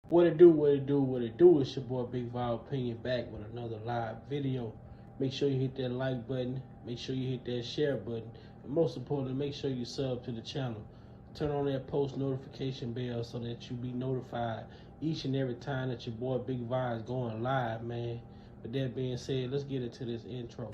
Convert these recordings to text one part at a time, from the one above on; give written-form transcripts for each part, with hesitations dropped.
What it do, what it do, what it do. It's your boy Big Val Opinion back with another live video. Make sure you hit that like button. Make sure you hit that share button. And most importantly, make sure you sub to the channel. Turn on that post notification bell so that you be notified each and every time that your boy Big Val is going live, man. With that being said, let's get into this intro.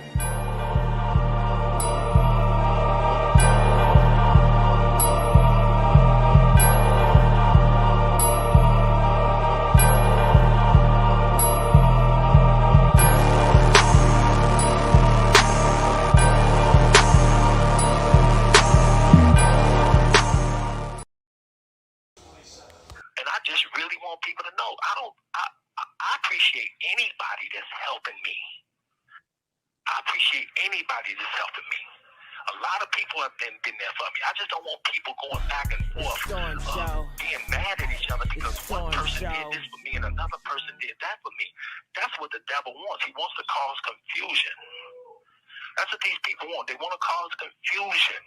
And I just really want people to know I appreciate anybody that's helping me. I appreciate anybody that's helping me. A lot of people have been there for me. I just don't want people going back and forth, being mad at each other because one person did this for me and another person did that for me. That's what the devil wants. He wants to cause confusion. That's what these people want. They want to cause confusion.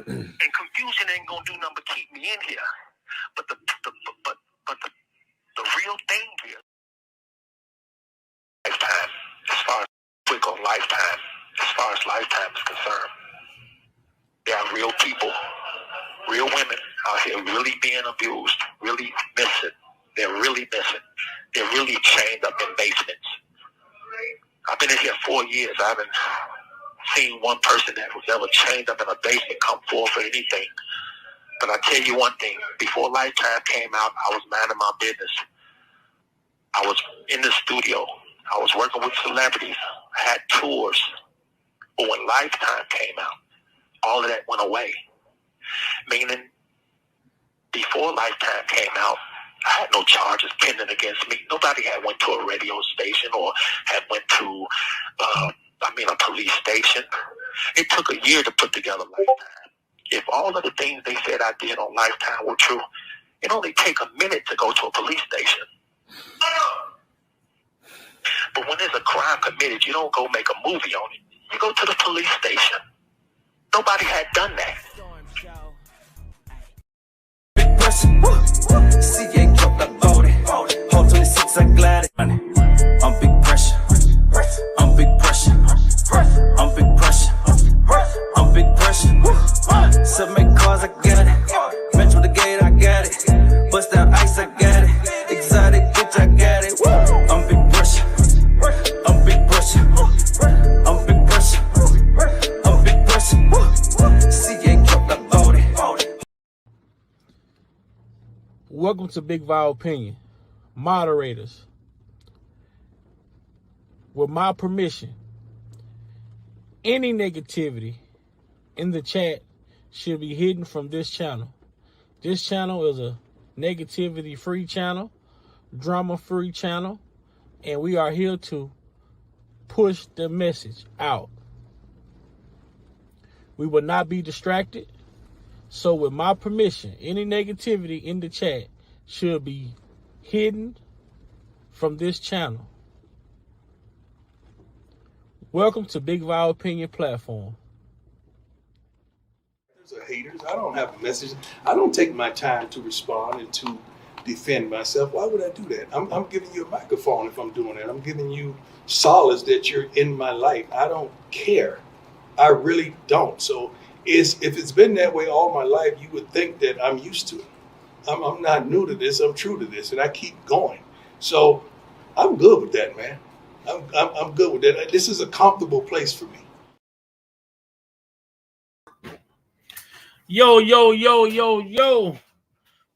And confusion ain't gonna do nothing but keep me in here. But the real thing here, lifetime, as far as quick on lifetime, as far as lifetime is concerned, there are real people, real women out here really being abused, really missing. They're really missing. They're really chained up in basements. I've been in here 4 years. I haven't seen one person that was ever chained up in a basement come forth for anything. But I tell you one thing, before Lifetime came out, I was minding my business. I was in the studio. I was working with celebrities. I had tours. But when Lifetime came out, all of that went away. Meaning, before Lifetime came out, I had no charges pending against me. Nobody had went to a radio station or had went to, a police station. It took a year to put together Lifetime. If all of the things they said I did on Lifetime were true, it only take a minute to go to a police station. But when there's a crime committed, you don't go make a movie on it. You go to the police station. Nobody had done that. Big pressure, see ain't dropped like booty. Hall 26, I glide it. I'm big pressure, I'm big pressure, I'm big pressure, I'm big pressure. Submit cars, I got it. Metro the gate, I got it. Bust down ice, I got it. Exotic bitch, I got it. I'm big pressure, I'm big pressure, I'm big pressure, I'm big pressure. See ain't dropped like booty. Welcome to Big Val Opinion. Moderators, with my permission, any negativity in the chat should be hidden from this channel. This channel is a negativity-free channel, drama-free channel, and we are here to push the message out. We will not be distracted. So with my permission, any negativity in the chat should be hidden from this channel. Welcome to Big Val Opinion platform. There's a haters. I don't have a message. I don't take my time to respond and to defend myself. Why would I do that? I'm giving you a microphone if I'm doing that. I'm giving you solace that you're in my life. I don't care. I really don't. So if it's been that way all my life, you would think that I'm used to it. I'm not new to this. I'm true to this, and I keep going. So I'm good with that, man. I'm good with that. This is a comfortable place for me. Yo.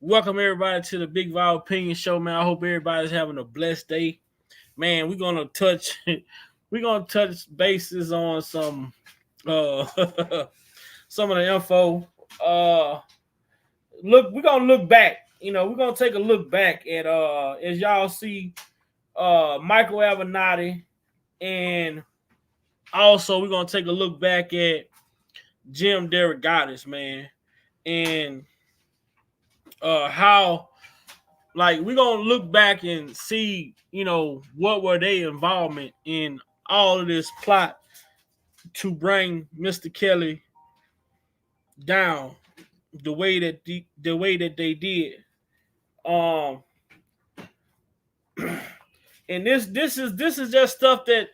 Welcome everybody to the Big Val Opinion Show, man. I hope everybody's having a blessed day. Man, we're gonna touch bases on some some of the info. We're gonna look back. We're gonna take a look back at as y'all see Michael Avenatti, and also we're gonna take a look back at Jim DeRogatis, man, and how, like, we're gonna look back and see, what were their involvement in all of this plot to bring Mr. Kelly down the way that they did. And this is just stuff that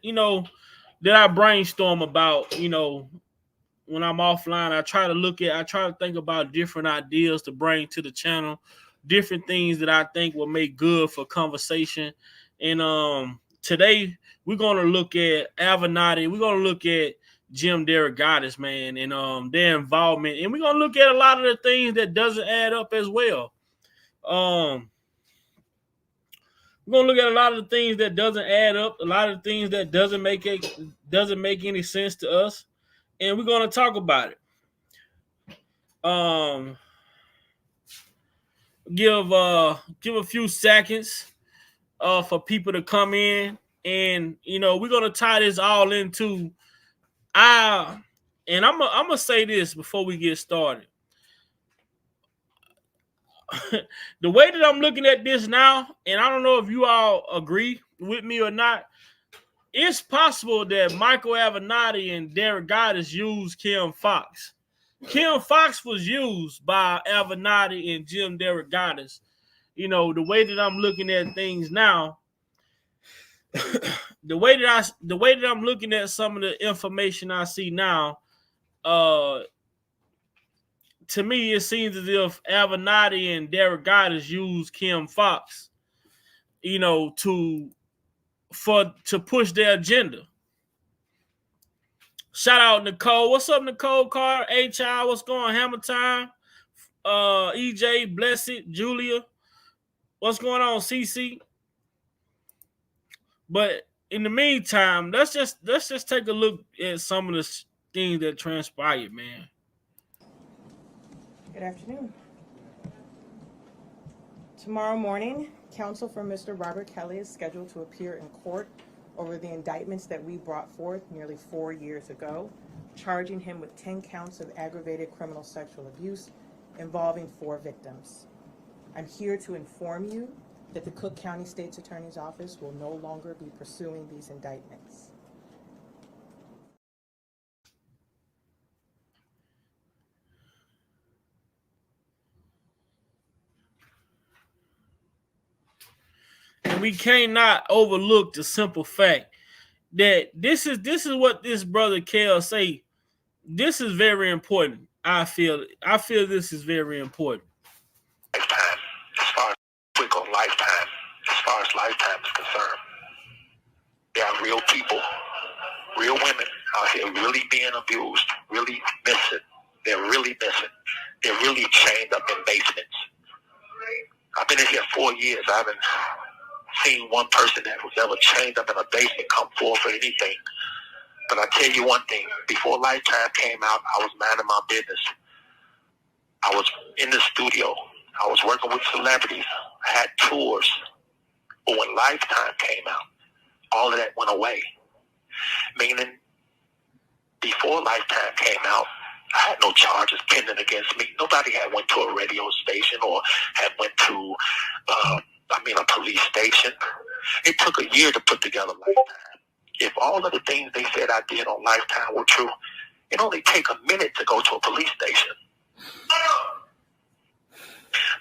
that I brainstorm about. When I'm offline, I try to think about different ideas to bring to the channel, different things that I think will make good for conversation. And today we're gonna look at Avenatti. We're gonna look at Jim DeRogatis, man, and their involvement, and we're gonna look at a lot of the things that doesn't add up as well. We're gonna look at a lot of the things that doesn't add up, a lot of the things that doesn't make any sense to us, and we're gonna talk about it. Give a few seconds for people to come in, and we're gonna tie this all into and I'm gonna say this before we get started. The way that I'm looking at this now, and I don't know if you all agree with me or not, it's possible that Michael Avenatti and DeRogatis used Kim Foxx. Kim Foxx was used by Avenatti and Jim DeRogatis. The way that I'm looking at things now, the way that I'm looking at some of the information I see now, to me, it seems as if Avenatti and DeRogatis used Kim Foxx, to push their agenda. Shout out Nicole. What's up, Nicole Carr? HI, what's going on? Hammer Time. EJ, Blessed, Julia. What's going on, CC? But in the meantime, let's just take a look at some of the things that transpired, man. Good afternoon. Tomorrow morning, counsel for Mr. R.Kelly is scheduled to appear in court over the indictments that we brought forth nearly 4 years ago, charging him with 10 counts of aggravated criminal sexual abuse involving 4 victims. I'm here to inform you that the Cook County State's Attorney's Office will no longer be pursuing these indictments. And we cannot overlook the simple fact that this is what this brother kellz say. This is very important. I feel this is very important. Lifetime, as far as quick on lifetime, as far as lifetime is concerned, there are real people, real women out here really being abused, really missing. They're really missing. They're really chained up in basements. I've been in here 4 years. I haven't seen one person that was ever chained up in a basement come forward for anything. But I tell you one thing, before Lifetime came out, I was minding my business. I was in the studio. I was working with celebrities. I had tours. But when Lifetime came out, all of that went away. Meaning, before Lifetime came out, I had no charges pending against me. Nobody had went to a radio station or had went to, a police station. It took a year to put together Lifetime. If all of the things they said I did on Lifetime were true, it only take a minute to go to a police station.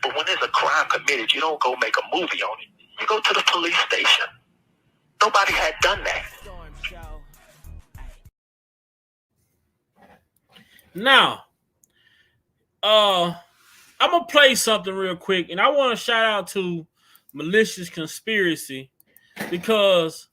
But when there's a crime committed, you don't go make a movie on it. You go to the police station. Nobody had done that. Now, I'm gonna play something real quick, and I want to shout out to Malicious Conspiracy, because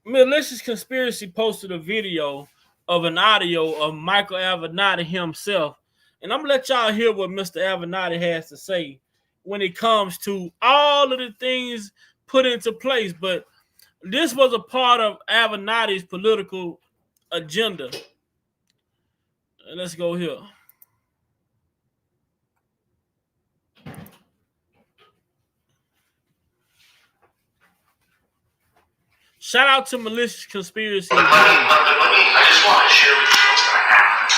Malicious Conspiracy posted a video of an audio of Michael Avenatti himself, and I'm gonna let y'all hear what Mr. Avenatti has to say when it comes to all of the things put into place. But this was a part of Avenatti's political agenda. Let's go here. Shout out to Malicious Conspiracy. But I just want to share with you what's going to happen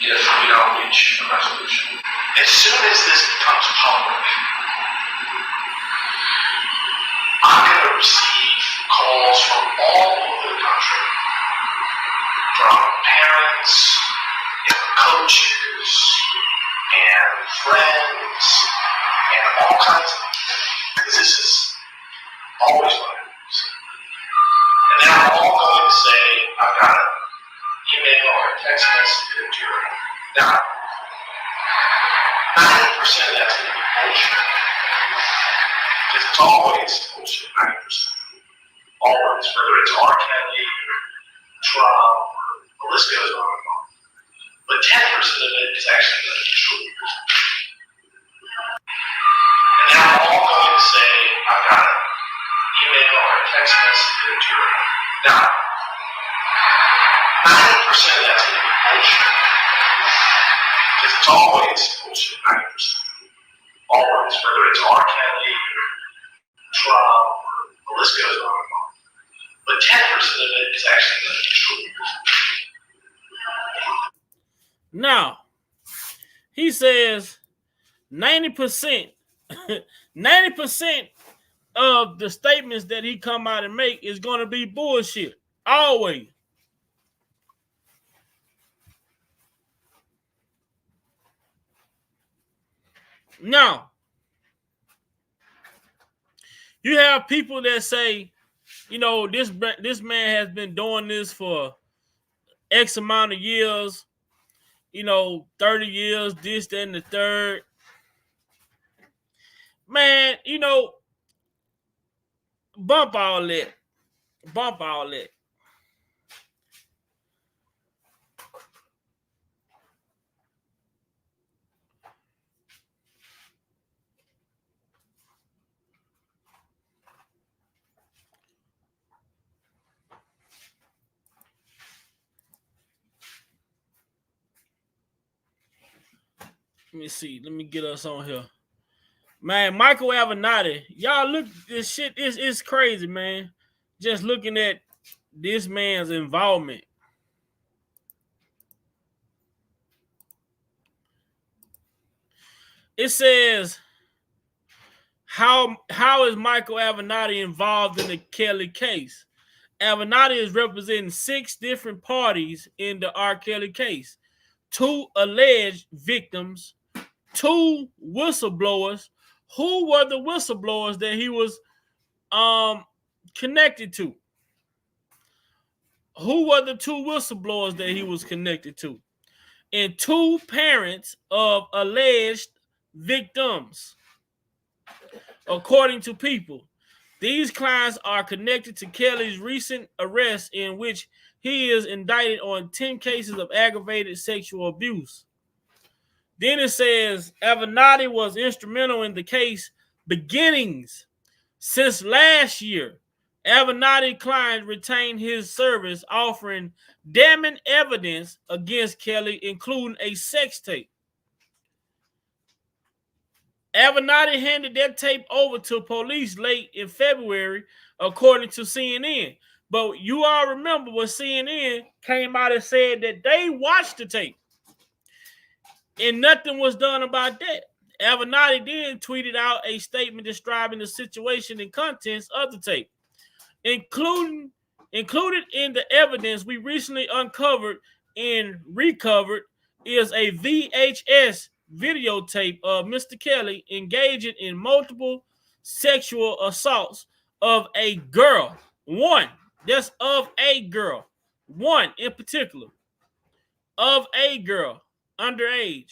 if we don't reach a resolution. As soon as this becomes public, I'm going to receive calls from all over the country, from parents and coaches and friends and all kinds of things. This is always what I do. text message to her. Now, 90% of that's going to be bullshit. Because it's always bullshit, 90%. Always, whether it's R.Kelly or Trump, or the list goes on and on. But 10% of it is actually going to be true. And then I'm all going to say, I got an email or a text message to her. Now, 90% of that's going to be bullshit. Because it's always bullshit, 90%. Always, whether it's R.Kelly or Trump, or the list goes on and on. But 10% of it is actually going to be true. Now, he says 90%, 90% of the statements that he come out and make is going to be bullshit. Always. Now, you have people that say, you know, this man has been doing this for X amount of years, you know, 30 years, this, that, and the third. Man, you know, bump all that. Bump all that. Let me see. Let me get us on here. Man, Michael Avenatti. Y'all look, this shit is crazy, man. Just looking at this man's involvement. It says, how is Michael Avenatti involved in the Kelly case? Avenatti is representing 6 different parties in the R.Kelly case. 2 alleged victims, 2 whistleblowers. Who were the whistleblowers that he was connected to? Who were the 2 whistleblowers that he was connected to? And 2 parents of alleged victims. According to People, these clients are connected to Kelly's recent arrest, in which he is indicted on 10 cases of aggravated sexual abuse. Then it says Avenatti was instrumental in the case beginnings. Since last year, Avenatti client retained his service, offering damning evidence against Kelly, including a sex tape. Avenatti handed that tape over to police late in February, according to CNN. But you all remember when CNN came out and said that they watched the tape. And nothing was done about that. Avenatti then tweeted out a statement describing the situation and contents of the tape. Included in the evidence we recently uncovered and recovered is a VHS videotape of Mr. Kelly engaging in multiple sexual assaults of a girl. One, that's of a girl. One in particular, of a girl, underage.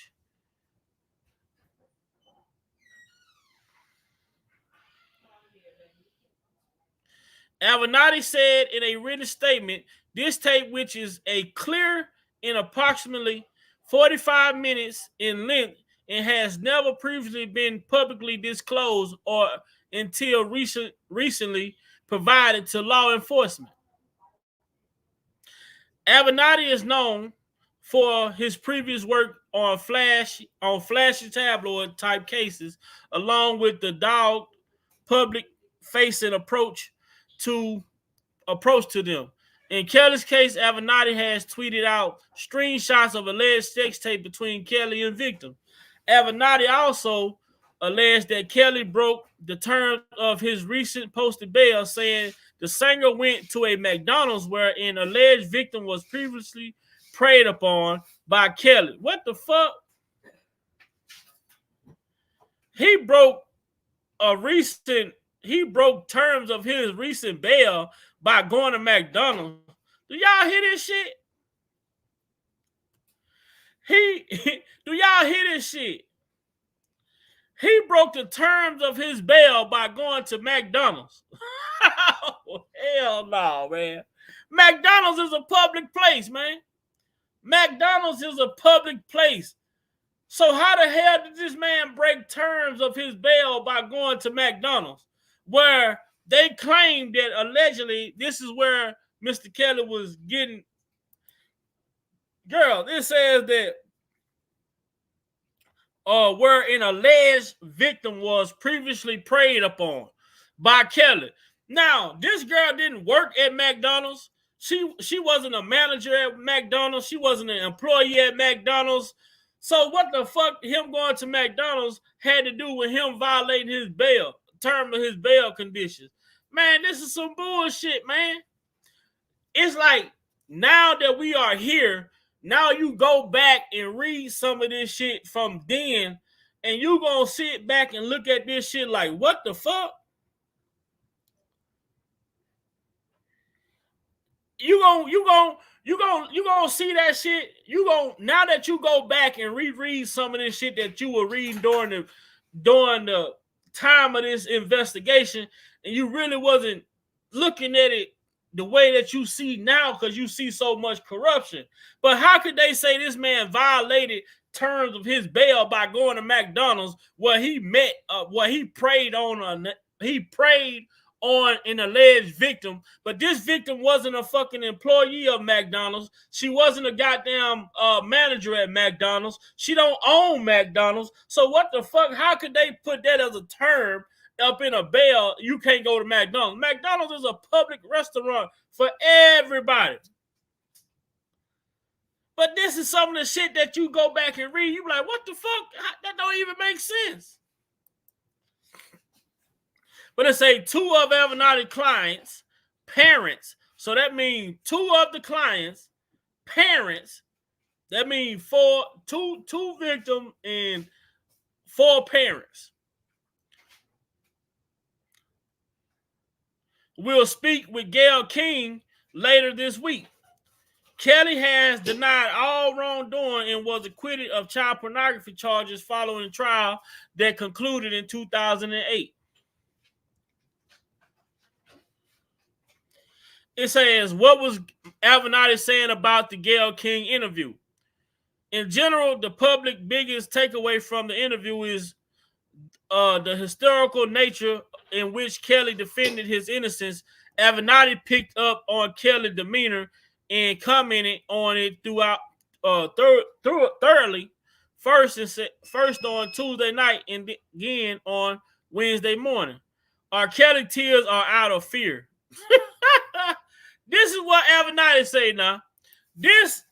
Avenatti said in a written statement, this tape, which is a clear in approximately 45 minutes in length and has never previously been publicly disclosed or until recently provided to law enforcement. Avenatti is known for his previous work on flashy tabloid type cases, along with the dogged public facing approach to them. In Kelly's case, Avenatti has tweeted out screenshots of alleged sex tape between Kelly and victim. Avenatti also alleged that Kelly broke the terms of his recent posted bail, saying the singer went to a McDonald's where an alleged victim was previously preyed upon by Kelly. What the fuck? He broke terms of his recent bail by going to McDonald's. Do y'all hear this shit? do y'all hear this shit? He broke the terms of his bail by going to McDonald's. Oh, hell no, man. McDonald's is a public place, man. McDonald's is a public place. So how the hell did this man break terms of his bail by going to McDonald's, where they claim that allegedly this is where Mr. Kelly was getting? Girl, this says that where an alleged victim was previously preyed upon by Kelly. Now, this girl didn't work at McDonald's. She wasn't a manager at McDonald's. She wasn't an employee at McDonald's. So what the fuck him going to McDonald's had to do with him violating his bail, term of his bail conditions? Man, this is some bullshit, man. It's like, now that we are here, now you go back and read some of this shit from then, and you gonna sit back and look at this shit like, what the fuck? You gonna see that shit. Now that you go back and reread some of this shit that you were reading during the time of this investigation, and you really wasn't looking at it the way that you see now because you see so much corruption. But how could they say this man violated terms of his bail by going to McDonald's where he met, where he preyed on an alleged victim, but this victim wasn't a fucking employee of McDonald's. She wasn't a goddamn manager at McDonald's. She don't own McDonald's. So what the fuck? How could they put that as a term up in a bail? You can't go to McDonald's. McDonald's is a public restaurant for everybody. But this is some of the shit that you go back and read. You be like, what the fuck? That don't even make sense. But it say 2 of Avenatti clients, parents. So that means 2 of the clients, parents. That means two victims and 4 parents. We'll speak with Gayle King later this week. Kelly has denied all wrongdoing and was acquitted of child pornography charges following a trial that concluded in 2008. It says, what was Avenatti saying about the Gayle King interview? In general, the public biggest takeaway from the interview is the historical nature in which Kelly defended his innocence. Avenatti picked up on Kelly's demeanor and commented on it throughout thoroughly. First on Tuesday night and again on Wednesday morning. R.Kelly tears are out of fear. This is what Avenatti say now. This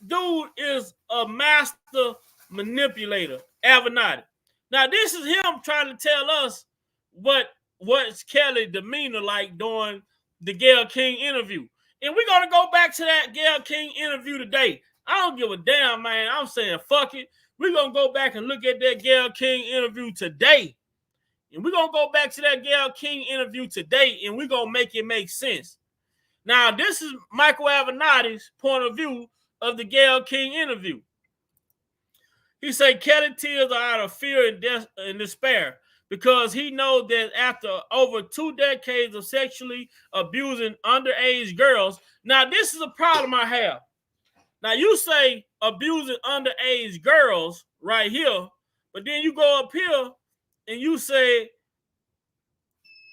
dude is a master manipulator, Avenatti. Now, this is him trying to tell us what's Kelly's demeanor like during the Gayle King interview. And we're going to go back to that Gayle King interview today. I don't give a damn, man. I'm saying fuck it. We're going to go back and look at that Gayle King interview today. And we're going to go back to that Gayle King interview today, and we're going to make it make sense. Now, this is Michael Avenatti's point of view of the Gayle King interview. He said Kelly tears are out of fear and despair because he knows that after over 2 decades of sexually abusing underage girls. Now, this is a problem I have. Now, you say abusing underage girls right here, but then you go up here and you say,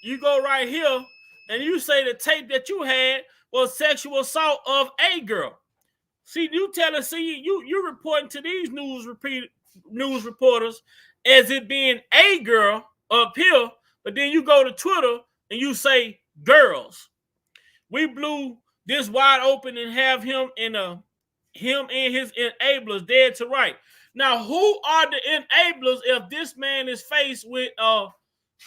you go right here and you say the tape that you had was sexual assault of a girl. See, you reporting to these news reporters as it being a girl up here, but then you go to Twitter and you say girls. We blew this wide open and have him and his enablers dead to right. Now, who are the enablers if this man is faced with a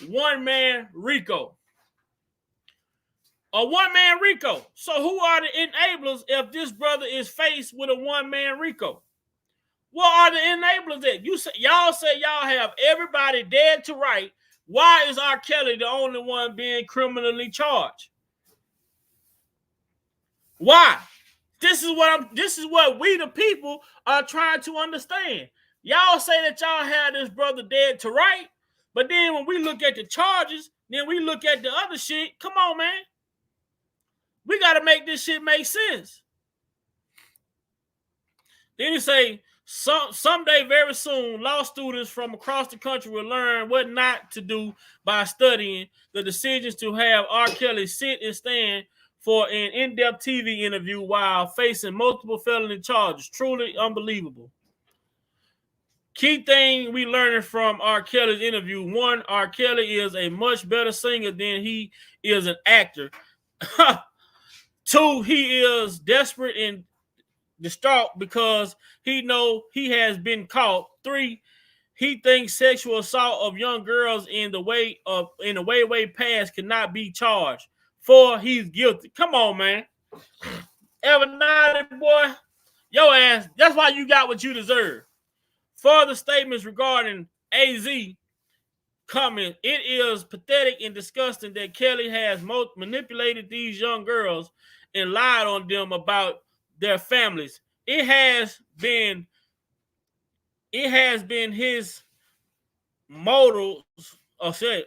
one-man RICO? A one-man RICO. So who are the enablers if this brother is faced with a one-man RICO? What are the enablers at? Y'all say y'all have everybody dead to right. Why is R.Kelly the only one being criminally charged? Why? This is what we the people are trying to understand. Y'all say that y'all had this brother dead to right, but then when we look at the charges, then we look at the other shit. Come on, man. We got to make this shit make sense. Then he say, someday very soon, law students from across the country will learn what not to do by studying the decisions to have R.Kelly sit and stand for an in-depth TV interview while facing multiple felony charges. Truly unbelievable. Key thing we learned from R.Kelly's interview: 1, R.Kelly is a much better singer than he is an actor. 2, he is desperate and distraught because he know he has been caught. 3, he thinks sexual assault of young girls in the way past cannot be charged. 4, he's guilty. Come on, man. Avenatti, boy, your ass, that's why you got what you deserve. Further statements regarding AZ comment: it is pathetic and disgusting that Kelly has manipulated these young girls and lied on them about their families. It has been his modus operandi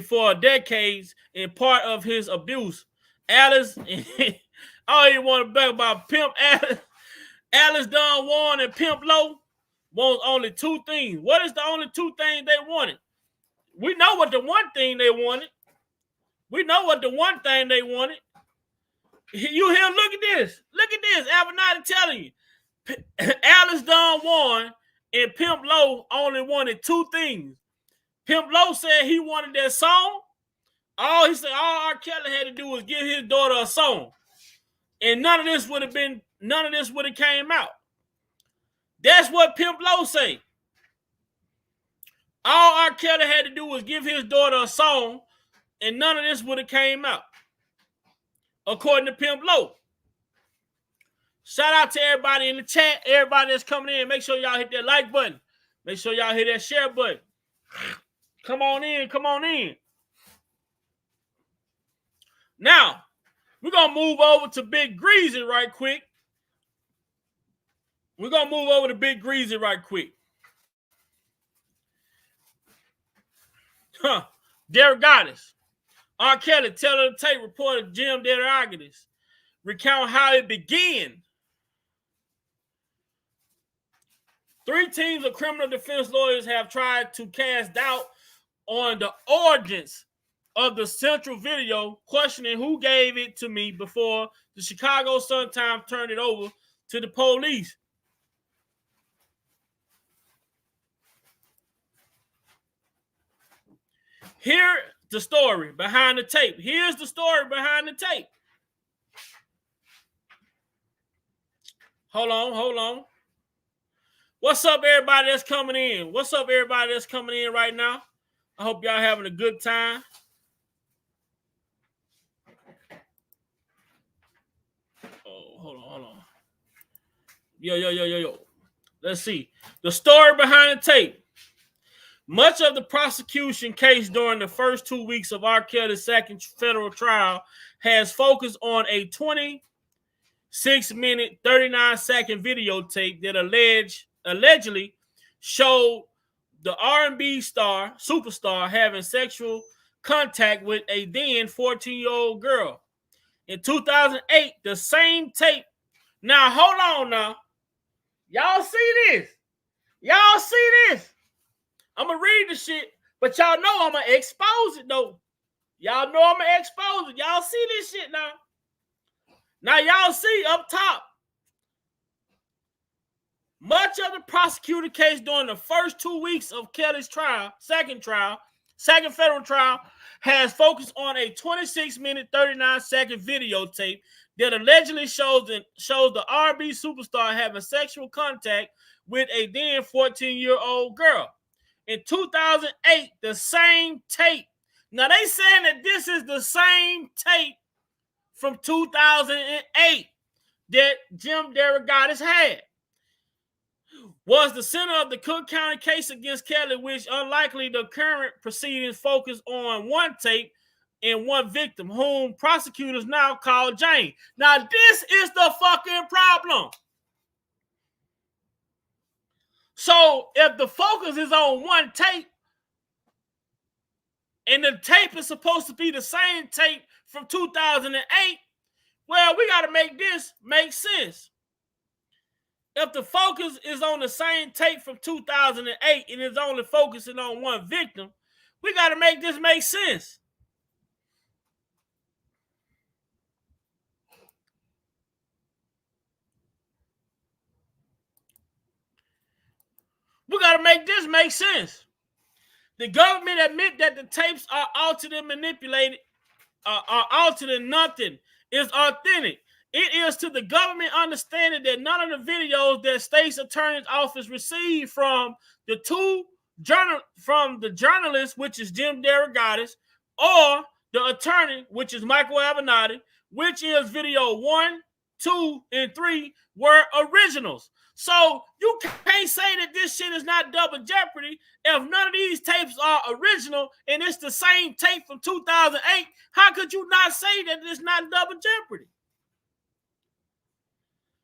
for decades, and part of his abuse. Alice, I don't even want to brag about Pimp Alice Don Juan and Pimp Low want only 2 things. What is the only 2 things they wanted? We know what the one thing they wanted. You hear, look at this. Avenatti telling you. Alice Don Juan and Pimp Low only wanted 2 things. Pimp Low said he wanted that song. All R. Kelly had to do was give his daughter a song. And none of this would have came out. That's what Pimp Low say. All R. Kelly had to do was give his daughter a song, and none of this would have came out, according to Pimp Low. Shout out to everybody in the chat, everybody that's coming in. Make sure y'all hit that like button. Make sure y'all hit that share button. Come on in. Now, we're going to move over to Big Greasy right quick. DeRogatis. R. Kelly, Teller the Tape reporter Jim DeRogatis recount how it began. 3 teams of criminal defense lawyers have tried to cast doubt on the origins of the central video, questioning who gave it to me before the Chicago Sun-Times turned it over to the police. Here's the story behind the tape. Hold on. What's up, everybody that's coming in? Right now? I hope y'all having a good time. Oh, hold on. Yo. Let's see. The story behind the tape. Much of the prosecution case during the first 2 weeks of R. Kelly's second federal trial has focused on a 26-minute, 39-second videotape that allegedly showed the R&B superstar having sexual contact with a then 14-year-old girl. In 2008, the same tape. Now, hold on now. Y'all see this? I'm going to read the shit, but y'all know I'm going to expose it, though. Y'all see this shit now. Now, y'all see up top. Much of the prosecuted case during the first 2 weeks of Kelly's second federal trial, has focused on a 26-minute, 39-second videotape that allegedly shows the R&B superstar having sexual contact with a then 14-year-old girl. In 2008, the same tape. Now, they saying that this is the same tape from 2008 that Jim DeRogatis had. Was the center of the Cook County case against Kelly, which unlikely the current proceedings focus on one tape and one victim, whom prosecutors now call Jane. Now, this is the fucking problem. So, if the focus is on one tape, and the tape is supposed to be the same tape from 2008, well, we got to make this make sense. If the focus is on the same tape from 2008 and it's only focusing on one victim, we got to make this make sense. We got to make this make sense. The government admit that the tapes are altered and manipulated, are altered and nothing is authentic. It is to the government understanding that none of the videos that state's attorney's office received from the journalist, which is Jim DeRogatis, or the attorney, which is Michael Avenatti, which is video 1, 2, and 3, were originals. So you can't say that this shit is not double jeopardy if none of these tapes are original and it's the same tape from 2008. How could you not say that it's not double jeopardy?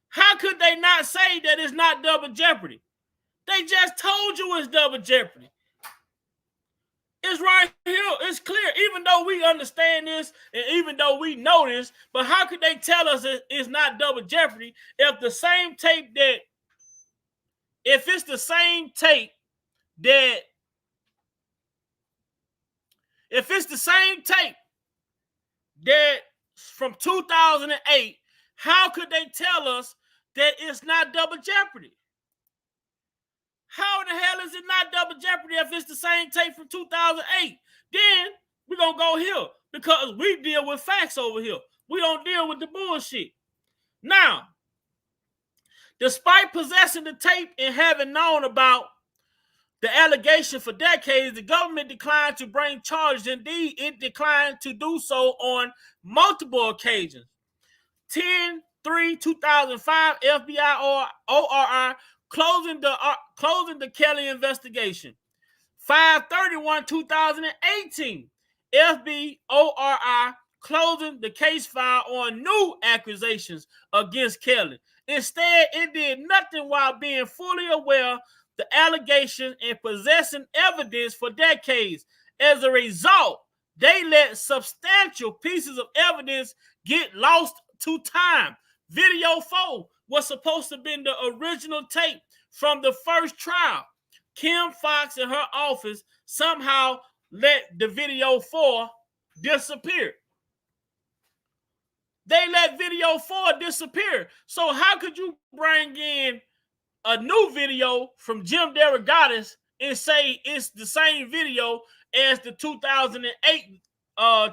How could they not say that it's not double jeopardy? They just told you it's double jeopardy. It's right here. It's clear. Even though we understand this and even though we know this, but how could they tell us it's not double jeopardy if it's the same tape that from 2008, how could they tell us that it's not double jeopardy? How in the hell is it not double jeopardy if it's the same tape from 2008? Then we're going to go here because we deal with facts over here. We don't deal with the bullshit. Now, despite possessing the tape and having known about the allegation for decades, the government declined to bring charges. Indeed, it declined to do so on multiple occasions. 10/3/2005, FBI ORI closing the Kelly investigation. 5/31/2018, FBI closing the case file on new accusations against Kelly. Instead, it did nothing while being fully aware the allegations and possessing evidence for decades. As a result, they let substantial pieces of evidence get lost to time. Video 4 was supposed to have been the original tape from the first trial. Kim Foxx and her office somehow let the video 4 disappear. They let video 4 disappear. So how could you bring in a new video from Jim DeRogatis and say it's the same video as the 2008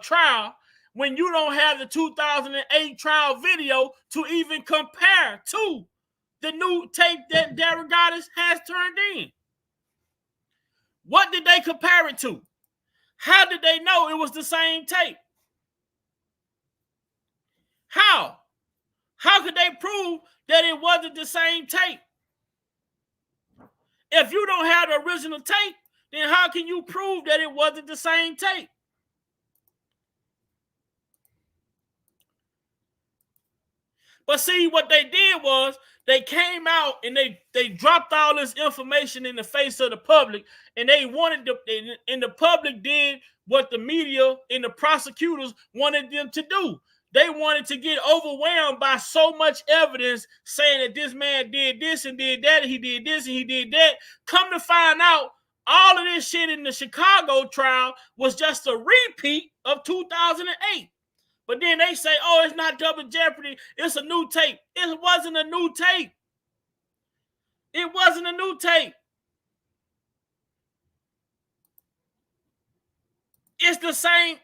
trial when you don't have the 2008 trial video to even compare to the new tape that DeRogatis has turned in? What did they compare it to? How did they know it was the same tape? How? How could they prove that it wasn't the same tape? If you don't have the original tape, then how can you prove that it wasn't the same tape? But see, what they did was they came out and they dropped all this information in the face of the public, and they wanted and the public did what the media and the prosecutors wanted them to do. They wanted to get overwhelmed by so much evidence saying that this man did this and did that, and he did this and he did that. Come to find out, all of this shit in the Chicago trial was just a repeat of 2008. But then they say, oh, it's not double jeopardy. It's a new tape. It wasn't a new tape. It wasn't a new tape. It's the same.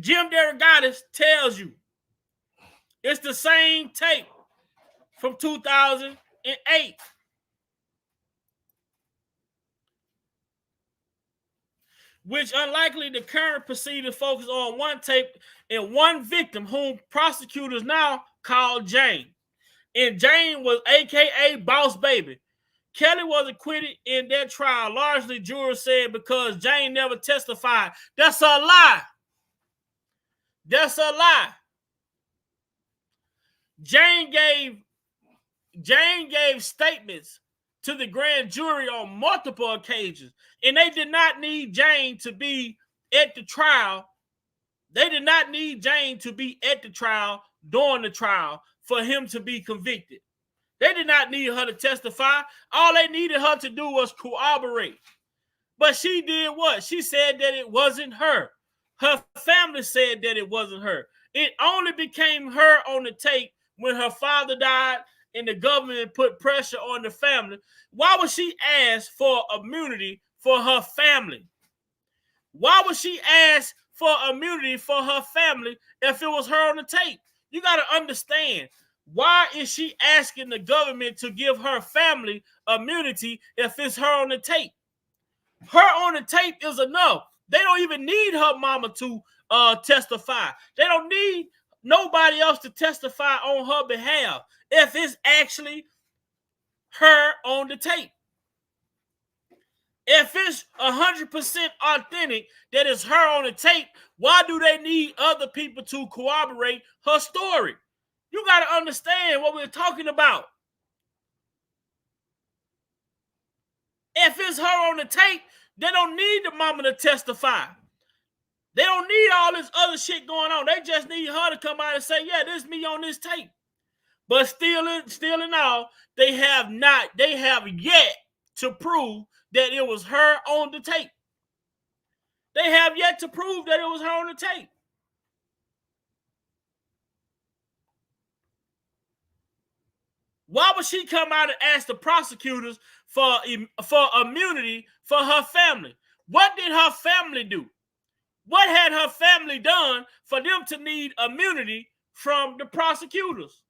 Jim DeRogatis tells you it's the same tape from 2008. Which unlikely the current proceedings focus on one tape and one victim whom prosecutors now call Jane. And Jane was AKA Boss Baby. Kelly was acquitted in that trial, largely jurors said because Jane never testified. That's a lie. That's a lie. Jane gave statements to the grand jury on multiple occasions, and they did not need Jane to be at the trial. They did not need Jane to be at the trial during the trial for him to be convicted. They did not need her to testify. All they needed her to do was corroborate. But she did what? She said that it wasn't her. Her family said that it wasn't her. It only became her on the tape when her father died and the government put pressure on the family. Why would she ask for immunity for her family? Why would she ask for immunity for her family if it was her on the tape? You got to understand, why is she asking the government to give her family immunity if it's her on the tape? Her on the tape is enough. They don't even need her mama to testify. They don't need nobody else to testify on her behalf if it's actually her on the tape. If it's 100% authentic that it's her on the tape, why do they need other people to corroborate her story? You got to understand what we're talking about. If it's her on the tape, they don't need the mama to testify. They don't need all this other shit going on. They just need her to come out and say, yeah, this is me on this tape. But still in all, they have yet to prove that it was her on the tape. They have yet to prove that it was her on the tape. Why would she come out and ask the prosecutors for immunity for her family? What did her family do? What had her family done for them to need immunity from the prosecutors?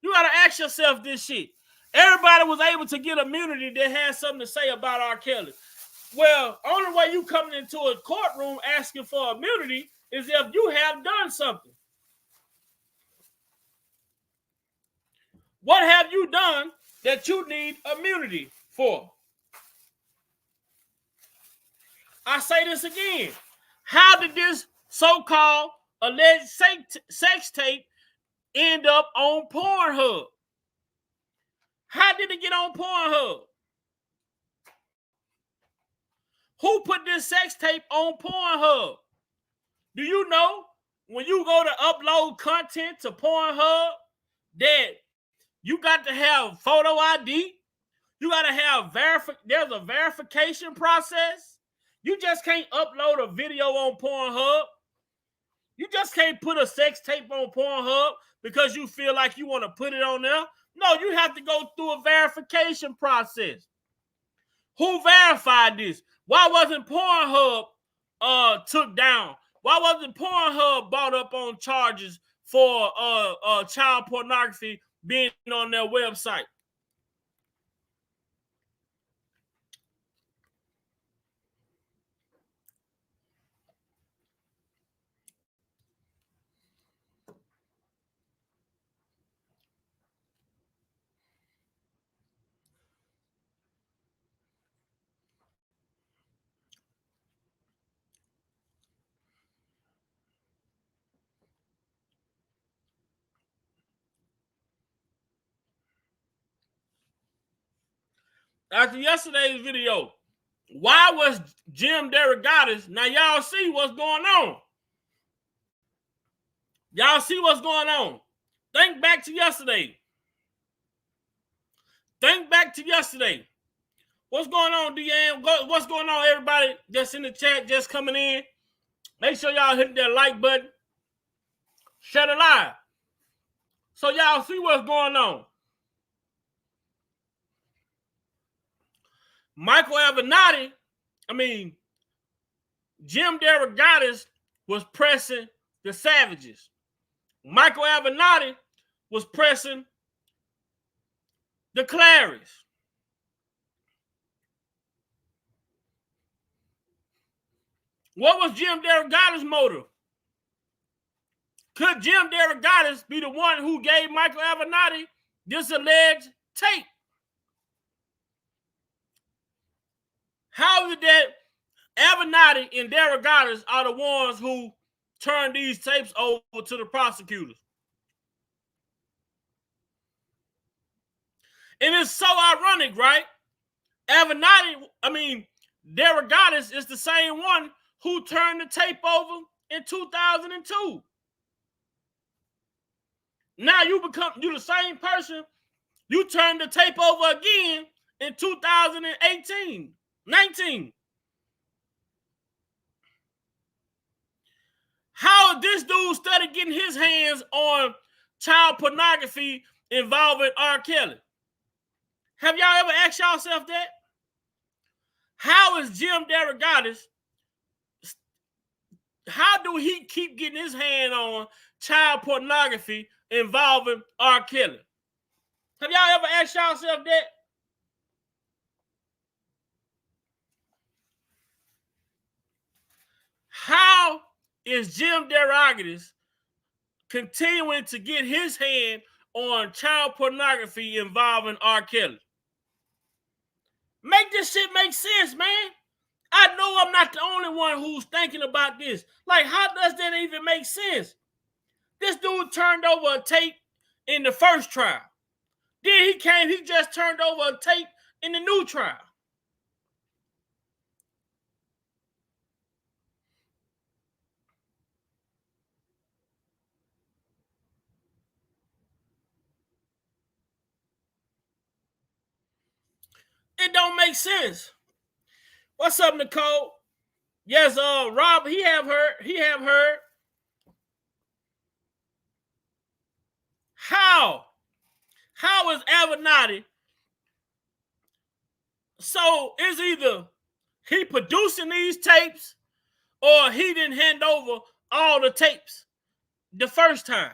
You got to ask yourself this shit. Everybody was able to get immunity that had something to say about R.Kelly. Well, only way you coming into a courtroom asking for immunity is if you have done something. What have you done that you need immunity for? I say this again. How did this so-called alleged sex tape end up on Pornhub? How did it get on Pornhub? Who put this sex tape on Pornhub? Do you know when you go to upload content to Pornhub that you got to have photo ID? You got to have there's a verification process. You just can't upload a video on Pornhub. You just can't put a sex tape on Pornhub because you feel like you want to put it on there. No, you have to go through a verification process. Who verified this? Why wasn't Pornhub took down? Why wasn't Pornhub brought up on charges for child pornography being on their website? After yesterday's video, why was Jim DeRogatis? Now y'all see what's going on. Y'all see what's going on. Think back to yesterday. Think back to yesterday. What's going on, Deanne? What's going on, everybody that's in the chat, just coming in? Make sure y'all hit that like button. Share it live. So y'all see what's going on. Jim DeRogatis was pressing the Savages. Michael Avenatti was pressing the Clarys. What was Jim DeRogatis' motive? Could Jim DeRogatis be the one who gave Michael Avenatti this alleged tape? How is it that Avenatti and DeRogatis are the ones who turn these tapes over to the prosecutors. And it's so ironic, right? DeRogatis is the same one who turned the tape over in 2002. Now you the same person. You turn the tape over again in 2018, 19. How is this dude started getting his hands on child pornography involving R.Kelly? Have y'all ever asked yourself that? How is Jim DeRogatis, how do he keep getting his hand on child pornography involving R.Kelly? Have y'all ever asked yourself that? How is Jim DeRogatis continuing to get his hand on child pornography involving R.Kelly? Make this shit make sense, man. I know I'm not the only one who's thinking about this. Like, how does that even make sense? This dude turned over a tape in the first trial. Then he just turned over a tape in the new trial. It don't make sense. What's up, Nicole? Yes, Rob, he have heard. How is Avenatti? So it's either he producing these tapes or he didn't hand over all the tapes the first time.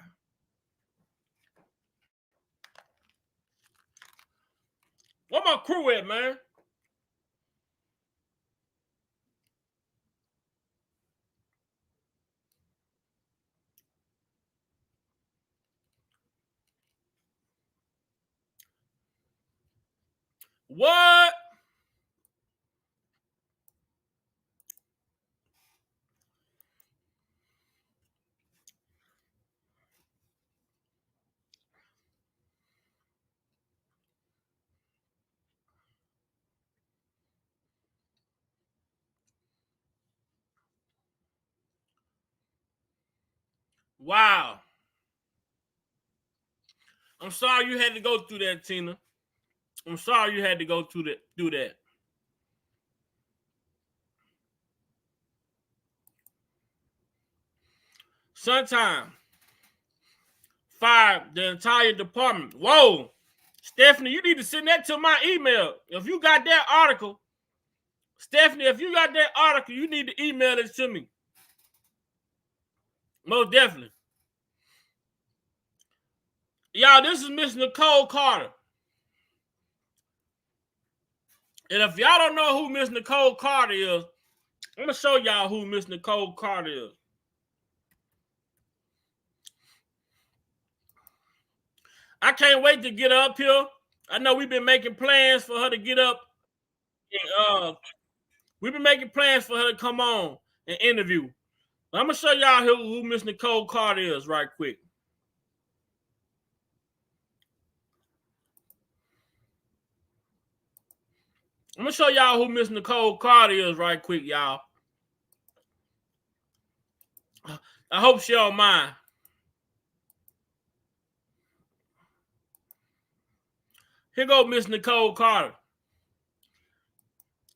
Where my crew at, man? What? Wow. I'm sorry you had to go through that, Tina. I'm sorry you had to go through that. Sometime fired the entire department. Whoa. Stephanie, you need to send that to my email. If you got that article, Stephanie, you need to email it to me. Most definitely. Y'all, this is Miss Nicole Carter. And if y'all don't know who Miss Nicole Carter is, I'm going to show y'all who Miss Nicole Carter is. I can't wait to get her up here. I know we've been making plans for her to get up. We've been making plans for her to come on and interview. But I'm going to show y'all who Miss Nicole Carter is right quick. I'm going to show y'all who Miss Nicole Carter is right quick, y'all. I hope she don't mind. Here go Miss Nicole Carter.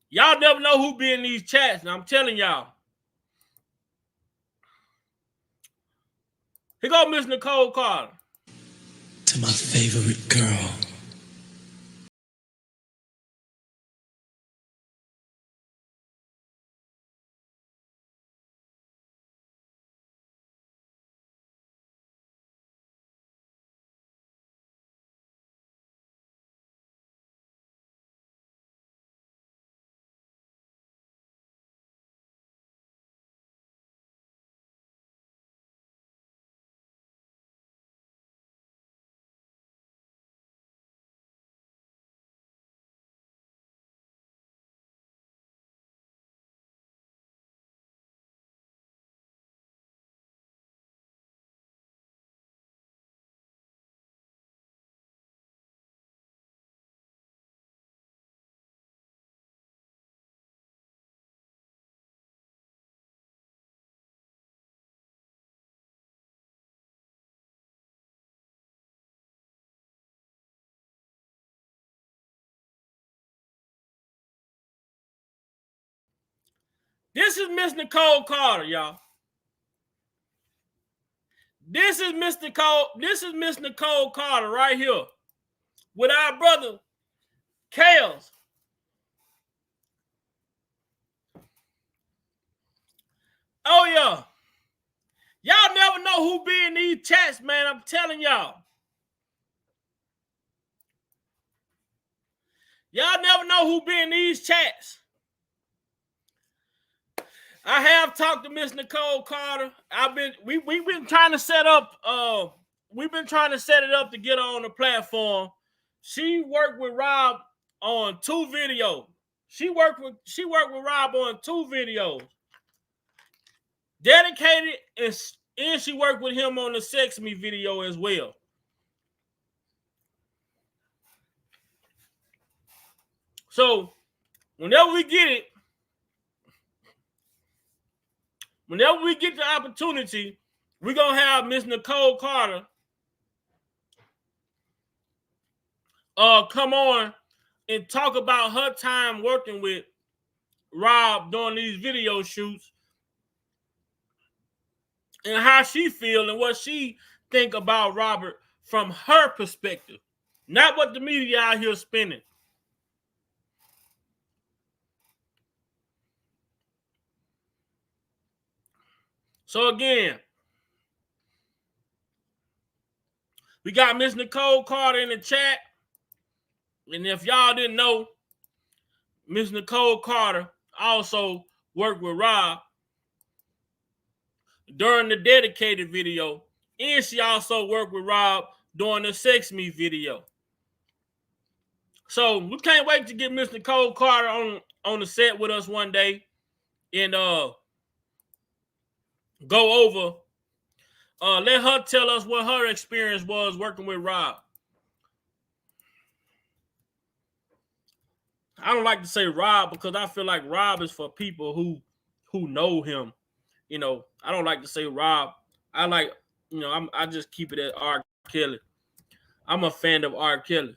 Y'all never know who be in these chats, and I'm telling y'all. Here go Miss Nicole Carter. To my favorite girl. This is Miss Nicole Carter, y'all. This is Miss Nicole Carter right here with our brother kellz. Oh yeah. Y'all never know who be in these chats, man. I'm telling y'all. Y'all never know who be in these chats. I have talked to Miss Nicole Carter. We've been trying to set up we've been trying to set it up to get her on the platform. She worked with Rob on 2 videos. She worked with Rob on 2 videos. Dedicated, and she worked with him on the Sex Me video as well. So whenever we get the opportunity, we're going to have Miss Nicole Carter come on and talk about her time working with Rob during these video shoots and how she feel and what she think about Robert from her perspective, not what the media out here spinning. So again, we got Miss Nicole Carter in the chat. And if y'all didn't know, Miss Nicole Carter also worked with Rob during the Dedicated video. And she also worked with Rob during the Sex Me video. So we can't wait to get Miss Nicole Carter on the set with us one day and go over, let her tell us what her experience was working with Rob. I don't like to say Rob because I feel like Rob is for people who know him. You know, I don't like to say Rob. I like, you know, I just keep it at R.Kelly. I'm a fan of R.Kelly.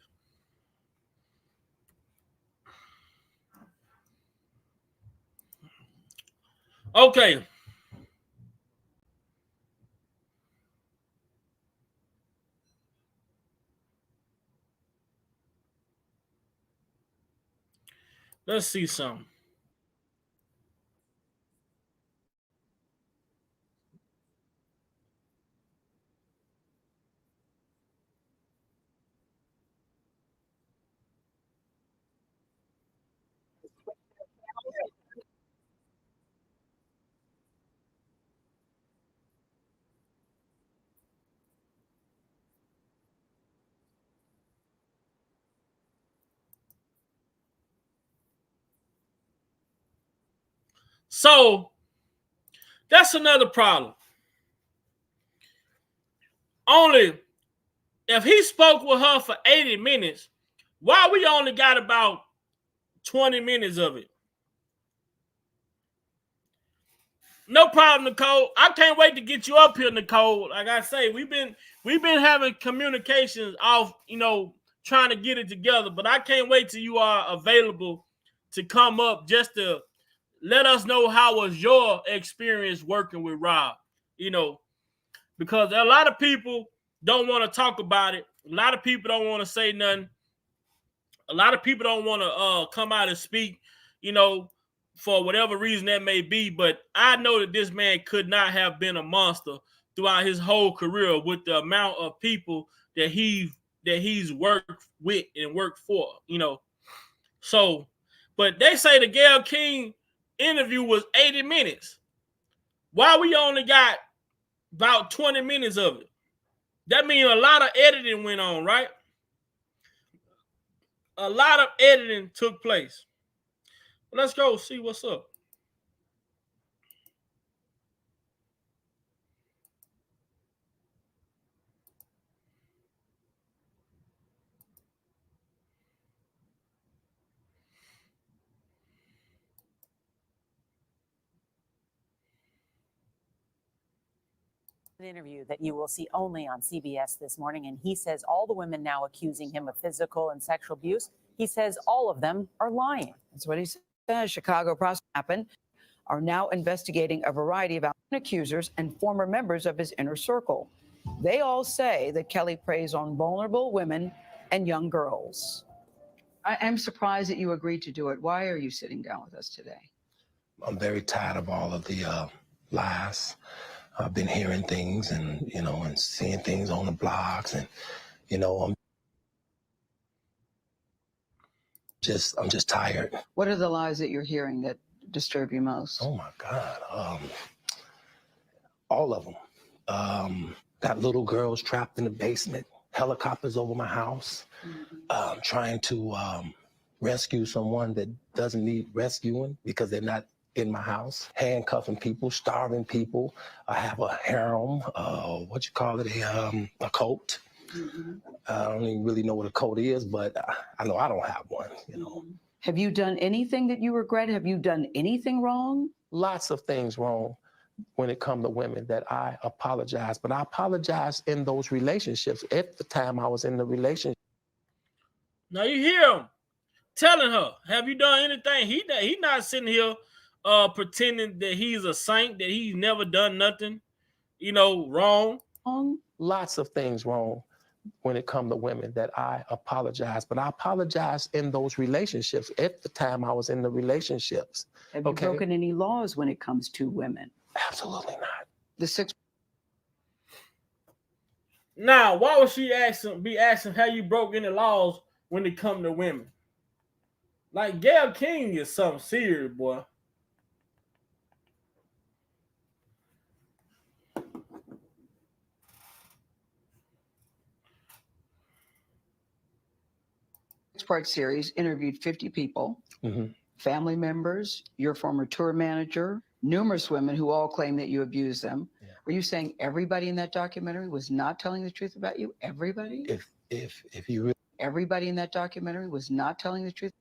Okay. Let's see something. So that's another problem. Only if he spoke with her for 80 minutes, why we only got about 20 minutes of it? No problem, Nicole. I can't wait to get you up here, Nicole. Like I say, we've been having communications off, you know, trying to get it together, but I can't wait till you are available to come up just to let us know how was your experience working with Rob, you know, because a lot of people don't want to talk about it. A lot of people don't want to say nothing. A lot of people don't want to come out and speak, you know, for whatever reason that may be. But I know that this man could not have been a monster throughout his whole career with the amount of people that he's worked with and worked for, you know. So, but they say the Gayle King interview was 80 minutes. Why we only got about 20 minutes of it? That means a lot of editing went on, right? A lot of editing took place. Let's go see what's up. An interview that you will see only on CBS this morning, and he says all the women now accusing him of physical and sexual abuse, he says all of them are lying. That's what he says. Chicago prosecutor happened. are now investigating a variety of accusers and former members of his inner circle. They all say that Kelly preys on vulnerable women and young girls. I am surprised that you agreed to do it. Why are you sitting down with us today? I'm very tired of all of the lies. I've been hearing things and, and seeing things on the blogs and, I'm just tired. What are the lies that you're hearing that disturb you most? Oh my God. All of them. Got little girls trapped in the basement, helicopters over my house, trying to rescue someone that doesn't need rescuing because they're not in my house, handcuffing people, starving people. I have a harem, a cult. I don't even really know what a cult is, but I know I don't have one, Have you done anything that you regret? Have you done anything wrong? Lots of things wrong when it comes to women that I apologize, but I apologize in those relationships. At the time I was in the relationship. Now you hear him telling her, have you done anything? He not sitting here pretending that he's a saint, that he's never done nothing, wrong. Lots of things wrong when it comes to women that I apologize, but I apologize in those relationships. At the time I was in the relationships. Have you broken any laws when it comes to women? Absolutely not. The six. Now, why would she be asking how you broke any laws when it come to women? Like, Gayle King is something serious, boy. Part series interviewed 50 people, family members, your former tour manager, numerous women who all claim that you abused them. Yeah. Were you saying everybody in that documentary was not telling the truth about you? Everybody? If you really... Everybody in that documentary was not telling the truth.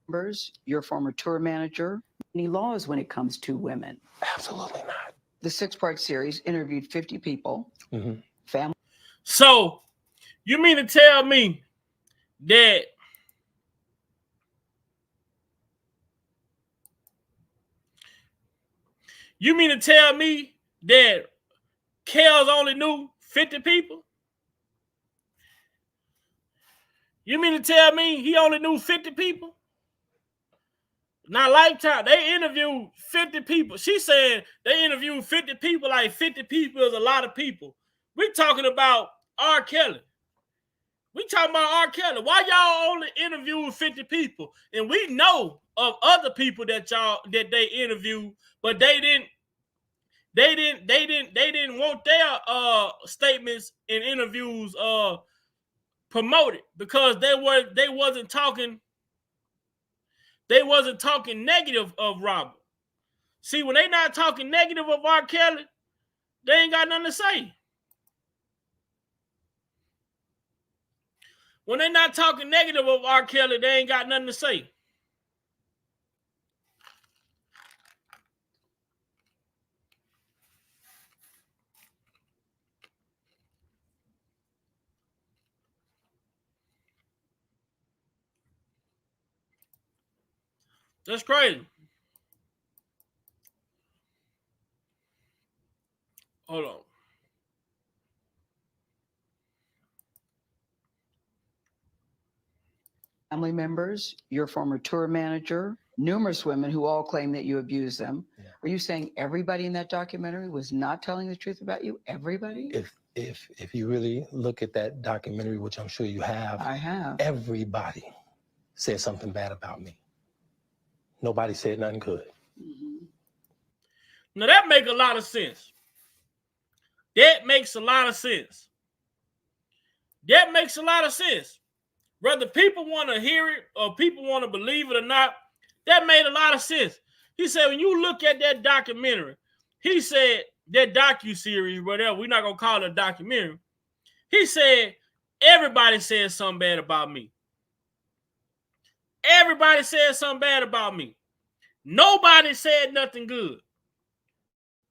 Members, your former tour manager, any laws when it comes to women? Absolutely not. The 6-part series interviewed 50 people, family. So you mean to tell me that kellz only knew 50 people? You mean to tell me he only knew 50 people? Now, Lifetime, they interviewed 50 people. She said they interviewed 50 people, like 50 people is a lot of people. We're talking about R.Kelly. We talking about R.Kelly. Why y'all only interviewed 50 people? And we know of other people that they interviewed, but they didn't want their statements and interviews promoted because they wasn't talking negative of Robert. See, when they not talking negative of R.Kelly, they ain't got nothing to say. When they not talking negative of R.Kelly, they ain't got nothing to say. That's crazy. Hold on. Family members, your former tour manager, numerous women who all claim that you abused them. Yeah. Are you saying everybody in that documentary was not telling the truth about you? Everybody? If you really look at that documentary, which I'm sure you have, I have. Everybody said something bad about me. Nobody said nothing good. Now that makes a lot of sense. That makes a lot of sense. Whether people want to hear it or people want to believe it or not, that made a lot of sense. He said, when you look at that documentary, he said, that docuseries, whatever, we're not going to call it a documentary. He said, everybody said something bad about me. Everybody said something bad about me. Nobody said nothing good.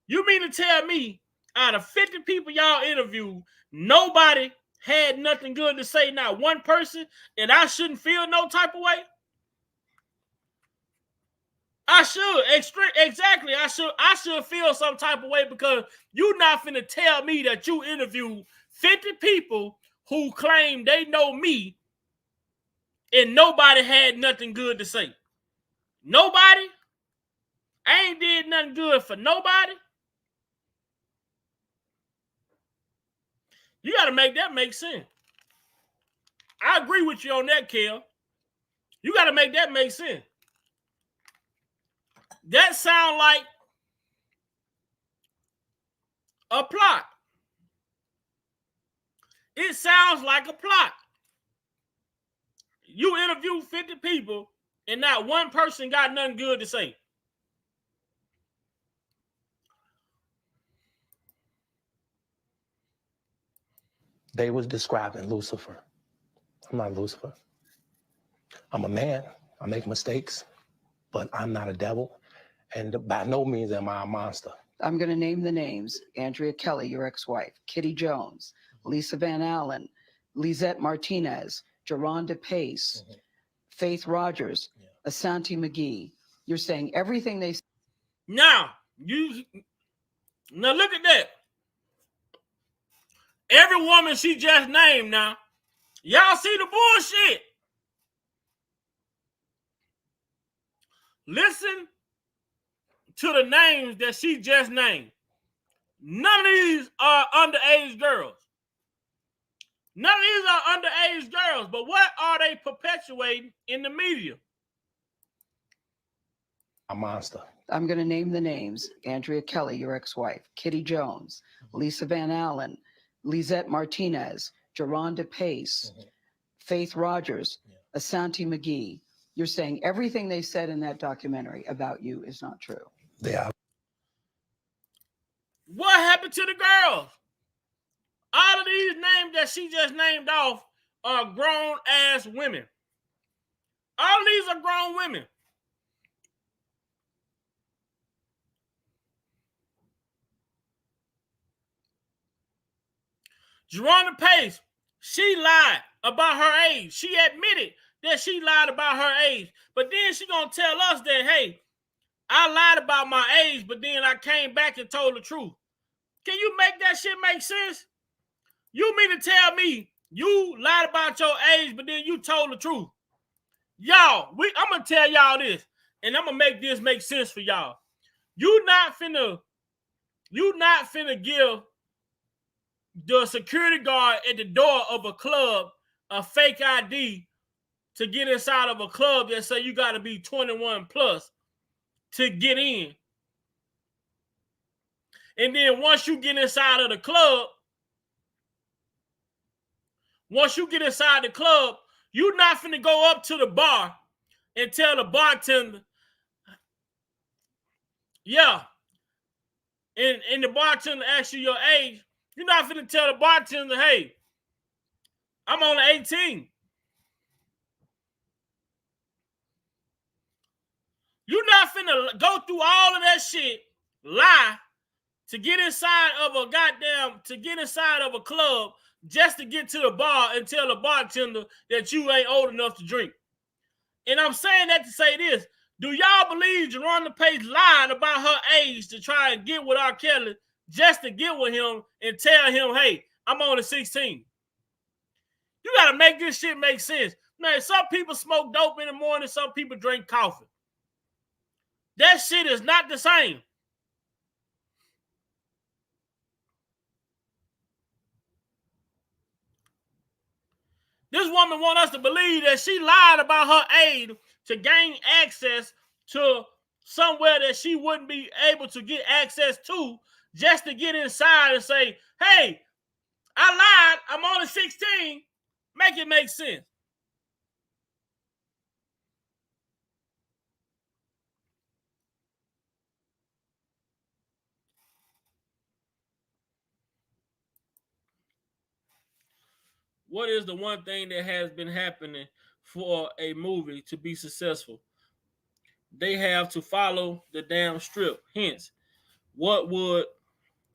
You mean to tell me out of 50 people y'all interviewed, nobody had nothing good to say, not one person, and I shouldn't feel no type of way? I I should. Exactly. I should feel some type of way because you not finna tell me that you interviewed 50 people who claim they know me and nobody had nothing good to say. Nobody? I ain't did nothing good for nobody. You got to make that make sense. I agree with you on that, Kel. You got to make that make sense. That sound like a plot. It sounds like a plot. You interviewed 50 people and not one person got nothing good to say. They was describing Lucifer. I'm not Lucifer. I'm a man. I make mistakes, but I'm not a devil. And by no means am I a monster. I'm going to name the names. R.Kelly, your ex-wife, Kitty Jones, Lisa Van Allen, Lisette Martinez, Jerronda Pace, Faith Rogers, Asante McGee. You're saying everything they... Now look at that. Every woman she just named now. Y'all see the bullshit. Listen to the names that she just named. None of these are underage girls. None of these are underage girls, but what are they perpetuating in the media? A monster. I'm going to name the names. R.Kelly, your ex-wife, Kitty Jones, Lisa Van Allen, Lisette Martinez, Jerronda Pace, Faith Rogers, Asante McGee. You're saying everything they said in that documentary about you is not true. Yeah. What happened to the girls? All of these names that she just named off are grown-ass women. All of these are grown women. Jerronda Pace, she lied about her age. She admitted that she lied about her age. But then she gonna tell us that, hey, I lied about my age, but then I came back and told the truth. Can you make that shit make sense? You mean to tell me you lied about your age, but then you told the truth? Y'all, I'm gonna tell y'all this, and I'm gonna make this make sense for y'all. You not finna give the security guard at the door of a club a fake ID to get inside of a club that say you got to be 21 plus to get in. And then once you get inside of the club, you're not finna go up to the bar and tell the bartender, yeah, and the bartender asks you your age. You're not finna tell the bartender, hey, I'm only 18. You're not finna go through all of that shit, lie, to get inside of a club just to get to the bar and tell the bartender that you ain't old enough to drink. And I'm saying that to say this. Do y'all believe Jerronda Pace lied about her age to try and get with R.Kelly just to get with him and tell him, hey, I'm only 16? You got to make this shit make sense. Man, some people smoke dope in the morning. Some people drink coffee. That shit is not the same. This woman want us to believe that she lied about her age to gain access to somewhere that she wouldn't be able to get access to just to get inside and say, hey, I lied, I'm only 16. Make it make sense. What is the one thing that has been happening for a movie to be successful? They have to follow the damn strip. Hence, what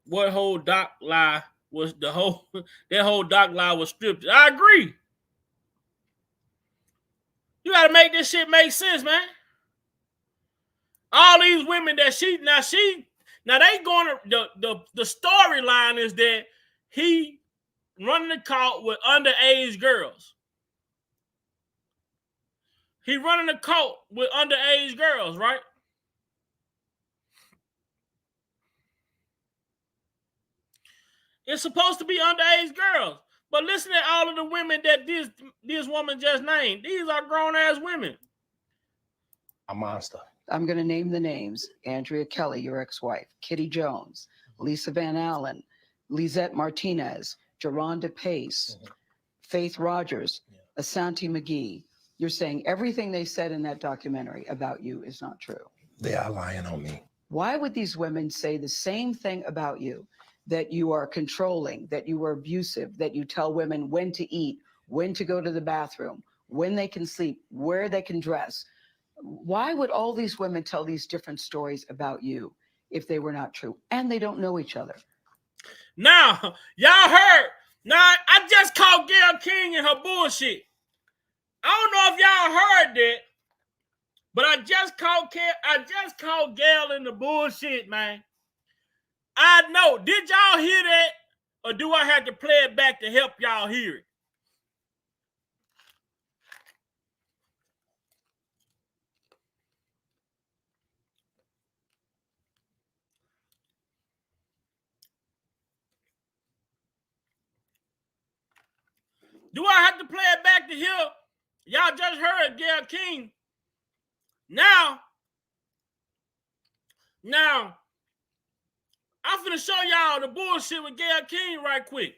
whole doc lie was that whole doc lie was scripted. I agree. You gotta make this shit make sense, man. All these women that now they going to the storyline is that he running the court with underage girls. He running the court with underage girls, right? It's supposed to be underage girls. But listen to all of the women that this woman just named. These are grown-ass women. A monster. I'm going to name the names. R.Kelly, your ex-wife. Kitty Jones. Lisa Van Allen. Lisette Martinez. Geronda Pace. Faith Rogers. Asante McGee. You're saying everything they said in that documentary about you is not true. They are lying on me. Why would these women say the same thing about you? That you are controlling, that you are abusive, that you tell women when to eat, when to go to the bathroom, when they can sleep, where they can dress. Why would all these women tell these different stories about you if they were not true? And they don't know each other. Now, y'all heard. Now, I just caught Gayle King and her bullshit. I don't know if y'all heard that, but I just caught Gayle in the bullshit, man. I know. Did y'all hear that? Or do I have to play it back to help y'all hear it? Do I have to play it back to hear? Y'all just heard Gayle King. Now, I'm finna show y'all the bullshit with Gayle King right quick.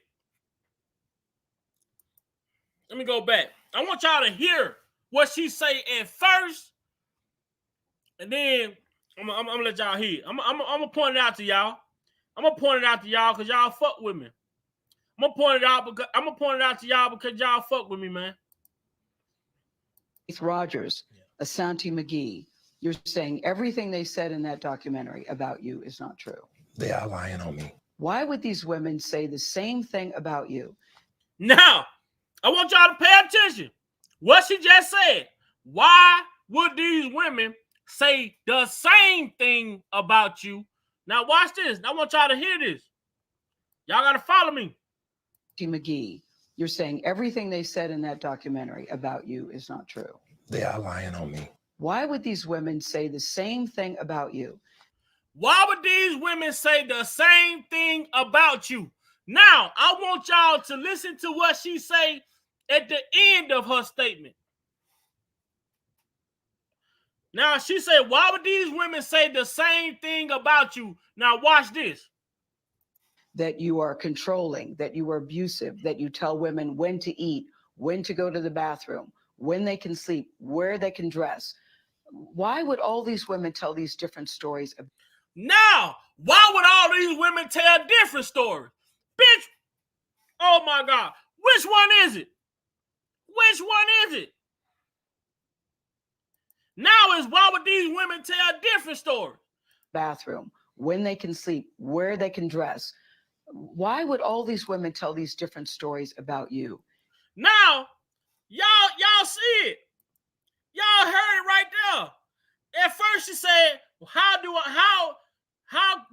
Let me go back. I want y'all to hear what she say at first, and then I'm gonna let y'all hear. I'm gonna point it out to y'all. I'm gonna point it out to y'all because y'all fuck with me. I'm gonna point it out to y'all because y'all fuck with me, man. Faith Rogers, Asante McGee. You're saying everything they said in that documentary about you is not true. They are lying on me. Why would these women say the same thing about you? Now, I want y'all to pay attention. What she just said. Why would these women say the same thing about you? Now, watch this. I want y'all to hear this. Y'all got to follow me. McGee, you're saying everything they said in that documentary about you is not true. They are lying on me. Why would these women say the same thing about you? Why would these women say the same thing about you? Now, I want y'all to listen to what she say at the end of her statement. Now, she said, why would these women say the same thing about you? Now, watch this. That you are controlling, that you are abusive, that you tell women when to eat, when to go to the bathroom, when they can sleep, where they can dress. Why would all these women tell these different stories? Now, why would all these women tell different stories? Bitch, oh my God. Which one is it? Which one is it? Now is why would these women tell different stories? Bathroom, when they can sleep, where they can dress. Why would all these women tell these different stories about you? Now, y'all see it. Y'all heard it right there. At first she said, how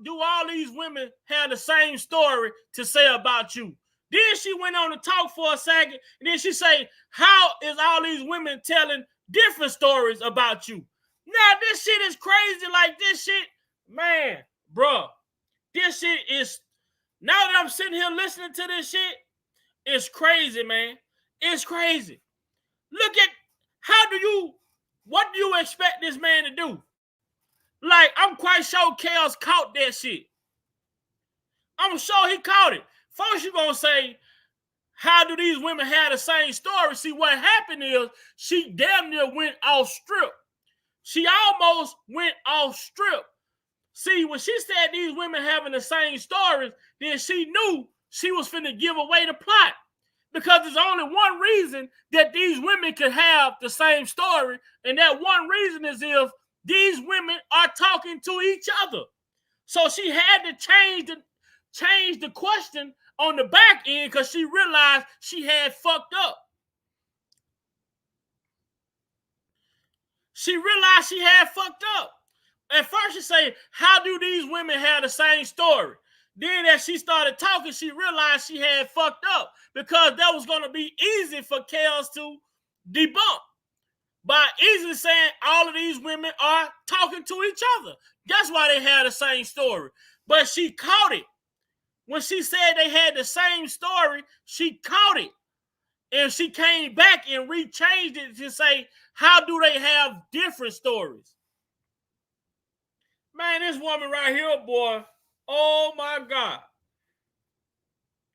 do all these women have the same story to say about you? Then she went on to talk for a second, and then she say, how is all these women telling different stories about you? Now, this shit is crazy. Like, this shit, man, bruh, this shit is, now that I'm sitting here listening to this shit, it's crazy, man. It's crazy. Look at, what do you expect this man to do? Like, I'm quite sure kellz caught that shit. I'm sure he caught it. First, you're going to say, how do these women have the same story? See, what happened is she damn near went off strip. She almost went off strip. See, when she said these women having the same stories, then she knew she was finna give away the plot. Because there's only one reason that these women could have the same story, and that one reason is if these women are talking to each other. So she had to change the question on the back end because she realized she had fucked up. She realized she had fucked up. At first she say, how do these women have the same story? Then as she started talking, she realized she had fucked up because that was going to be easy for kellz to debunk by easily saying all of these women are talking to each other. That's why they had the same story. But she caught it. When she said they had the same story, she caught it. And she came back and rechanged it to say, how do they have different stories? Man, this woman right here, boy, oh my God.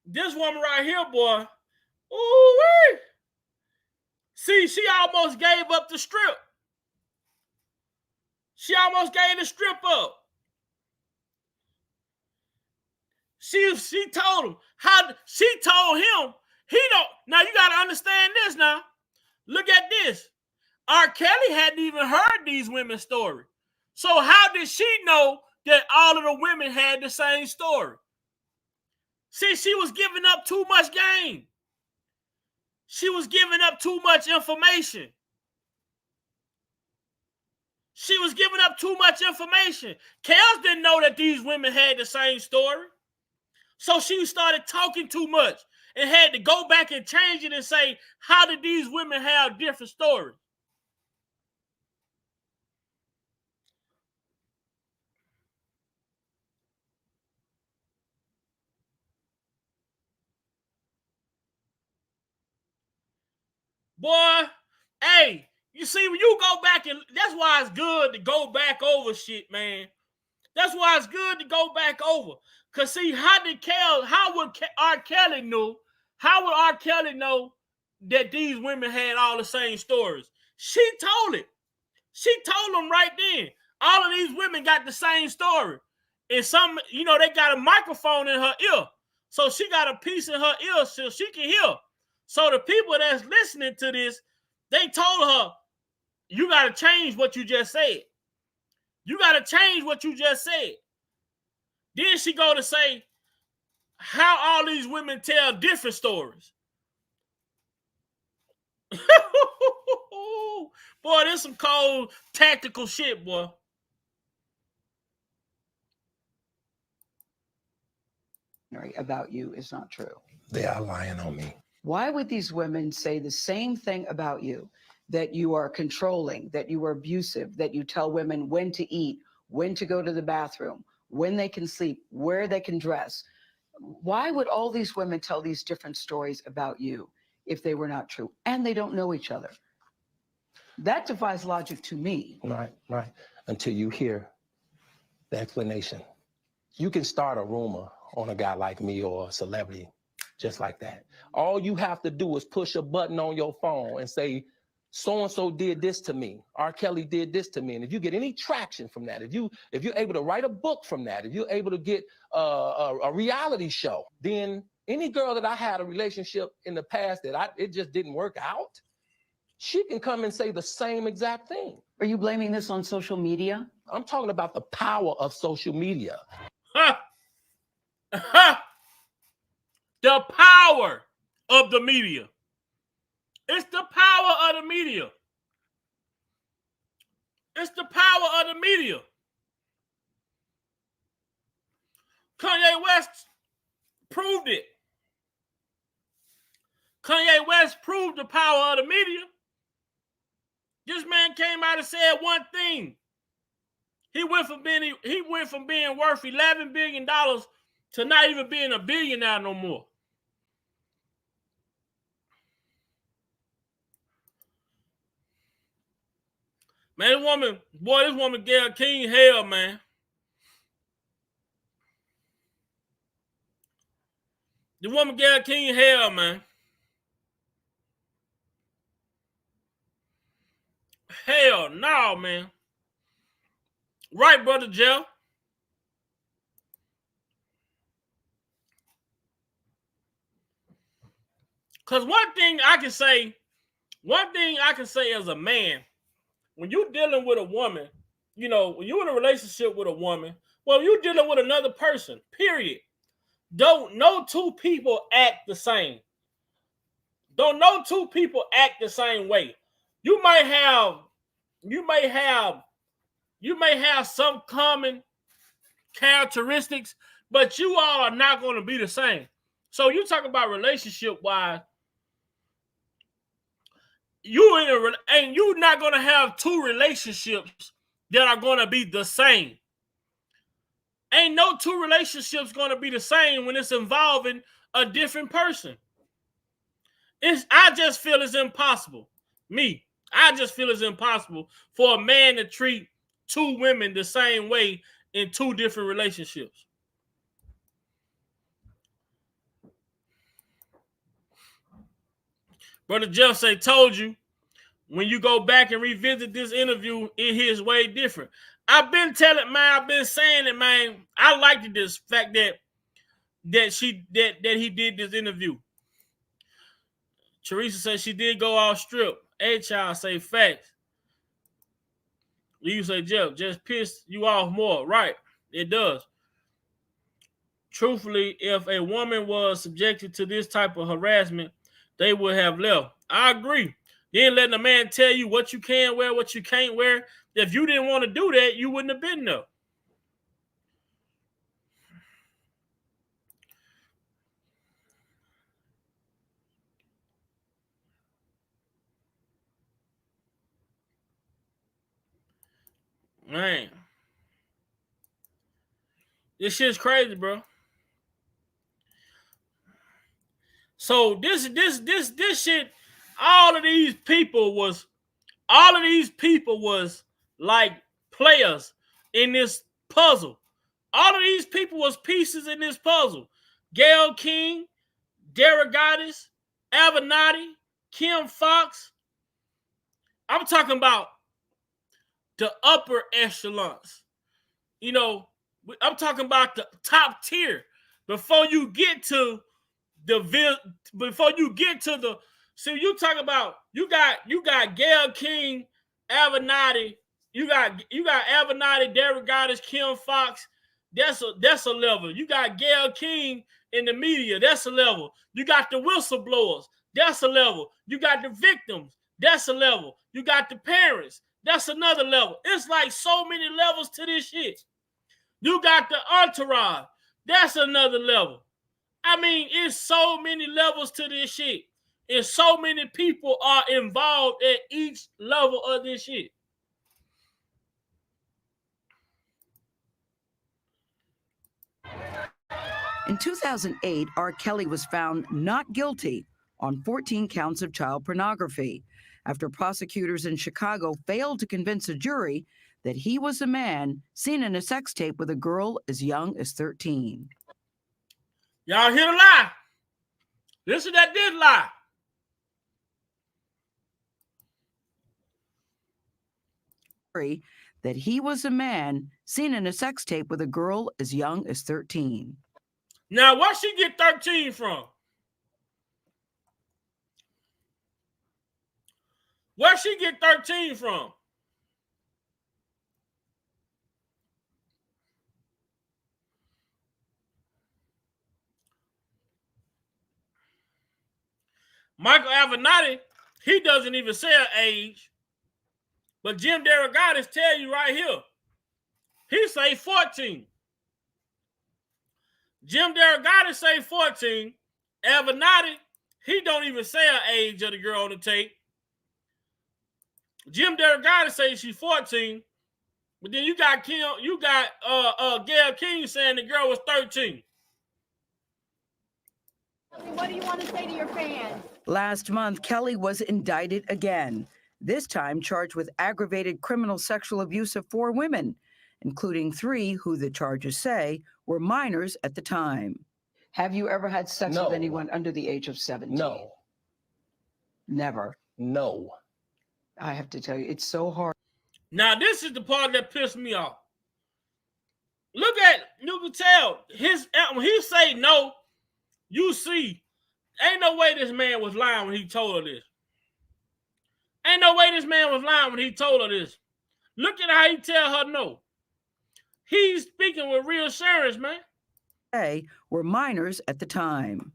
This woman right here, boy, ooh-wee. See, she almost gave up the strip. She almost gave the strip up. She told him, he don't, now you got to understand this now. Look at this. R.Kelly hadn't even heard these women's story. So how did she know that all of the women had the same story? See, she was giving up too much game. She was giving up too much information. She was giving up too much information. kellz didn't know that these women had the same story. So she started talking too much and had to go back and change it and say, how did these women have different stories? Boy, hey, you see, when you go back and that's why it's good to go back over shit, man. That's why it's good to go back over. Because see, how would R.Kelly know? How would R.Kelly know that these women had all the same stories? She told it. She told them right then. All of these women got the same story. And some, you know, they got a microphone in her ear. So she got a piece in her ear so she can hear. So the people that's listening to this, they told her, you got to change what you just said. You got to change what you just said. Then she go to say how all these women tell different stories. Boy, this some cold tactical shit, boy. About you is not true. They are lying on me. Why would these women say the same thing about you? That you are controlling, that you are abusive, that you tell women when to eat, when to go to the bathroom, when they can sleep, where they can dress. Why would all these women tell these different stories about you if they were not true? And they don't know each other. That defies logic to me. Right. Until you hear the explanation. You can start a rumor on a guy like me or a celebrity just like that. All you have to do is push a button on your phone and say, so-and-so did this to me. R.Kelly did this to me. And if you get any traction from that, if you're able to write a book from that, if you're able to get a reality show, then any girl that I had a relationship in the past that it just didn't work out, she can come and say the same exact thing. Are you blaming this on social media? I'm talking about the power of social media. The power of the media. It's the power of the media. It's the power of the media. Kanye West proved it. Kanye West proved the power of the media. This man came out and said one thing. He went from being worth $11 billion to not even being a billionaire no more. Man, this woman gave King hell, man. The woman gave King hell, man. Hell no, man. Right, Brother Jeff? Because one thing I can say as a man, when you're dealing with a woman, you know, when you're in a relationship with a woman, well, you're dealing with another person, period. No two people act the same. No two people act the same way. You may have You may have some common characteristics, but you all are not going to be the same. So you talk about relationship-wise, and you're not going to have two relationships that are going to be the same. Ain't no two relationships going to be the same when it's involving a different person. I just feel it's impossible. I just feel it's impossible for a man to treat two women the same way in two different relationships. Brother Jeff say, told you, when you go back and revisit this interview, it is way different. I've been telling, man, I've been saying it, man. I liked this fact that he did this interview. Teresa said she did go off strip. A-Child say facts. You say, Jeff, just piss you off more. Right, it does. Truthfully, if a woman was subjected to this type of harassment, they would have left. I agree. Then letting a man tell you what you can wear, what you can't wear. If you didn't want to do that, you wouldn't have been there. Man. This shit's crazy, bro. So this shit, all of these people was like players in this puzzle. All of these people was pieces in this puzzle. Gayle King, DeRogatis, Avenatti, Kim Foxx. I'm talking about the upper echelons. You know, I'm talking about the top tier. Before you get to see, you talk about you got Gayle King, Avenatti, you got Avenatti, DeRogatis, Kim Foxx. That's a level. You got Gayle King in the media. That's a level. You got the whistleblowers. That's a level. You got the victims. That's a level. You got the parents. That's another level. It's like so many levels to this shit. You got the entourage. That's another level. I mean, it's so many levels to this shit. And so many people are involved at each level of this shit. In 2008, R.Kelly was found not guilty on 14 counts of child pornography after prosecutors in Chicago failed to convince a jury that he was a man seen in a sex tape with a girl as young as 13. Y'all hear the lie? Listen, that did lie. That he was a man seen in a sex tape with a girl as young as 13. Now, where she get 13 from? Where she get 13 from? Michael Avenatti, he doesn't even say an age. But Jim DeRogatis tell you right here. He say 14. Jim DeRogatis say 14. Avenatti, he don't even say an age of the girl on the tape. Jim DeRogatis say she's 14. But then you got Gayle King saying the girl was 13. What do you want to say to your fans? Last month, Kelly was indicted again, this time charged with aggravated criminal sexual abuse of 4 women, including 3 who the charges say were minors at the time. Have you ever had sex with anyone under the age of 17? No. Never? No. I have to tell you, it's so hard. Now, this is the part that pissed me off. You can tell, when he say no, you see, ain't no way this man was lying when he told her this. Ain't no way this man was lying when he told her this. Look at how he tell her no. He's speaking with reassurance, man. They were minors at the time.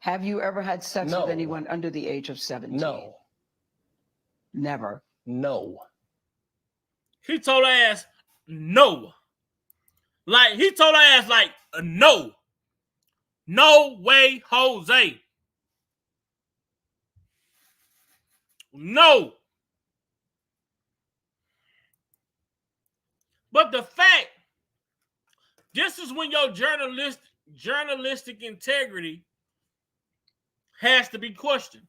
Have you ever had sex with anyone under the age of 17? No. Never? No. He told her ass, no. Like, he told her ass, like, no. No way, Jose. No. But the fact, this is when your journalistic integrity has to be questioned.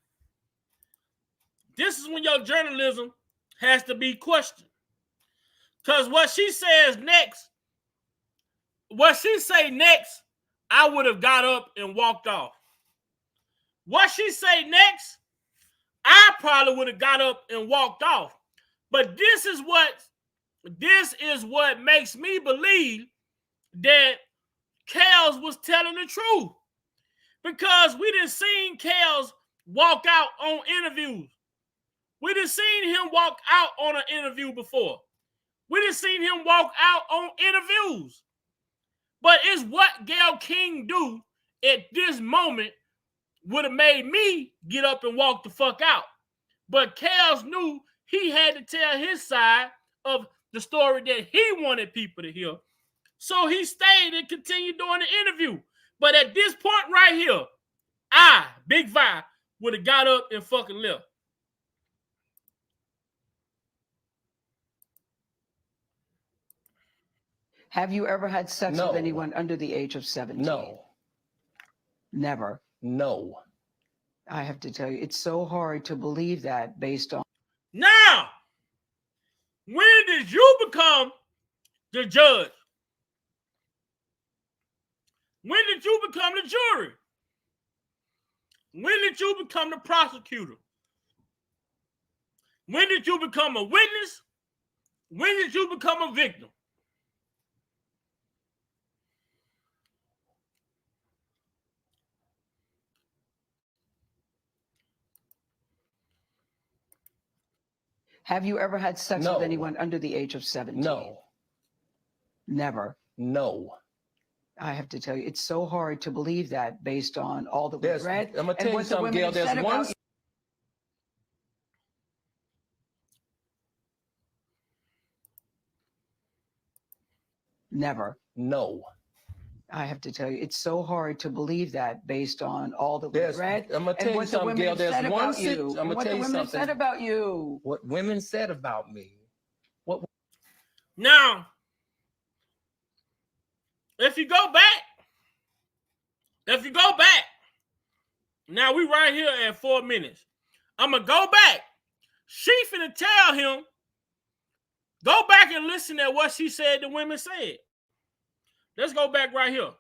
This is when your journalism has to be questioned. Because what she says next, I would have got up and walked off. What she say next, I probably would have got up and walked off. But this is what makes me believe that kellz was telling the truth. Because we done seen kellz walk out on interviews. We done seen him walk out on an interview before. We done seen him walk out on interviews. But it's what Gayle King do at this moment would have made me get up and walk the fuck out. But kellz knew he had to tell his side of the story that he wanted people to hear. So he stayed and continued doing the interview. But at this point right here, I, Big Vi, would have got up and fucking left. Have you ever had sex with anyone under the age of 17? No. Never? No. I have to tell you, it's so hard to believe that based on... Now, when did you become the judge? When did you become the jury? When did you become the prosecutor? When did you become a witness? When did you become a victim? Have you ever had sex with anyone under the age of 17? No. Never? No. I have to tell you, it's so hard to believe that based on all that we've read. I'm going to tell you something, Gayle. There's one... Never? No. I have to tell you, it's so hard to believe that based on all that we've read. I'm going to tell you something, Gayle. There's one... I'm going to tell you something. What the women said about you. What women said about me. What... Now, if you go back, now we right here at 4 minutes. I'm going to go back. She finna tell him, go back and listen at what she said the women said. Let's go back right here.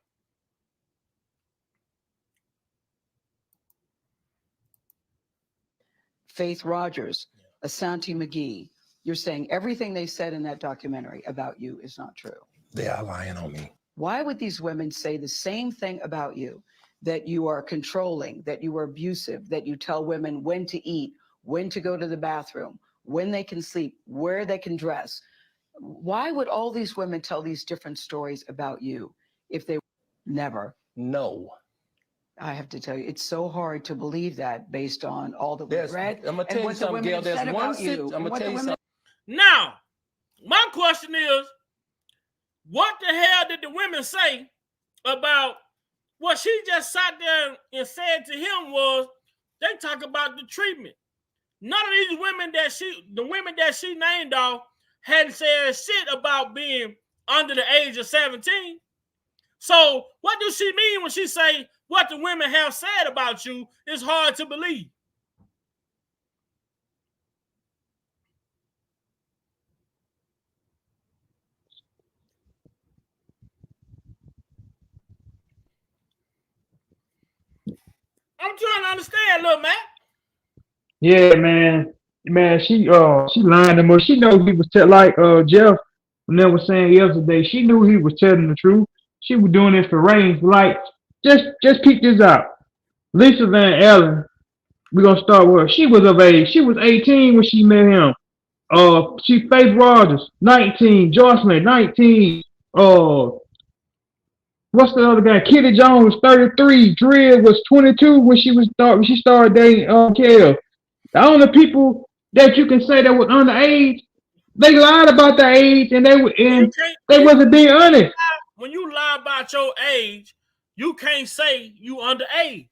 Faith Rogers, Asante McGee, you're saying everything they said in that documentary about you is not true. They are lying on me. Why would these women say the same thing about you? That you are controlling, that you are abusive, that you tell women when to eat, when to go to the bathroom, when they can sleep, where they can dress. Why would all these women tell these different stories about you if they never? No. I have to tell you, it's so hard to believe that based on all that we've read. I'm going to tell you something, Gayle. There's one... I'm going to tell you something. Now, my question is, what the hell did the women say about what she just sat there and said to him was, they talk about the treatment. None of these women the women that she named off hadn't said shit about being under the age of 17. So what does she mean when she say what the women have said about you is hard to believe? I'm trying to understand, little man. Yeah, man. Man, she lying to me. She knows he was like Jeff never saying yesterday. She knew he was telling the truth. She was doing it for ratings. Like, just peep this out. Lisa Van Allen, we're gonna start with her. She was of age. She was 18 when she met him. She Faith Rogers, 19. Jocelyn, 19. What's the other guy? Kitty Jones was 33. Drill was 22 when she started dating kellz. The only people that you can say that was underage They lied about the age, and they wasn't being honest. When you lie about your age, you can't say you underage.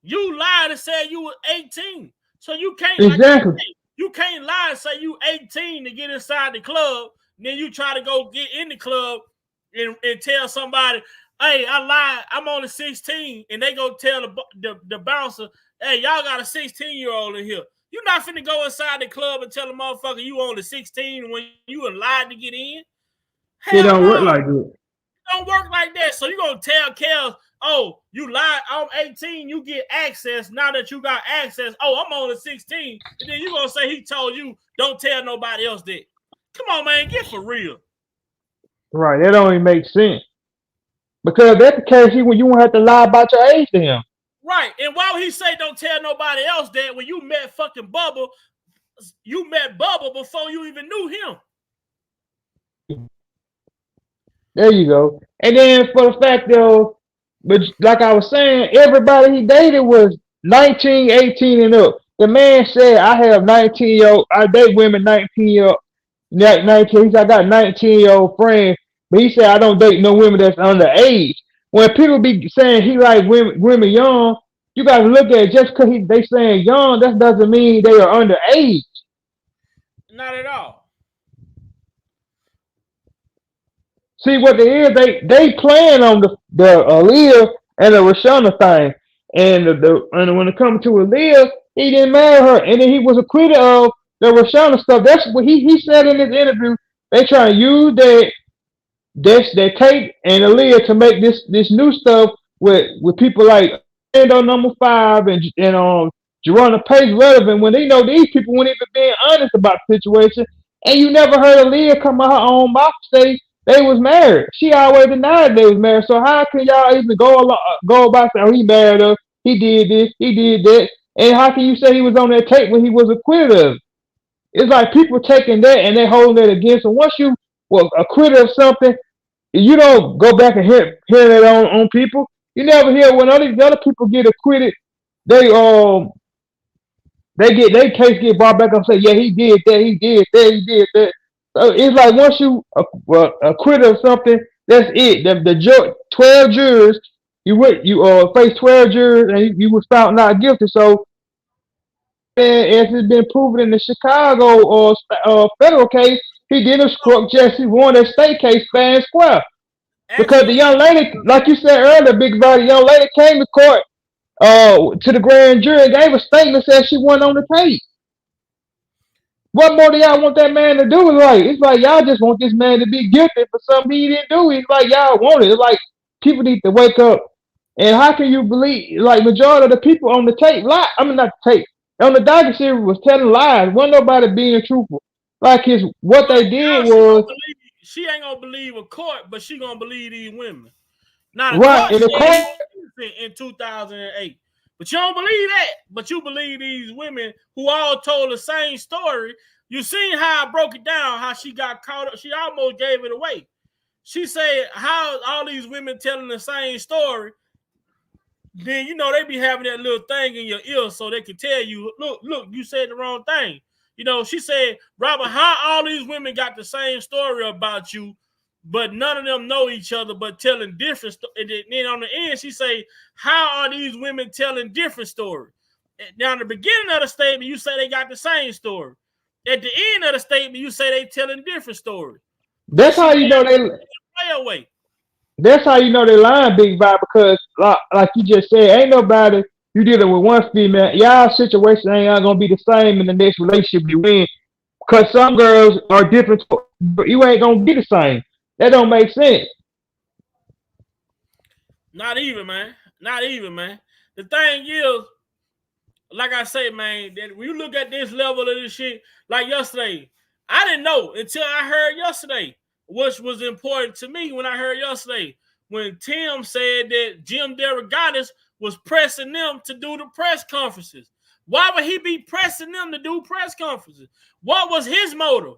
You lied and said you were 18. So you can't exactly. You can't lie and say you 18 to get inside the club. Then you try to go get in the club and tell somebody, hey, I lied, I'm only 16, and they go tell the bouncer, hey, y'all got a 16-year-old in here. You're not finna go inside the club and tell the motherfucker you only 16 when you lied to get in. It don't work like that. It don't work like that. So you gonna tell kellz, oh, you lied, I'm 18, you get access. Now that you got access, oh, I'm only 16. And then you gonna say he told you, don't tell nobody else that. Come on, man, get for real. Right, that don't even make sense. Because that's the case, you won't have to lie about your age to him. Right, and why would he say don't tell nobody else that when you met fucking Bubba, you met Bubba before you even knew him? There you go. And then for the fact though, but like I was saying, everybody he dated was 19, 18 and up. The man said, I have 19-year-old, I date women 19-year-old, 19, he said, I got 19-year-old friends, but he said, I don't date no women that's underage. When people be saying he like women young, you got to look at it, just because they saying young, that doesn't mean they are underage. Not at all. See what they is, they playing on the Aaliyah and the Rashana thing, and and when it comes to Aaliyah, he didn't marry her, and then he was acquitted of the Rashana stuff. That's what he said in his interview. They trying to use that tape and Aaliyah to make this new stuff with people like Endo number 5 and Jeronna Pace relevant when they know these people weren't even being honest about the situation. And you never heard Aaliyah come out her own mouth say they was married. She always denied they was married. So how can y'all even go about saying, oh, he married her, he did this, he did that, and how can you say he was on that tape when he was acquitted of it? It's like people taking that and they holding it against him. Once you were acquitted of something, you don't go back and hear it on people. You never hear when other people get acquitted, they get their case get brought back up and say, yeah, he did that, he did that, he did that. So it's like once you acquit of something, that's it. The 12 jurors, you face 12 jurors and you was found not guilty. So as it's been proven in the Chicago federal case, he did obstruct Jesse Warner's state case fair and square. Because the young lady, like you said earlier, Big Body, the young lady came to court to the grand jury and gave a statement said she wasn't on the tape. What more do y'all want that man to do? It's like y'all just want this man to be guilty for something he didn't do. It's like y'all want it. It's like people need to wake up. And how can you believe, like, majority of the people on the tape lie? I mean, not the tape. On the documentary was telling lies. Wasn't nobody being truthful. Like what they did was she ain't gonna believe a court, but she gonna believe these women. Now right in the court in 2008. But you don't believe that. But you believe these women who all told the same story. You seen how I broke it down, how she got caught up. She almost gave it away. She said, how all these women telling the same story, then, they be having that little thing in your ear so they can tell you, look, you said the wrong thing. She said, Robert, how all these women got the same story about you, but none of them know each other, but telling different stories. And then on the end, she say, how are these women telling different stories? Now, in the beginning of the statement, you say they got the same story. At the end of the statement, you say they telling different stories. That's how you know they play away. That's how you know they lying, Big Bob, because like you just said, ain't nobody you dealing with one female. Y'all situation ain't gonna be the same in the next relationship you in. Because some girls are different, but you ain't gonna be the same. That don't make sense. Not even, man. Not even, man. The thing is, like I say, man, that when you look at this level of this shit, like yesterday, I didn't know until I heard yesterday, which was important to me when I heard yesterday, when Tim said that Jim DeRogatis was pressing them to do the press conferences. Why would he be pressing them to do press conferences? What was his motive?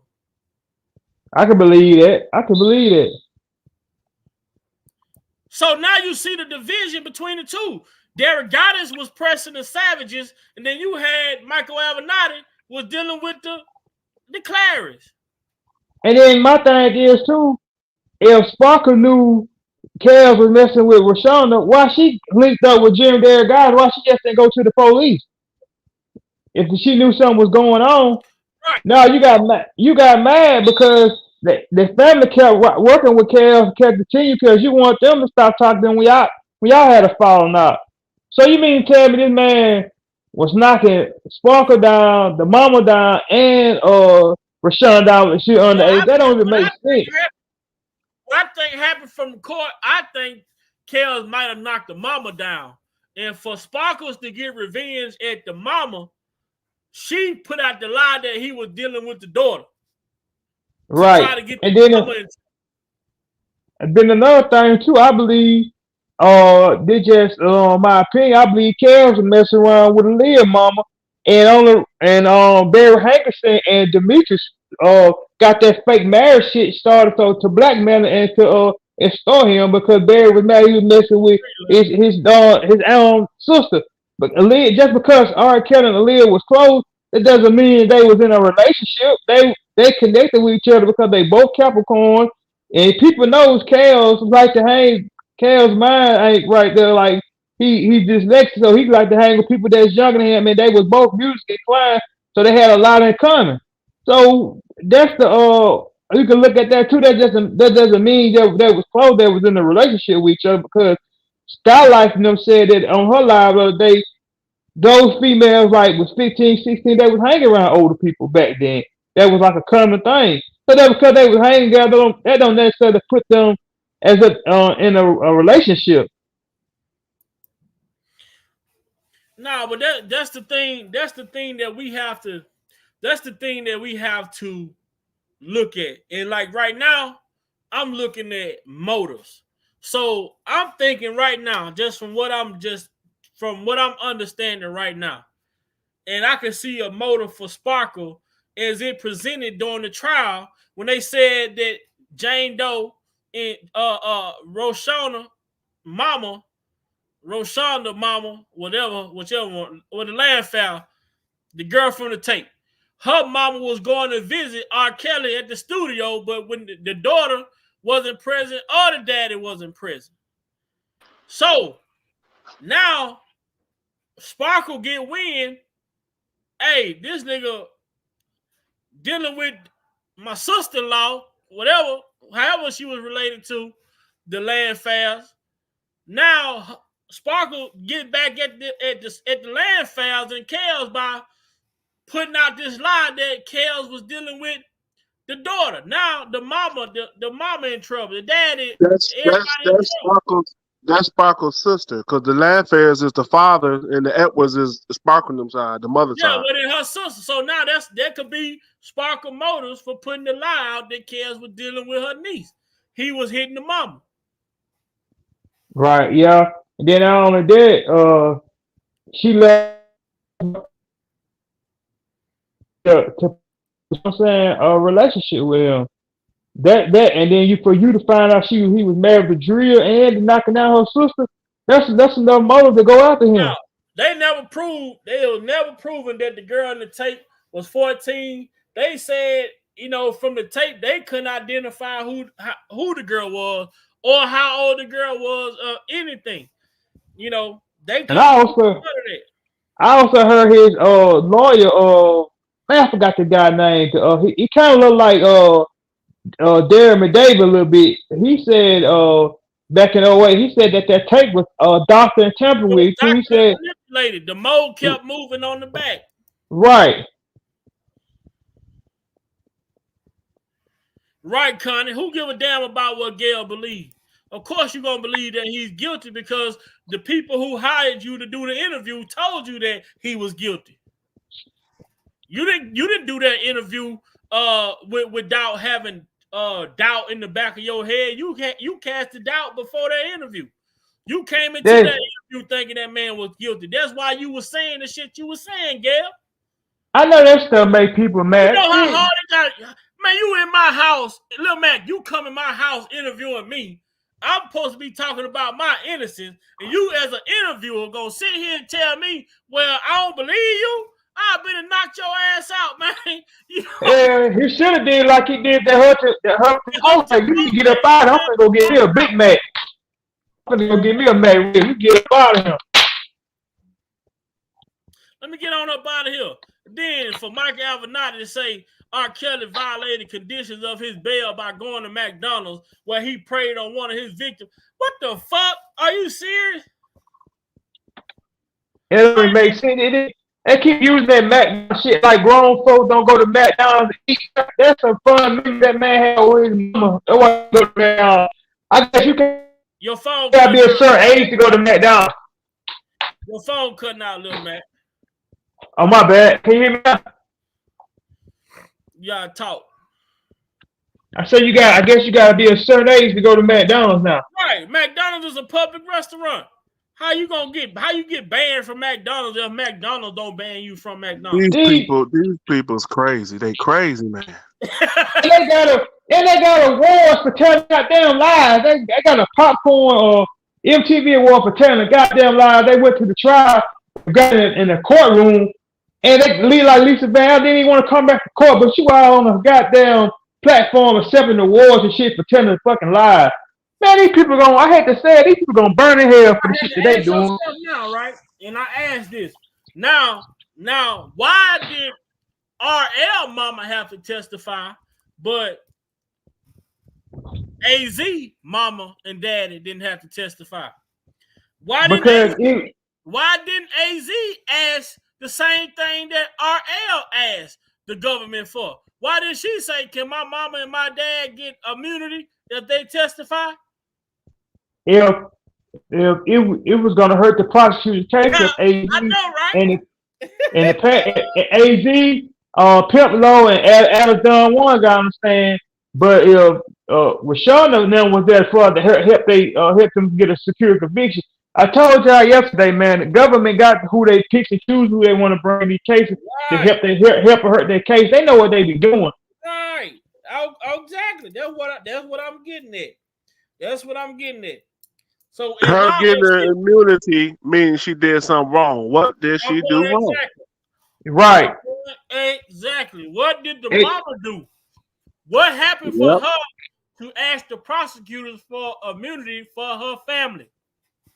I can believe that. So now you see the division between the two. DeRogatis was pressing the Savages, and then you had Michael Avenatti was dealing with the Clarice. And then my thing is too, if Sparkle knew Kellz was messing with Rashonda, why she linked up with Jim DeRogatis? Why she just didn't go to the police? If she knew something was going on, Right. no, you got mad because the family kept working with Kellz, kept continuing because you want them to stop talking to them when y'all had a falling out. So you mean to tell me this man was knocking Sparkle down, the mama down, and Rashonda down when she underage? That don't even make sense. What I think happened from the court, I think Kellz might have knocked the mama down. And for Sparkles to get revenge at the mama, she put out the lie that he was dealing with the daughter. Right. Try to get And the then another thing too, I believe, they just, my opinion, I believe Kellz was messing around with Aaliyah mama, and Barry Hankerson and Demetrius got that fake marriage shit started to blackmail and to extort him because Barry was mad he was messing with his own sister. But Aaliyah, just because R.Kelly and Aaliyah was close, it doesn't mean they was in a relationship. They connected with each other because they both Capricorn. And people knows Kellz like to hang. Kell's mind ain't right there. Like he dyslexic, so he like to hang with people that's younger than him. And they was both music inclined, so they had a lot in common. So that's the you can look at that too. That doesn't mean that they was close. They was in a relationship with each other because Starlight and them said that on her live the other day, those females like was 15, 16, they was hanging around older people back then. That was like a common thing. So that because they was hanging together, that don't necessarily put them as in a relationship. No, but that's the thing. That's the thing that we have to. That's the thing that we have to look at. And like right now, I'm looking at motives. So I'm thinking right now, just from what I'm understanding right now, and I can see a motive for Sparkle as it presented during the trial when they said that Jane Doe and Rashonda mama, whichever one, or the landfowl, the girl from the tape, her mama was going to visit R.Kelly at the studio, but when the daughter wasn't present or the daddy wasn't present. So now Sparkle get wind. Hey, this nigga dealing with my sister-in-law, whatever, however she was related to the landfalls. Now Sparkle get back at the landfalls and Kellz by putting out this lie that Kellz was dealing with the daughter. Now the mama in trouble. The daddy, that's Sparkle's sister, because the Landfairs is the father and the Edwards is Sparkle side, the mother side. Yeah, but in her sister. So now that could be Sparkle motives for putting the lie out that Kellz was dealing with her niece. He was hitting the mama. Right, yeah. And then not only that, she left to a relationship with him. That and then for you to find out he was married to Drill and knocking down her sister, that's enough motive to go after him. Now, they was never proven that the girl in the tape was 14. They said, from the tape, they couldn't identify who the girl was or how old the girl was or anything. They couldn't. I also heard his lawyer, man, I forgot the guy's name. He kind of looked like Darren McDavid a little bit. He said back in 08, he said that tape was doctor and tampered with. He said manipulated. The mold kept moving on the back. Right. Right, Connie. Who give a damn about what Gail believes? Of course you're going to believe that he's guilty because the people who hired you to do the interview told you that he was guilty. You didn't do that interview without having doubt in the back of your head. You cast the doubt before that interview. You came into that interview thinking that man was guilty. That's why you were saying the shit you were saying, Gail. I know that stuff make people mad. You know how hard it got. Man, you in my house. Lil Mac, you come in my house interviewing me. I'm supposed to be talking about my innocence. And you as an interviewer going to sit here and tell me, well, I don't believe you. I've been to knock your ass out, man. You know? Yeah, he should have did like he did that her. I was like, you need to get up out of here. I'm gonna go get me a Big Mac. I'm gonna go get me a Mac. You get up out of here. Let me get on up out of here. Then for Mike Avenatti to say R.Kelly violated conditions of his bail by going to McDonald's where he preyed on one of his victims. What the fuck? Are you serious? It doesn't make sense. They keep using that McDonald's shit like grown folks don't go to McDonald's to eat. That's some fun movie that man had with his mama. That's why go to McDonald's. I guess you can. Your phone gotta be a certain age to go to McDonald's. Your phone cutting out, little man. Oh my bad. Can you hear me now? You gotta talk. I said I guess you gotta be a certain age to go to McDonald's now. Right. McDonald's is a public restaurant. How you get banned from McDonald's if McDonald's don't ban you from McDonald's? These people's crazy. They crazy, man. they got awards for telling goddamn lies. They got a popcorn or MTV award for telling goddamn lies. They went to the trial, got in the courtroom, and they lead like Lisa Van didn't even want to come back to court, but she was out on a goddamn platform accepting awards and shit for telling the fucking lies. Man, these people I hate to say it, these people gonna burn in hell for the shit that they doing. Now, right? And I asked this. Now, why did RL mama have to testify, but AZ mama and daddy didn't have to testify? Why didn't AZ ask the same thing that RL asked the government for? Why did she say, can my mama and my dad get immunity if they testify? If it was gonna hurt the prosecutor's case of AZ, I know, right? AZ, Pimp Low and Amazon One got understand, but if Rashonda and them was there for to help them get a secure conviction. I told y'all yesterday, man, the government got who they pick and choose who they want to bring these cases to help hurt their case. They know what they be doing. Right. Exactly. That's what I'm getting at. That's what I'm getting at. So her getting the immunity means she did something wrong. What did she do wrong? Right. Exactly. What did the mama do? What happened for her to ask the prosecutors for immunity for her family?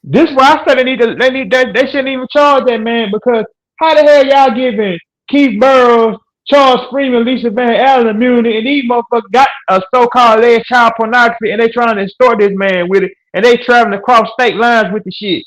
This is why I said they shouldn't even charge that man, because how the hell y'all giving Keith Burrows, Charles Freeman, Lisa Van Allen immunity, and these motherfuckers got a so-called alleged child pornography, and they trying to extort this man with it, and they traveling across state lines with the shit.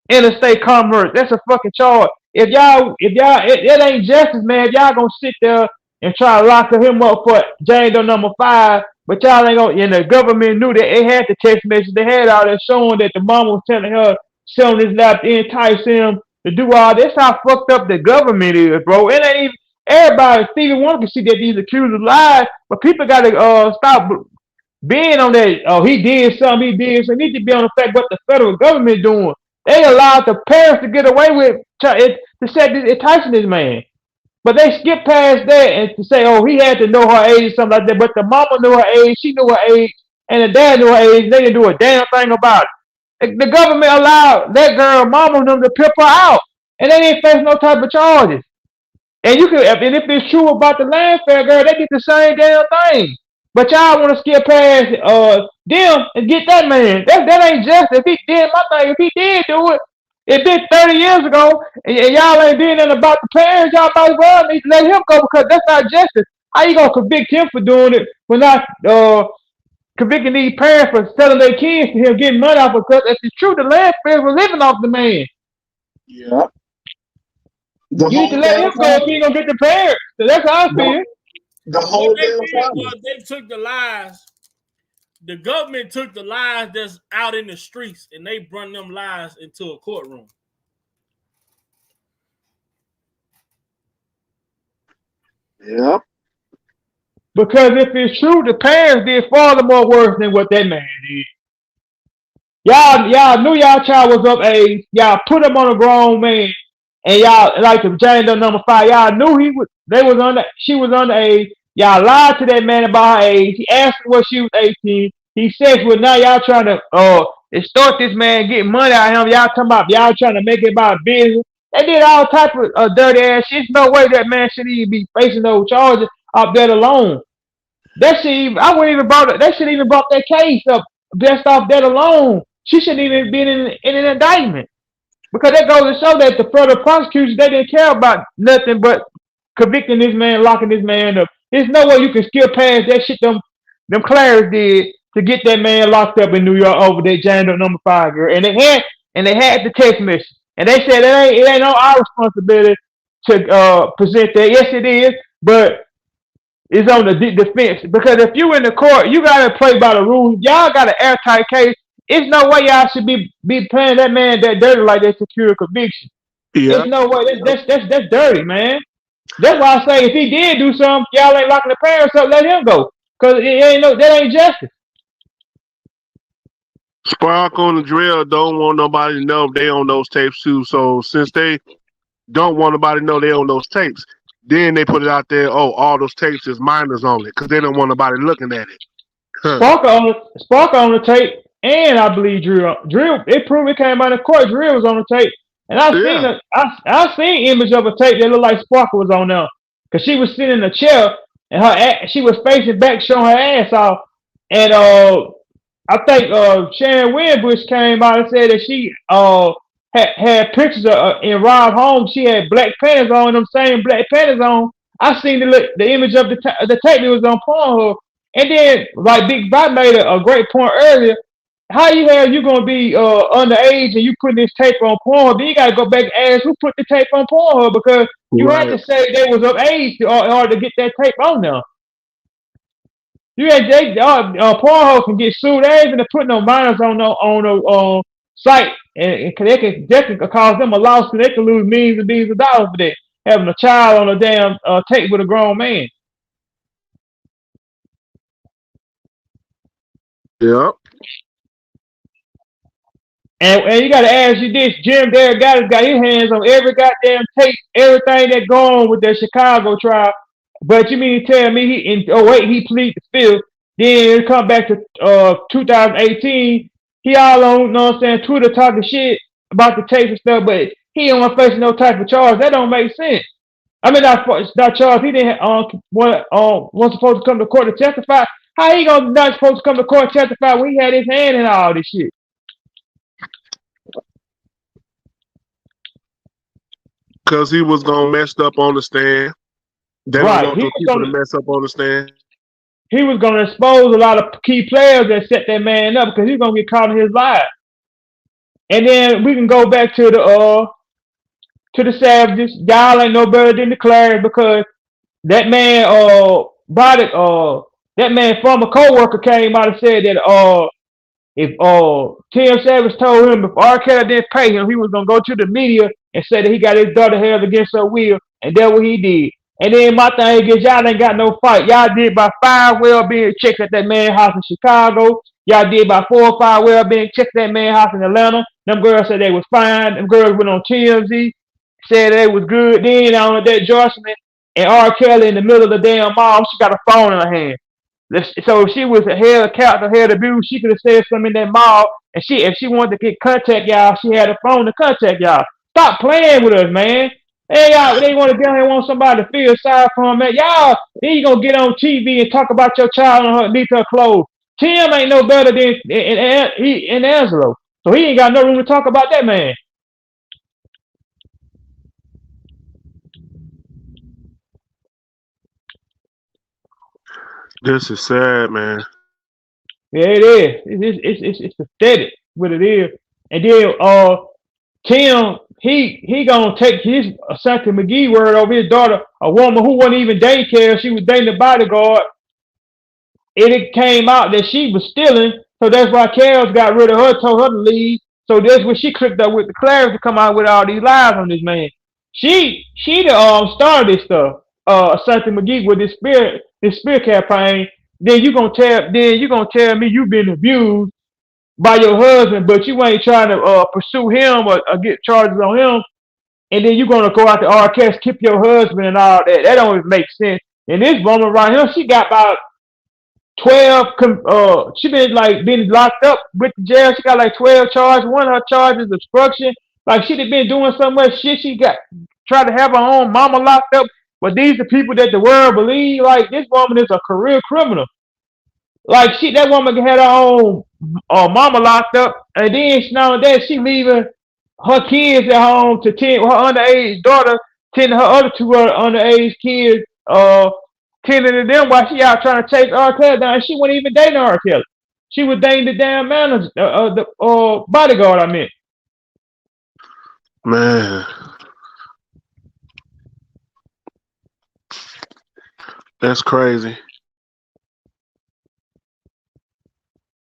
Interstate commerce, that's a fucking charge. If y'all, it ain't justice, man. If y'all gonna sit there and try to lock him up for Jane number 5, but y'all ain't gonna. And the government knew that they had the text message. They had all that showing that the mom was telling her selling his lap to entice him to do all this. How fucked up the government is, bro. It ain't even everybody. Stephen Wonder can see that these accusers lied, but people gotta stop being on that. Oh, he did something. He did. So need to be on the fact what the federal government doing. They allowed the parents to get away with to say enticing this man. But they skip past that and to say, oh, he had to know her age or something like that. But the mama knew her age, she knew her age, and the dad knew her age. They didn't do a damn thing about it. The government allowed that girl, mama, them to pimp her out, and they didn't face no type of charges. And you can, and if it's true about the landfair girl, they did the same damn thing. But y'all want to skip past them and get that man. That ain't just if he did my thing. If he did do it, it did 30 years ago, and y'all ain't doing nothing about the parents. Y'all might as well need to let him go, because that's not justice. How you gonna convict him for doing it, but not convicting these parents for selling their kids to him, getting money off of? Because if it's true, the landfill was living off the man. Yeah. You need to let him go if he ain't gonna get the parents. So that's how I feel. The whole they took the lies. The government took the lies that's out in the streets, and they brought them lies into a courtroom. Yep. Because if it's true, the parents did far more worse than what that man did. Y'all knew y'all child was of age. Y'all put him on a grown man, and y'all like the Jane number 5. Y'all knew she was underage. Y'all lied to that man about her age. He asked her what she was 18. He says, well, now y'all trying to extort this man, get money out of him. Y'all talking about y'all trying to make it about business. They did all type of dirty ass shit. There's no way that man should even be facing those charges up that alone. That shit even, I wouldn't even brought it. They should even brought that case up just off that alone. She shouldn't even been in an indictment. Because that goes to show that the federal prosecutors, they didn't care about nothing but convicting this man, locking this man up. There's no way you can skip past that shit them Clares did to get that man locked up in New York over that Jane Doe number 5 girl. And they had the text message. And they said it ain't no our responsibility to present that. Yes, it is, but it's on the defense. Because if you in the court, you gotta play by the rules. Y'all got an airtight case. It's no way y'all should be playing that man that dirty like that secure conviction. Yeah. There's no way. That's dirty, man. That's why I say if he did do something, y'all ain't locking the parents up, let him go. Cause that ain't justice. Sparkle and Drill don't want nobody to know they own those tapes too. So since they don't want nobody to know they own those tapes, then they put it out there. Oh, all those tapes is minors only because they don't want nobody looking at it. Sparkle on the tape, and I believe Drill. It proved it came out of court. Drill was on the tape, and I seen image of a tape that looked like Sparkle was on there because she was sitting in a chair and she was facing back, showing her ass off, and I think Sharon Winbush came out and said that she had pictures of in Rob Holmes. She had black panties on, them same black panties on. I seen the image of the tape that was on Pornhub. And then, like Big Bot made a great point earlier, how you gonna be underage and you putting this tape on Pornhub? Then you gotta go back and ask who put the tape on Pornhub because you had to say they was of age in order to get that tape on there. Pornhub can get sued. They ain't even put no minors on no site, and they can cause them a lawsuit. They can lose millions and millions of dollars for that, having a child on a damn tape with a grown man. Yep. And you gotta ask you this: Jim DeRogatis got his hands on every goddamn tape, everything that go on with that Chicago trial. But you mean to tell me he pleaded the fifth, then it come back to 2018, he all on, you know what I'm saying, Twitter talking shit about the tapes and stuff, but he ain't facing no type of charge. That don't make sense. I mean, not charged. He didn't was supposed to come to court to testify. How he not supposed to come to court and testify when he had his hand in all this shit? Because he was gonna mess up on the stand. They right. don't want people to mess up on the stand. He was gonna expose a lot of key players that set that man up because he's gonna get caught in his lies. And then we can go back to the Savages. Y'all ain't no better than the Clares because that man that man former co-worker came out and said that if Tim Savage told him if R.Kelly didn't pay him, he was gonna go to the media and say that he got his daughter held against her will, and that's what he did. And then my thing is y'all ain't got no fight. Y'all did by 5 well-being checks at that man's house in Chicago. Y'all did by 4 or 5 well-being checks at that man's house in Atlanta. Them girls said they was fine. Them girls went on TMZ, said they was good. Then on that Jocelyn and R. Kelly in the middle of the damn mall, she got a phone in her hand. So if she was held captive, held abused, she could have said something in that mall. And if she wanted to contact y'all, she had a phone to contact y'all. Stop playing with us, man. Hey, y'all, they want to get on here, want somebody to feel sorry for them, man. Y'all, then you gonna get on TV and talk about your child underneath her clothes. Tim ain't no better than in Angelo, so he ain't got no room to talk about that man. This is sad, man. Yeah, it is. It's pathetic what it is. And then Tim, he gonna take his Santa McGee word over his daughter, a woman who wasn't even dating Kellz. She was dating the bodyguard. And it came out that she was stealing, so that's why Kellz got rid of her, told her to leave. So that's what she clicked up with the Clares to come out with all these lies on this man. She started this stuff. Santa McGee with this spear campaign. Then you gonna tell me you've been abused by your husband, but you ain't trying to pursue him or get charges on him, and then you're gonna go out to R.Kelly, keep your husband and all that. That don't even make sense. And this woman right here, she got about 12. She been locked up with the jail. She got like 12 charges. One of her charges is obstruction Like she'd have been doing so much shit. She got tried to have her own mama locked up. But these are people that the world believe. Like this woman is a career criminal. Like that woman had her own mama locked up, and then nowadays she leaving her kids at home to tend her underage daughter, tending her other two underage kids, tending to them while she out trying to chase R.Kelly down. She wasn't even dating R.Kelly. She was dating the damn manager, the bodyguard. I mean, Man, that's crazy.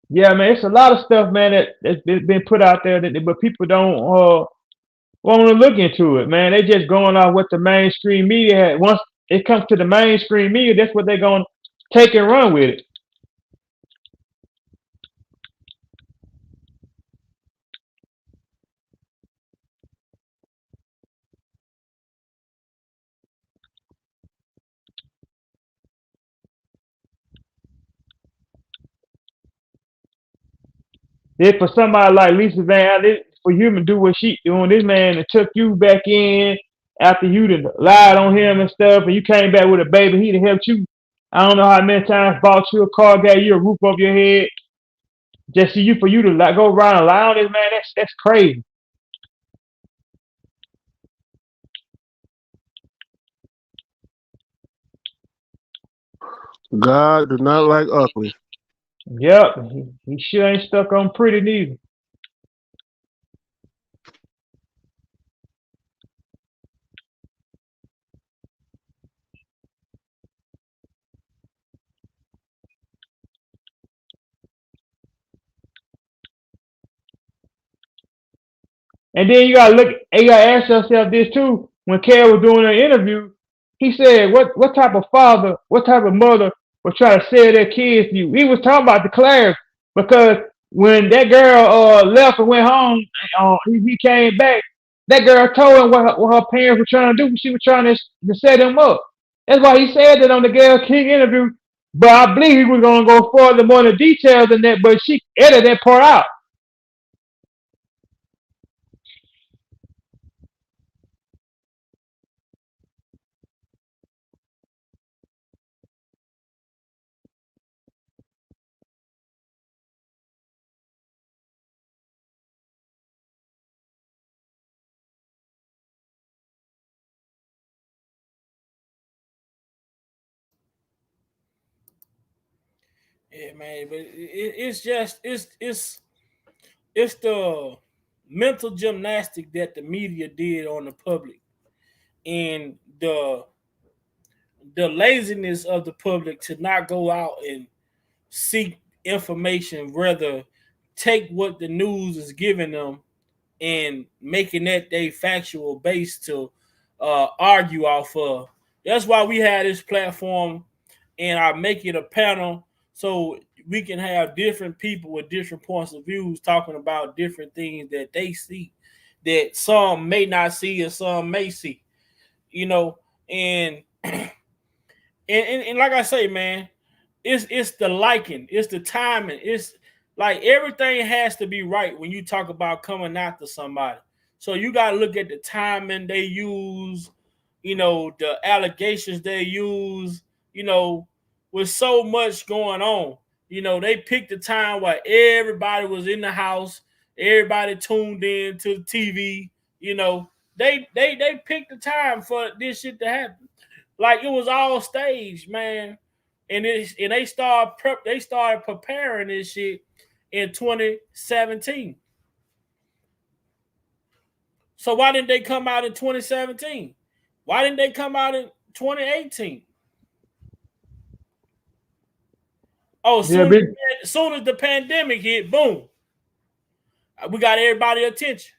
yeah, man, it's a lot of stuff, man, that's been put out there but people don't want to look into it, man. They just going off what the mainstream media had. Once it comes to the mainstream media, that's what they're gonna take and run with it. If for somebody like Lisa Van Allen, for you to do what she doing, this man that took you back in after you done lied on him and stuff, and you came back with a baby, he'd have helped you. I don't know how many times, bought you a car, gave you a roof over your head, just for you to go around and lie on this man. That's crazy. God do not like ugly. Yep, he sure ain't stuck on pretty neither. And then you gotta ask yourself this too. When Kel was doing an interview, he said, what type of father, what type of mother would try to sell their kids to you? He was talking about the Claires, because when that girl left and went home, he came back. That girl told him what her parents were trying to do. She was trying to set him up. That's why he said that on the Gayle King interview. But I believe he was gonna go further more into details than that. But she edited that part out. Yeah, man, but it's just it's the mental gymnastic that the media did on the public, and the laziness of the public to not go out and seek information, rather take what the news is giving them and making that they factual base to argue off of. That's why we had this platform, and I make it a panel so we can have different people with different points of views talking about different things that they see that some may not see and some may see, you know. And and like I say, man, it's the liking, it's the timing, it's like everything has to be right when you talk about coming after somebody. So you got to look at the timing they use, the allegations they use, with so much going on. They picked the time while everybody was in the house, everybody tuned in to the TV. They picked the time for this shit to happen. Like it was all staged, man. And they started preparing this shit in 2017. So why didn't they come out in 2017? Why didn't they come out in 2018? Oh, soon as the pandemic hit, boom, we got everybody's attention.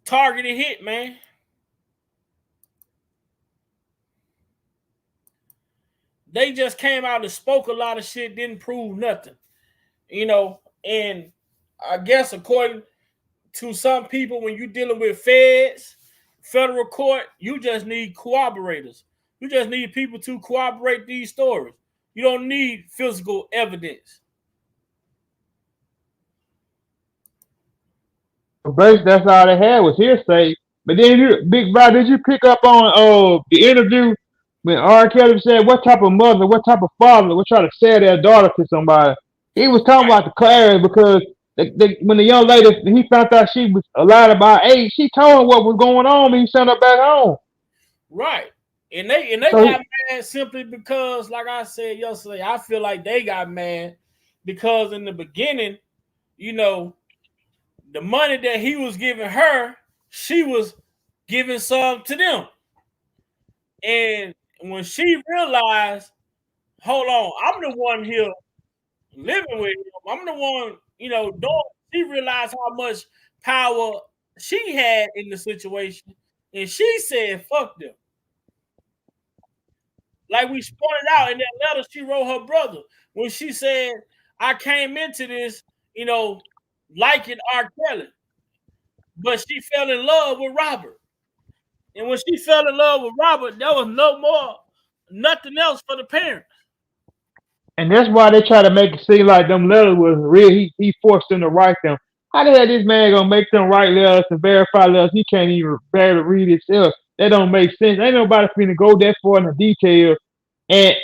Targeted hit, man. They just came out and spoke a lot of shit, didn't prove nothing. And I guess according to some people, when you're dealing with feds, federal court, you just need cooperators. You just need people to corroborate these stories. You don't need physical evidence. Basically, that's all they had was hearsay. But then, Big Boy, did you pick up on the interview when R.Kelly said what type of mother, what type of father would try to sell their daughter to somebody? He was talking about the clarity because when the young lady, he found out she was a lot about age, she told him what was going on and he sent her back home. Right. And they So got mad simply because, like I said yesterday, I feel like they got mad because in the beginning, you know, the money that he was giving her, she was giving some to them. And when she realized, hold on, I'm the one here living with him. I'm the one, doing. She realized how much power she had in the situation. And she said, fuck them. Like we pointed out in that letter she wrote her brother, when she said, I came into this, liking R.Kelly, but she fell in love with Robert. And when she fell in love with Robert, there was nothing else for the parents. and that's why they try to make it seem like them letters was real. He forced them to write them. How the hell this man gonna make them write letters and verify letters? He can't even barely read himself. That don't make sense. Ain't nobody finna go that far in the detail and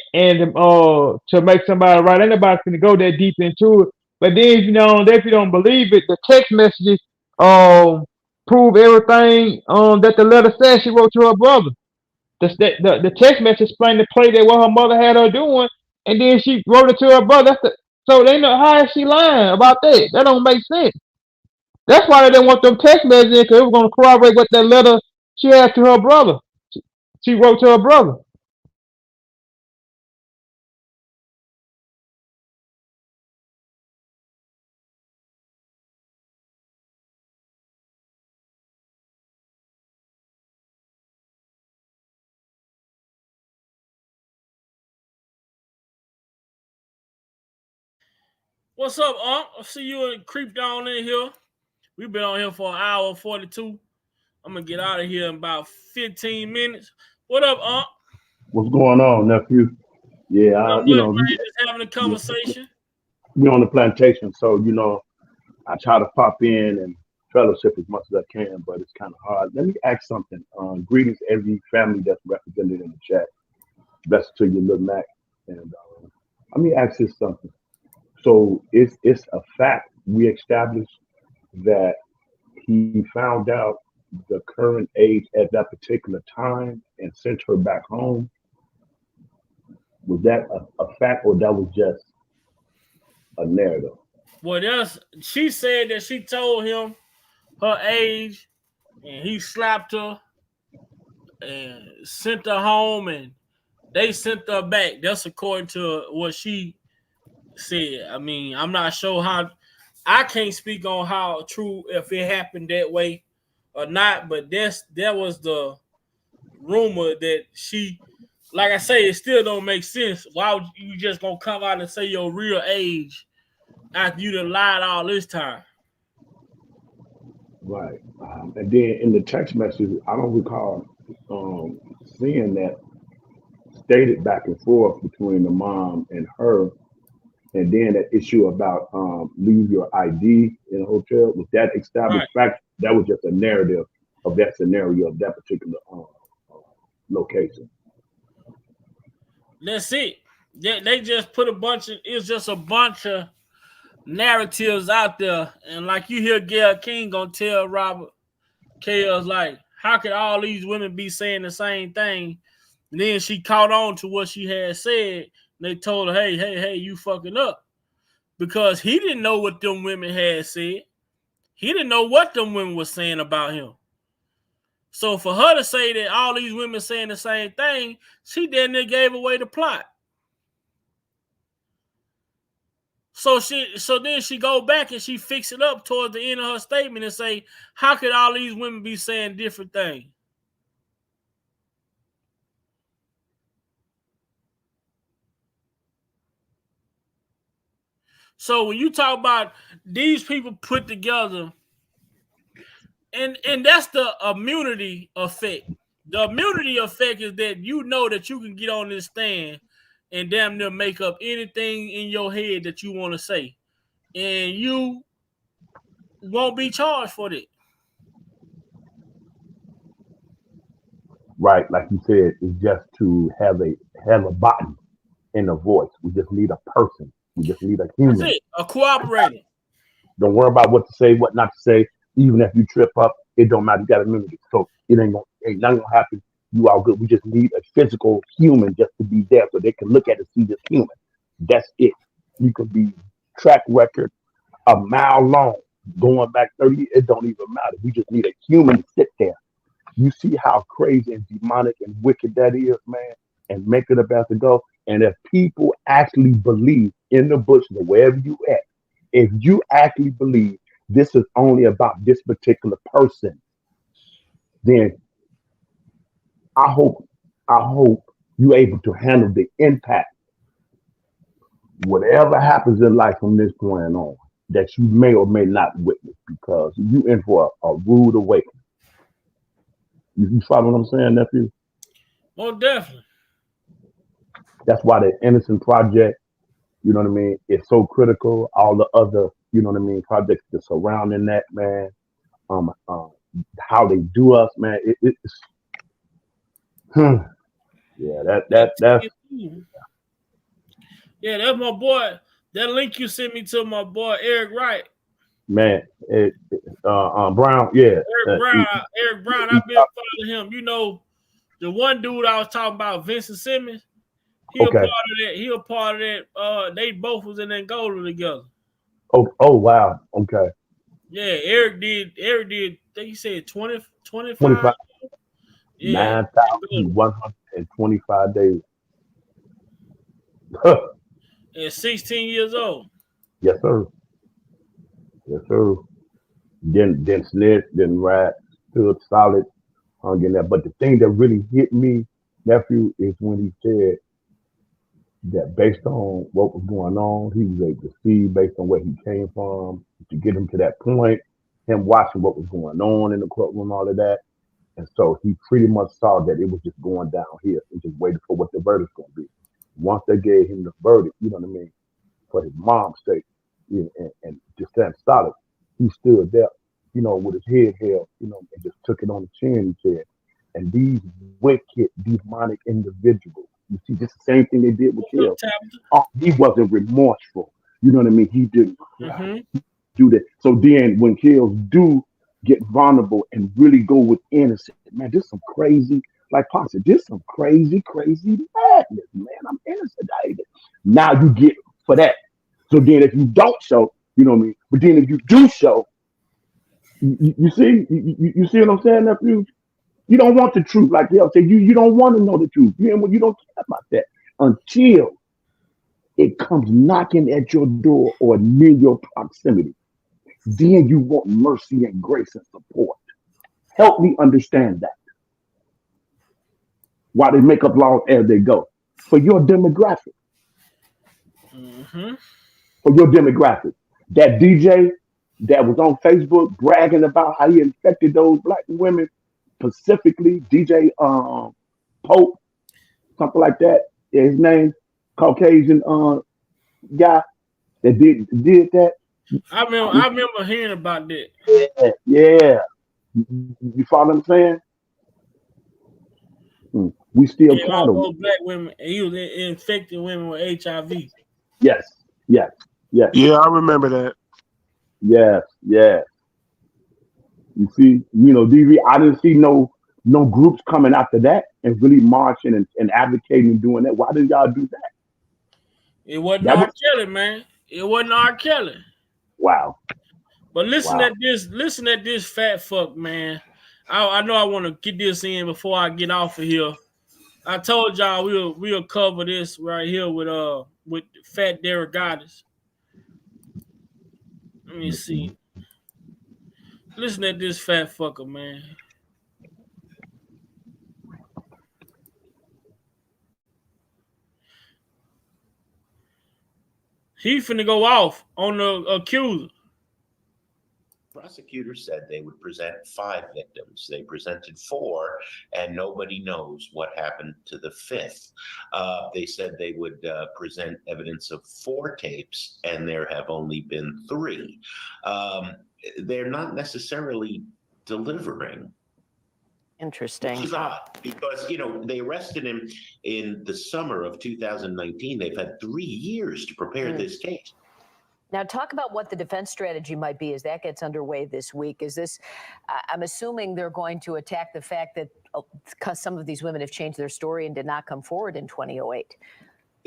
to make somebody write. Ain't nobody finna go that deep into it. But then if you don't believe it, the text messages prove everything that the letter says she wrote to her brother. The text message explained the play that what her mother had her doing, and then she wrote it to her brother. So they know how is she lying about that? That don't make sense. That's why they didn't want them text messages because it was going to corroborate what that letter she had to her brother. She wrote to her brother. What's up, Unc? I see you creeped on in here. We've been on here for an hour 42. I'm gonna get out of here in about 15 minutes. What up, Unc? What's going on, nephew? Yeah, Not much, man. Just having a conversation. we on the plantation, so I try to pop in and fellowship as much as I can, but it's kind of hard. Let me ask something. Greetings, every family that's represented in the chat. Blessed to you, Lil Mac. And let me ask you something. So it's a fact we established that he found out the current age at that particular time and sent her back home. Was that a fact, or that was just a narrative? Well, she said that she told him her age, and he slapped her and sent her home, and they sent her back. That's according to what she said. I mean, I'm not sure how. I can't speak on how true, if it happened that way or not, but that was the rumor that she, like I say, it still don't make sense. Why would you just gonna come out and say your real age after you done lied all this time? Right. And then in the text message, I don't recall seeing that stated back and forth between the mom and her. And then that issue about leave your ID in a hotel, was that established fact? That was just a narrative of that scenario of that particular location. That's it. They just put it's just a bunch of narratives out there. And like you hear Gayle King gonna tell Robert Kellz, like, how could all these women be saying the same thing? And then she caught on to what she had said. And they told her, hey, you fucking up. Because he didn't know what them women had said. He didn't know what them women were saying about him. So for her to say that all these women saying the same thing, she then gave away the plot. So then she go back and she fix it up towards the end of her statement and say, how could all these women be saying different things? So when you talk about these people put together, and that's the immunity effect. The immunity effect is that you know that you can get on this stand and damn near make up anything in your head that you want to say. And you won't be charged for that. Right, like you said, it's just to have a body and a voice. We just need a person. We just need a That's human. it. A cooperator. Don't worry about what to say, what not to say. Even if you trip up, it don't matter. You got to remember it. So it ain't nothing gonna happen. You all good. We just need a physical human just to be there so they can look at it and see this human. That's it. You could be track record a mile long, going back 30. It don't even matter. We just need a human to sit there. You see how crazy and demonic and wicked that is, man, and make it about to go. And if people actually believe in the bushes or wherever you at, if you actually believe this is only about this particular person, then I hope you're able to handle the impact. Whatever happens in life from this point on, that you may or may not witness, because you in for a rude awakening. You follow what I'm saying, nephew? Most definitely. That's why the Innocent Project, you know what I mean, is so critical. All the other, you know what I mean, projects that surrounding that, man. How they do us, man. It's yeah, that's Yeah, that's my boy. That link you sent me to my boy Eric Wright. man. Brown, yeah. Eric Brown. I've been following him. You know, the one dude I was talking about, Vincent Simmons. He a part of that. He a part of that. They both was in Angola together. Oh wow. Okay. Yeah, Eric did. I think he said 25. 25. Yeah. 9,125 days. And 16 years old. Yes, sir. Yes, sir. Then snitched, then rat, stood solid, hung in there. But the thing that really hit me, nephew, is when he said that based on what was going on, he was able to see based on where he came from to get him to that point, him watching what was going on in the courtroom, all of that. And so he pretty much saw that it was just going down here and just waited for what the verdict's going to be. Once they gave him the verdict, you know what I mean, for his mom's sake, and just stand solid, he stood there, you know, with his head held, you know, and just took it on the chin, he said. And these wicked, demonic individuals, you see, just the same thing they did with Kells. He wasn't remorseful. You know what I mean? He didn't do that. So then when Kells do get vulnerable and really go within and say, man, this is some crazy, like Pop said, this is some crazy madness, man. I'm innocent. Now you get for that. So then if you don't show, you know what I mean? But then if you do show, you see what I'm saying, nephew? You don't want the truth, like they'll say. You don't want to know the truth. You don't care about that until it comes knocking at your door or near your proximity. Then you want mercy and grace and support. Help me understand that. Why they make up laws as they go. For your demographic. For your demographic. That DJ that was on Facebook bragging about how he infected those black women, specifically DJ Pope, something like that. His name, Caucasian guy that did that. I remember hearing about that. Yeah. You follow what I'm saying? We still proud of those black women. He was infecting women with HIV. Yes. Yeah, I remember that. Yes. You see, you know, DV, I didn't see no groups coming after that and really marching and advocating and doing that. Why did y'all do that? It wasn't R.Kelly, man. It wasn't R.Kelly. Wow. But listen at this fat fuck, man. I know I want to get this in before I get off of here. I told y'all we'll cover this right here with fat DeRogatis. Let me see. Listen at this fat fucker, man. He finna go off on the accuser. Prosecutors said they would present 5 victims. They presented 4, and nobody knows what happened to the 5th. They said they would present evidence of 4 tapes, and there have only been 3. They're not necessarily delivering. Interesting. Which is odd because, they arrested him in the summer of 2019. They've had 3 years to prepare this case. Now, talk about what the defense strategy might be as that gets underway this week. Is this, I'm assuming they're going to attack the fact that some of these women have changed their story and did not come forward in 2008.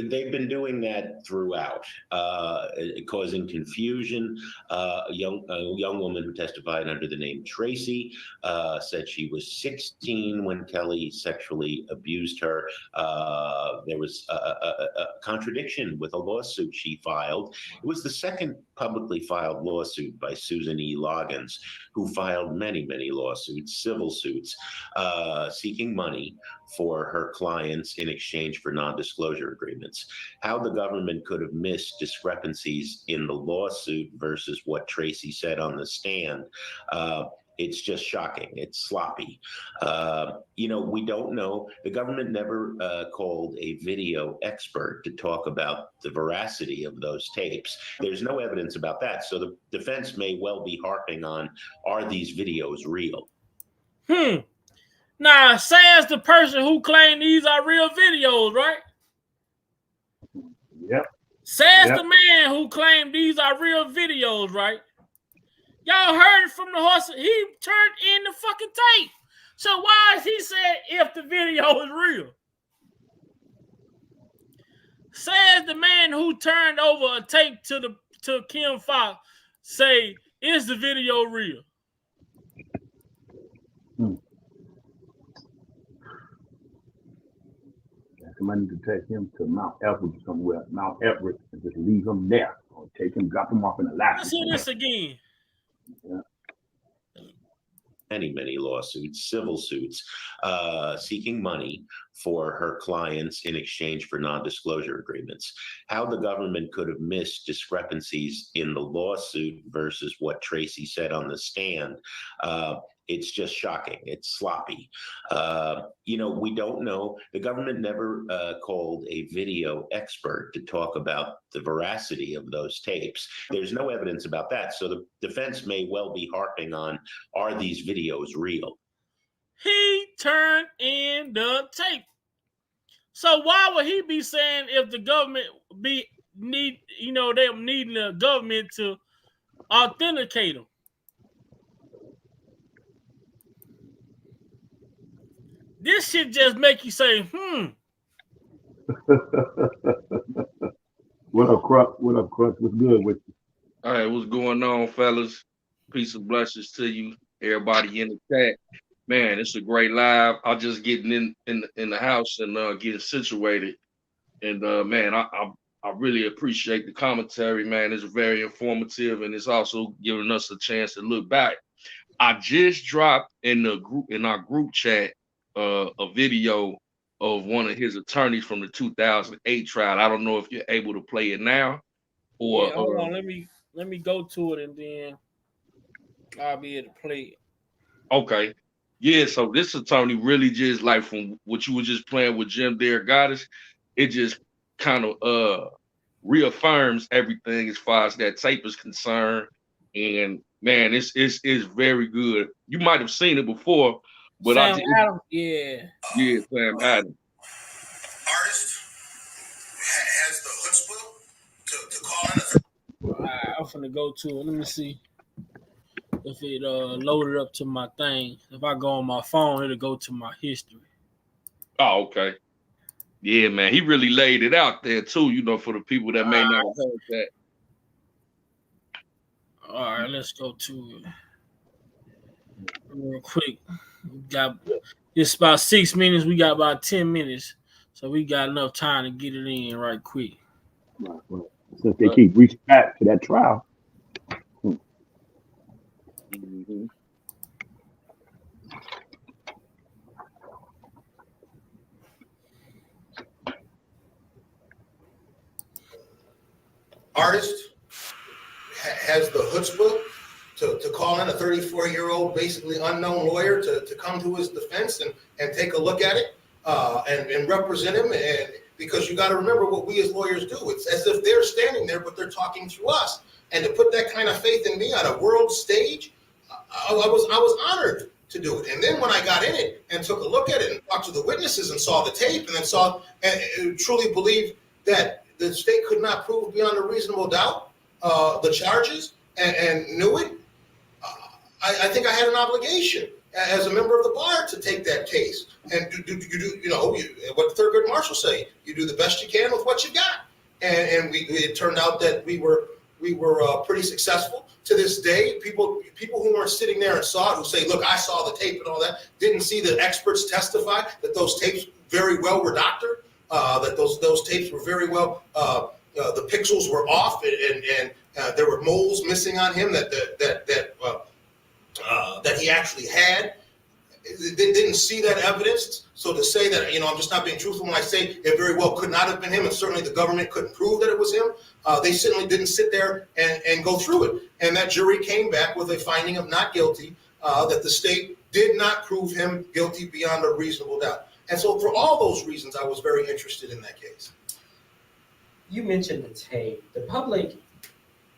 They've been doing that throughout, causing confusion. A young woman who testified under the name Tracy said she was 16 when Kelly sexually abused her. There was a contradiction with a lawsuit she filed. It was the second publicly filed lawsuit by Susan E. Loggins, who filed many, many lawsuits, civil suits, seeking money for her clients in exchange for non-disclosure agreements. How the government could have missed discrepancies in the lawsuit versus what Tracy said on the stand, it's just shocking. It's sloppy. We don't know. The government never called a video expert to talk about the veracity of those tapes. There's no evidence about that. So the defense may well be harping on, are these videos real? Now, says the person who claimed these are real videos, right? Yep. Says the man who claimed these are real videos, right? Y'all heard it from the horse. He turned in the fucking tape. So why is he saying if the video is real? Says the man who turned over a tape to Kim Foxx, say, is the video real? Somebody need to take him to Mount Everest somewhere, Mount Everest, and just leave him there. Or take him, drop him off in Alaska. Let's hear this again. Yeah. Many lawsuits, civil suits, seeking money for her clients in exchange for non-disclosure agreements. How the government could have missed discrepancies in the lawsuit versus what Tracy said on the stand, it's just shocking. It's sloppy. We don't know. The government never called a video expert to talk about the veracity of those tapes. There's no evidence about that. So the defense may well be harping on, are these videos real? He turned in the tape. So why would he be saying if the government they're needing the government to authenticate them? This shit just make you say, What up, Crux? What's good with you? All right, what's going on, fellas? Peace and blessings to you, everybody in the chat. Man, it's a great live. I'm just getting in the house and getting situated. And man, I really appreciate the commentary, man. It's very informative, and it's also giving us a chance to look back. I just dropped in our group chat a video of one of his attorneys from the 2008 trial. I don't know if you're able to play it now, or yeah, hold on. Let me go to it and then I'll be able to play it. Okay. Yeah, so this attorney really just, like, from what you were just playing with Jim DeRogatis, it just kind of reaffirms everything as far as that tape is concerned. And man, it's very good. You might have seen it before, but Sam Adams, yeah, Sam Adams. Artist has the chutzpah to call in a... All right, I'm finna go to it. Let me see if it loaded up to my thing. If I go on my phone, it'll go to my history. Oh, okay. Yeah, man, he really laid it out there too, for the people that may not have heard that. All right, let's go to it real quick. It's about 6 minutes. We got about 10 minutes, so we got enough time to get it in right quick. Right. Since they keep reaching back to that trial. Mm-hmm. Artist has the chutzpah to call in a 34-year-old, basically unknown lawyer to come to his defense and take a look at it and represent him. And because you got to remember what we as lawyers do. It's as if they're standing there, but they're talking through us. And to put that kind of faith in me on a world stage, I was honored to do it. And then when I got in it and took a look at it and talked to the witnesses and saw the tape and then saw and truly believed that the state could not prove beyond a reasonable doubt the charges and knew it, I think I had an obligation as a member of the bar to take that case and what the Thurgood Marshall say, you do the best you can with what you got. And it turned out that we were pretty successful. To this day, people who weren't sitting there and saw it, who say, look, I saw the tape and all that, didn't see the experts testify that those tapes very well were doctored, that those tapes were very well, the pixels were off and there were moles missing on him that he actually had. They didn't see that evidence. So to say that, I'm just not being truthful when I say it very well could not have been him, and certainly the government couldn't prove that it was him. They certainly didn't sit there and go through it. And that jury came back with a finding of not guilty, that the state did not prove him guilty beyond a reasonable doubt. And so for all those reasons, I was very interested in that case. You mentioned the tape. The public,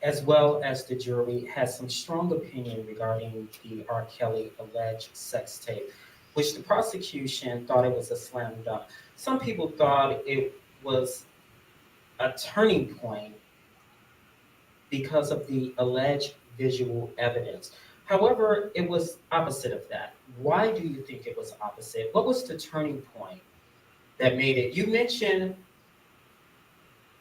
as well as the jury, has some strong opinion regarding the R.Kelly alleged sex tape, which the prosecution thought it was a slam dunk. Some people thought it was a turning point because of the alleged visual evidence. However, it was opposite of that. Why do you think it was opposite? What was the turning point that made it? You mentioned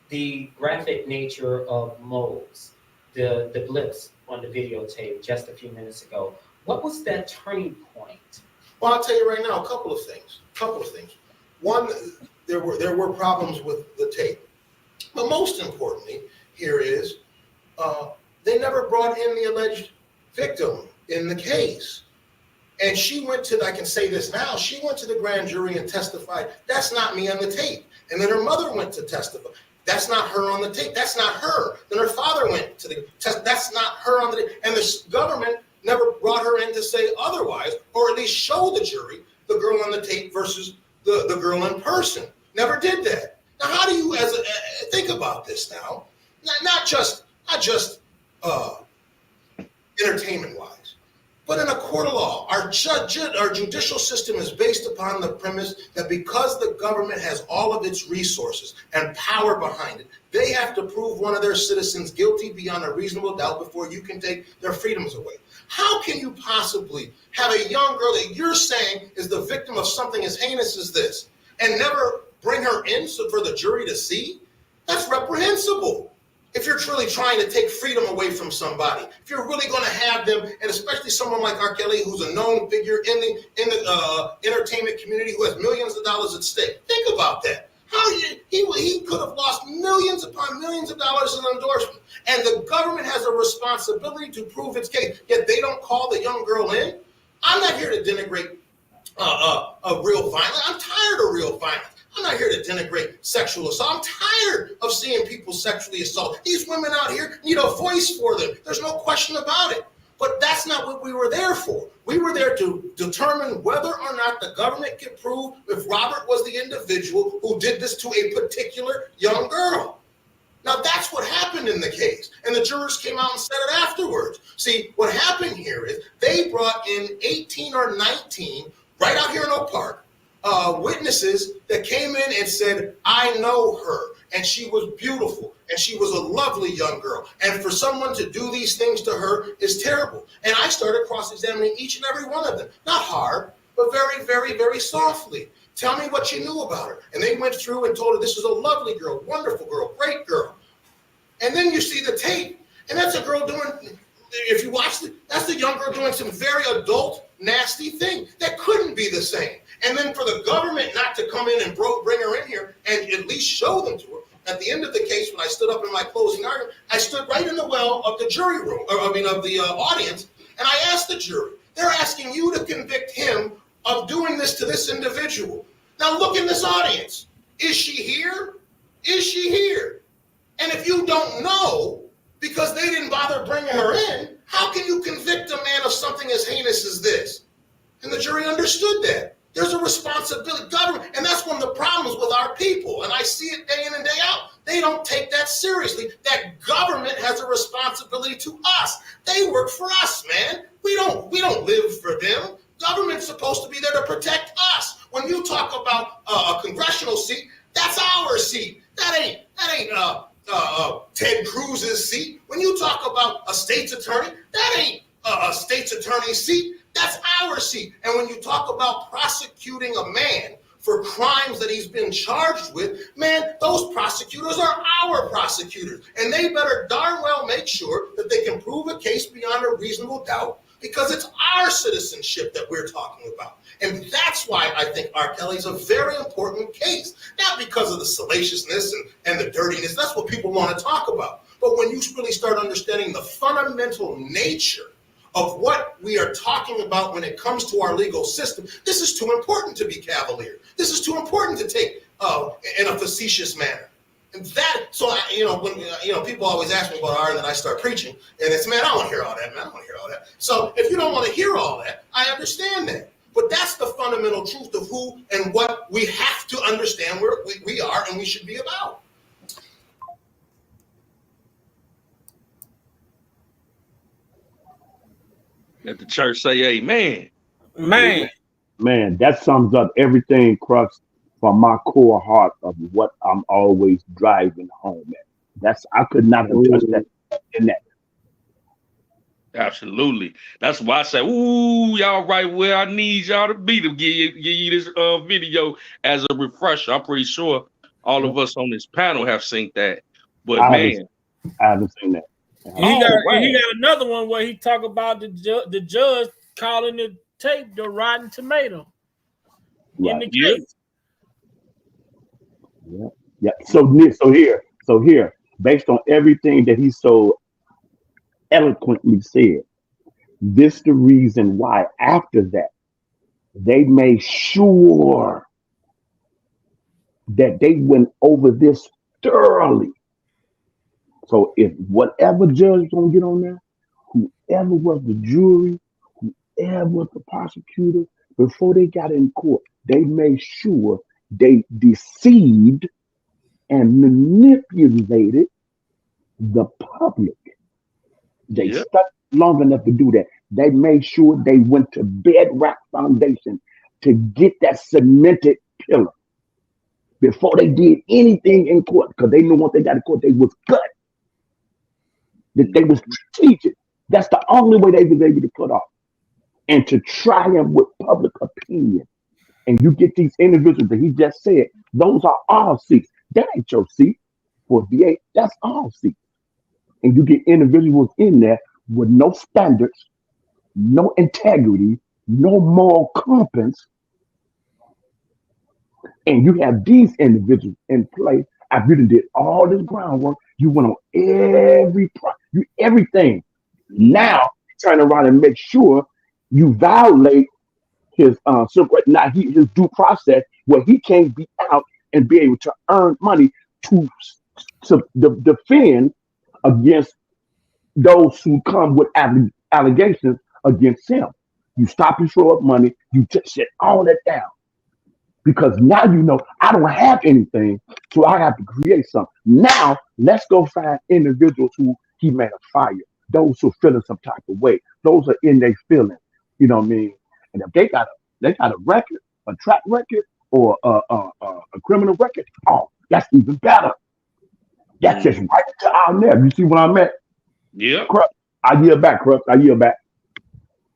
the graphic nature of moles, the blips on the videotape just a few minutes ago. What was that turning point? Well, I'll tell you right now, a couple of things. One, there were problems with the tape. But most importantly here is they never brought in the alleged victim in the case. And she went to, I can say this now, she went to the grand jury and testified, that's not me on the tape. And then her mother went to testify. That's not her on the tape. That's not her. Then her father went to the test. That's not her on the tape. And the government never brought her in to say otherwise, or at least show the jury the girl on the tape versus the girl in person. Never did that. Now, how do you think about this now? Not just entertainment-wise, but in a court of law, our judicial system is based upon the premise that because the government has all of its resources and power behind it, they have to prove one of their citizens guilty beyond a reasonable doubt before you can take their freedoms away. How can you possibly have a young girl that you're saying is the victim of something as heinous as this and never bring her in for the jury to see? That's reprehensible. If you're truly trying to take freedom away from somebody, if you're really going to have them, and especially someone like R.Kelly, who's a known figure in the entertainment community, who has millions of dollars at stake, think about that. He could have lost millions upon millions of dollars in endorsement, and the government has a responsibility to prove its case. Yet they don't call the young girl in. I'm not here to denigrate real violence. I'm tired of real violence. I'm not here to denigrate sexual assault. I'm tired of seeing people sexually assaulted. These women out here need a voice for them. There's no question about it. But that's not what we were there for. We were there to determine whether or not the government could prove if Robert was the individual who did this to a particular young girl. Now, that's what happened in the case. And the jurors came out and said it afterwards. See, what happened here is they brought in 18 or 19 right out here in Oak Park, witnesses that came in and said, I know her, and she was beautiful, and she was a lovely young girl. And for someone to do these things to her is terrible. And I started cross-examining each and every one of them. Not hard, but very, very, very softly. Tell me what you knew about her. And they went through and told her this is a lovely girl, wonderful girl, great girl. And then you see the tape, and that's a girl doing, if you watch it, that's the young girl doing some very adult, nasty thing that couldn't be the same. And then for the government not to come in and bring her in here and at least show them to her. At the end of the case, when I stood up in my closing argument, I stood right in the well of the jury room, of the audience, and I asked the jury, they're asking you to convict him of doing this to this individual. Now look in this audience. Is she here? Is she here? And if you don't know, because they didn't bother bringing her in, how can you convict a man of something as heinous as this? And the jury understood that. There's a responsibility, government, and that's one of the problems with our people, and I see it day in and day out. They don't take that seriously, that government has a responsibility to us. They work for us, man. We don't live for them. Government's supposed to be there to protect us. When you talk about a congressional seat, that's our seat. That ain't Ted Cruz's seat. When you talk about a state's attorney, that ain't a state's attorney's seat. That's our seat. And when you talk about prosecuting a man for crimes that he's been charged with, man, those prosecutors are our prosecutors. And they better darn well make sure that they can prove a case beyond a reasonable doubt, because it's our citizenship that we're talking about. And that's why I think R.Kelly is a very important case. Not because of the salaciousness and the dirtiness. That's what people want to talk about. But when you really start understanding the fundamental nature of what we are talking about when it comes to our legal system, this is too important to be cavalier. This is too important to take in a facetious manner. And that, so when people always ask me about R, and then I start preaching, and it's, man, I don't want to hear all that, man. I don't want to hear all that. So if you don't want to hear all that, I understand that. But that's the fundamental truth of who and what we have to understand where we are and we should be about. Let the church say amen. Man, that sums up everything, Crux, from my core heart of what I'm always driving home at. I could not have touched that in that. Absolutely. That's why I say, ooh, y'all right where I need y'all to be to give you this video as a refresher. I'm pretty sure all of us on this panel have seen that. But I haven't seen that. He got another one where he talk about the judge calling the tape the rotten tomato in the case. Yeah. So here, based on everything that he so eloquently said, this the reason why after that they made sure that they went over this thoroughly. So if whatever judge is gonna get on there, whoever was the jury, whoever was the prosecutor, before they got in court, they made sure they deceived and manipulated the public. They stuck long enough to do that. They made sure they went to bedrock foundation to get that cemented pillar before they did anything in court, because they knew once they got in court, they was cut. That they was strategic. That's the only way they was able to put off and to triumph with public opinion. And you get these individuals that he just said, those are all seats. That ain't your seat for VA. That's all seats. And you get individuals in there with no standards, no integrity, no moral compass. And you have these individuals in place. After you did all this groundwork, you went on everything. Now turn around and make sure you violate his his due process, where he can't be out and be able to earn money to defend against those who come with allegations against him. You stop and throw up money. You just shut all that down. Because now you know I don't have anything, so I have to create something. Now let's go find individuals who he may have fired, those who feeling some type of way. Those are in their feelings. You know what I mean? And if they got a record, a track record, or a criminal record, oh, that's even better. That's just right to our left. You see what I'm at? Yeah. Crux, I yield back, Crux. I yield back.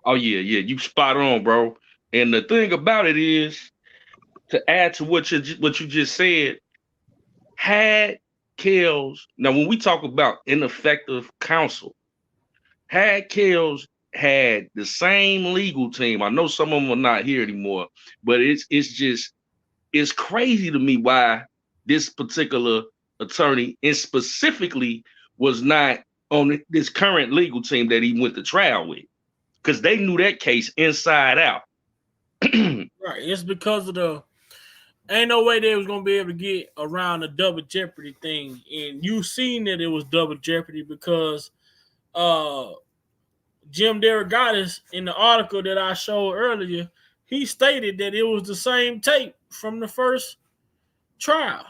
Oh yeah, you spot on, bro. And the thing about it is, to add to what you just said, had kellz, now when we talk about ineffective counsel, had kellz had the same legal team. I know some of them are not here anymore, but it's crazy to me why this particular attorney and specifically was not on this current legal team that he went to trial with, because they knew that case inside out. Right. It's because of Ain't no way they was gonna be able to get around the double jeopardy thing, and you seen that it was double jeopardy because Jim DeRogatis, in the article that I showed earlier, he stated that it was the same tape from the first trial.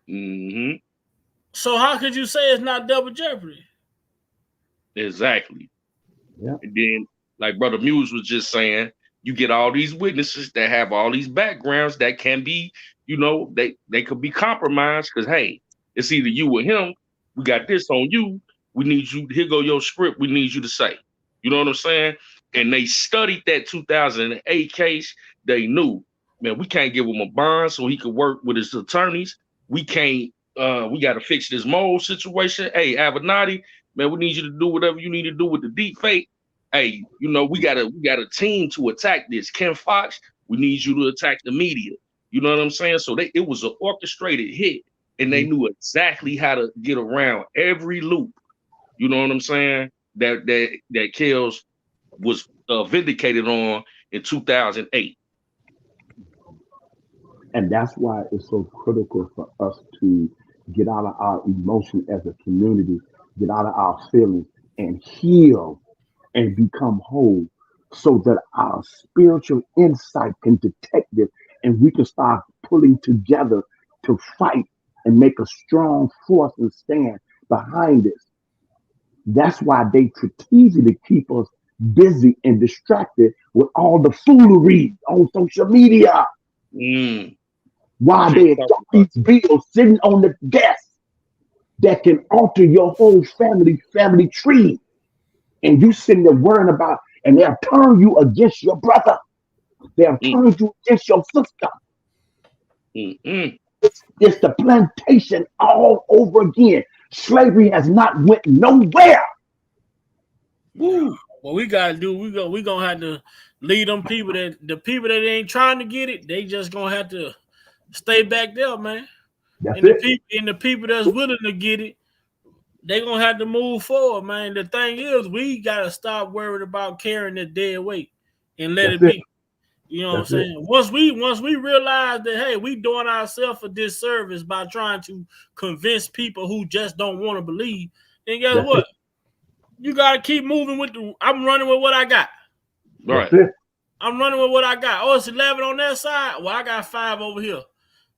Mm-hmm. So how could you say it's not double jeopardy? Exactly. Yeah. And then, like Brother Muse was just saying, you get all these witnesses that have all these backgrounds that can be, you know, they could be compromised because, hey, it's either you or him. We got this on you. We need you. Here go your script. We need you to say. You know what I'm saying? And they studied that 2008 case. They knew, man, we can't give him a bond so he could work with his attorneys. We can't. We got to fix this mold situation. Hey, Avenatti, man, we need you to do whatever you need to do with the deep fake. Hey, you know, we got a team to attack this. Ken Foxx, we need you to attack the media. You know what I'm saying? So it was an orchestrated hit, and they knew exactly how to get around every loop. You know what I'm saying? That kellz was vindicated on in 2008. And that's why it's so critical for us to get out of our emotion as a community, get out of our feelings, and heal and become whole so that our spiritual insight can detect it and we can start pulling together to fight and make a strong force and stand behind this. That's why they strategically keep us busy and distracted with all the foolery on social media. While they got these bills sitting on the desk that can alter your whole family tree. And you sitting there worrying about, and they'll turn you against your brother. They'll turn you against your sister. It's the plantation all over again. Slavery has not went nowhere. Woo. What we gotta do, we gonna have to lead them people that ain't trying to get it. They just gonna have to stay back there, man. That's and it. The people that's willing to get it, they gonna have to move forward, man. The thing is, we gotta stop worrying about carrying the dead weight and let it be. You know what I'm saying? Once we realize that, hey, we doing ourselves a disservice by trying to convince people who just don't want to believe, then guess what? You gotta keep moving with I'm running with what I got. Right. I'm running with what I got. Oh, it's 11 on that side. Well, I got 5 over here.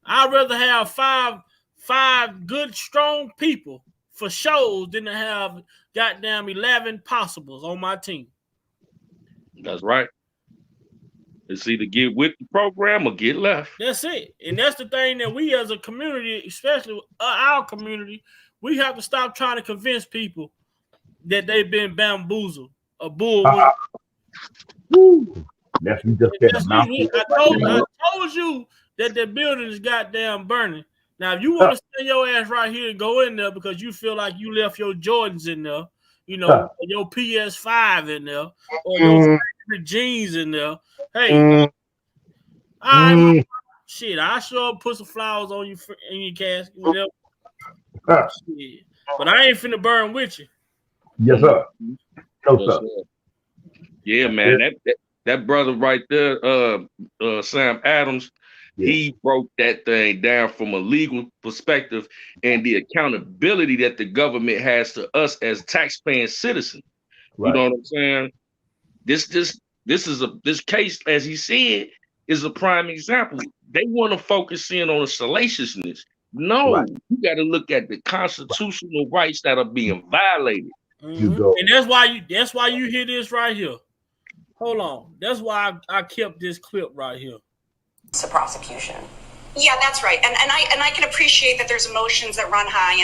I'd rather have five good, strong people for shows than to have goddamn 11 possibles on my team. That's right. It's either get with the program or get left. That's it. And that's the thing that we as a community, especially our community, we have to stop trying to convince people that they've been bamboozled. A bull. That's you just said. I told you that the building is goddamn burning. Now, if you want to stay your ass right here and go in there because you feel like you left your Jordans in there, you know, your PS5 in there, or your favorite jeans in there, hey, shit, I sure put some flowers on you in your casket, whatever. Shit. But I ain't finna burn with you. Yes, sir. No, sir. Yeah, man. That brother right there, Sam Adams, he broke that thing down from a legal perspective and the accountability that the government has to us as taxpaying citizens. You know what I'm saying? This case, as he said, is a prime example. They want to focus in on the salaciousness. No, you got to look at the constitutional rights that are being violated. And that's why you hear this right here. Hold on. That's why I kept this clip right here. It's a prosecution. Yeah, that's right. And I can appreciate that there's emotions that run high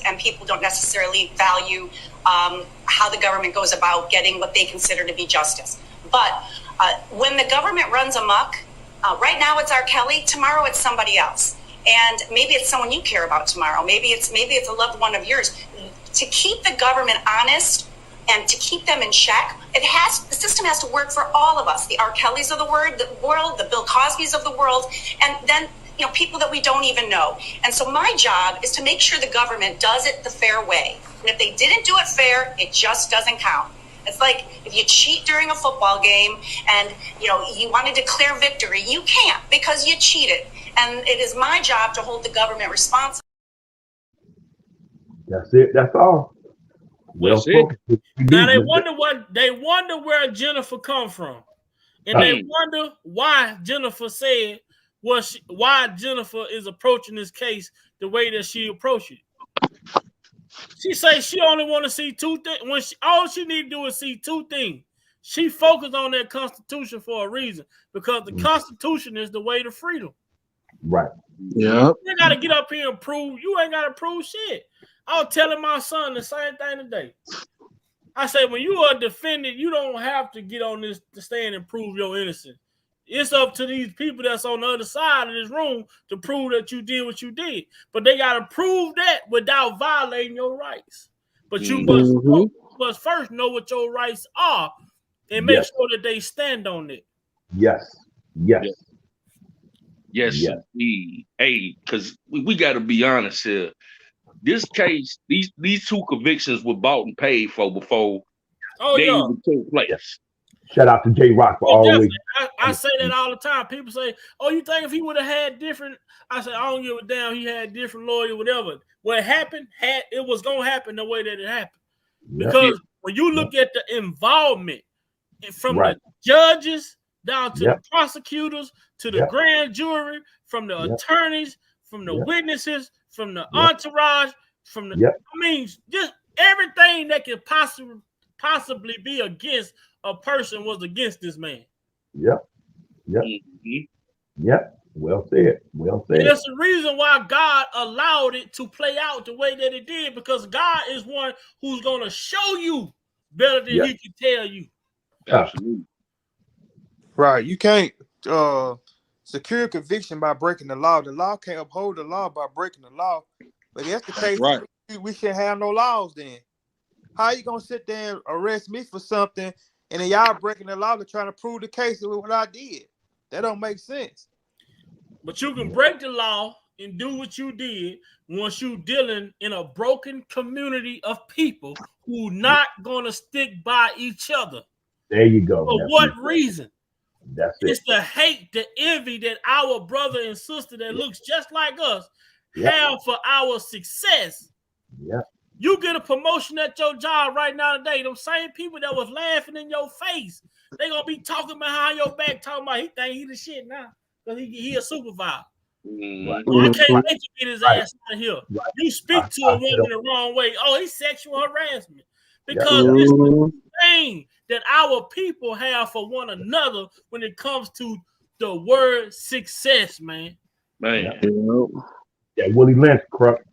and people don't necessarily value how the government goes about getting what they consider to be justice. But when the government runs amok, right now it's R.Kelly, tomorrow it's somebody else. And maybe it's someone you care about tomorrow. Maybe it's a loved one of yours. To keep the government honest and to keep them in check, the system has to work for all of us. The R.Kellys of the world, the Bill Cosbys of the world, and then people that we don't even know. And so my job is to make sure the government does it the fair way. And if they didn't do it fair, it just doesn't count. It's like if you cheat during a football game and you want to declare victory, you can't because you cheated. And it is my job to hold the government responsible. That's it. That's all. Well spoken. Now they wonder where Jennifer come from, and they wonder why Jennifer said why Jennifer is approaching this case the way that she approached it. She says she only want to see two things. All she need to do is see two things. She focused on that Constitution for a reason, because the Constitution is the way to freedom. Right. Yeah. You got to get up here and prove. You ain't got to prove shit. I was telling my son the same thing today. I said, when you are a defendant, you don't have to get on this to stand and prove your innocence. It's up to these people that's on the other side of this room to prove that you did what you did. But they got to prove that without violating your rights. But you must first know what your rights are and make sure that they stand on it. Yes. Indeed. Hey, because we got to be honest here. This case, these two convictions were bought and paid for before they even took place. Shout out to J Rock for always. I say that all the time. People say, "Oh, you think if he would have had different?" I say, "I don't give a damn. He had different lawyer, whatever. What happened, it was gonna happen the way that it happened." Because when you look at the involvement from the judges down to the prosecutors to the grand jury, from the attorneys, from the witnesses, from the entourage, from the I mean, just everything that could possibly be against a person was against this man. Yep. Well said. And that's the reason why God allowed it to play out the way that it did, because God is one who's going to show you better than he can tell you. Absolutely. Right. You can't secure conviction by breaking the law. The law can't uphold the law by breaking the law. But if that's the case, we shouldn't have no laws then. How you going to sit there and arrest me for something and then y'all breaking the law to try to prove the case of what I did? That don't make sense. But you can break the law and do what you did once you dealing in a broken community of people who not going to stick by each other. There you go. For what reason? That's it. It's the hate, the envy that our brother and sister that looks just like us have for our success. You get a promotion at your job right now today. Them same people that was laughing in your face, they gonna be talking behind your back, talking about he think he the shit now because he a supervisor. I can't wait to get his ass out of here. You speak to a woman the wrong way. Oh, he's sexual harassment. Because it's the thing that our people have for one another when it comes to the word success, man. That Willie Lynch,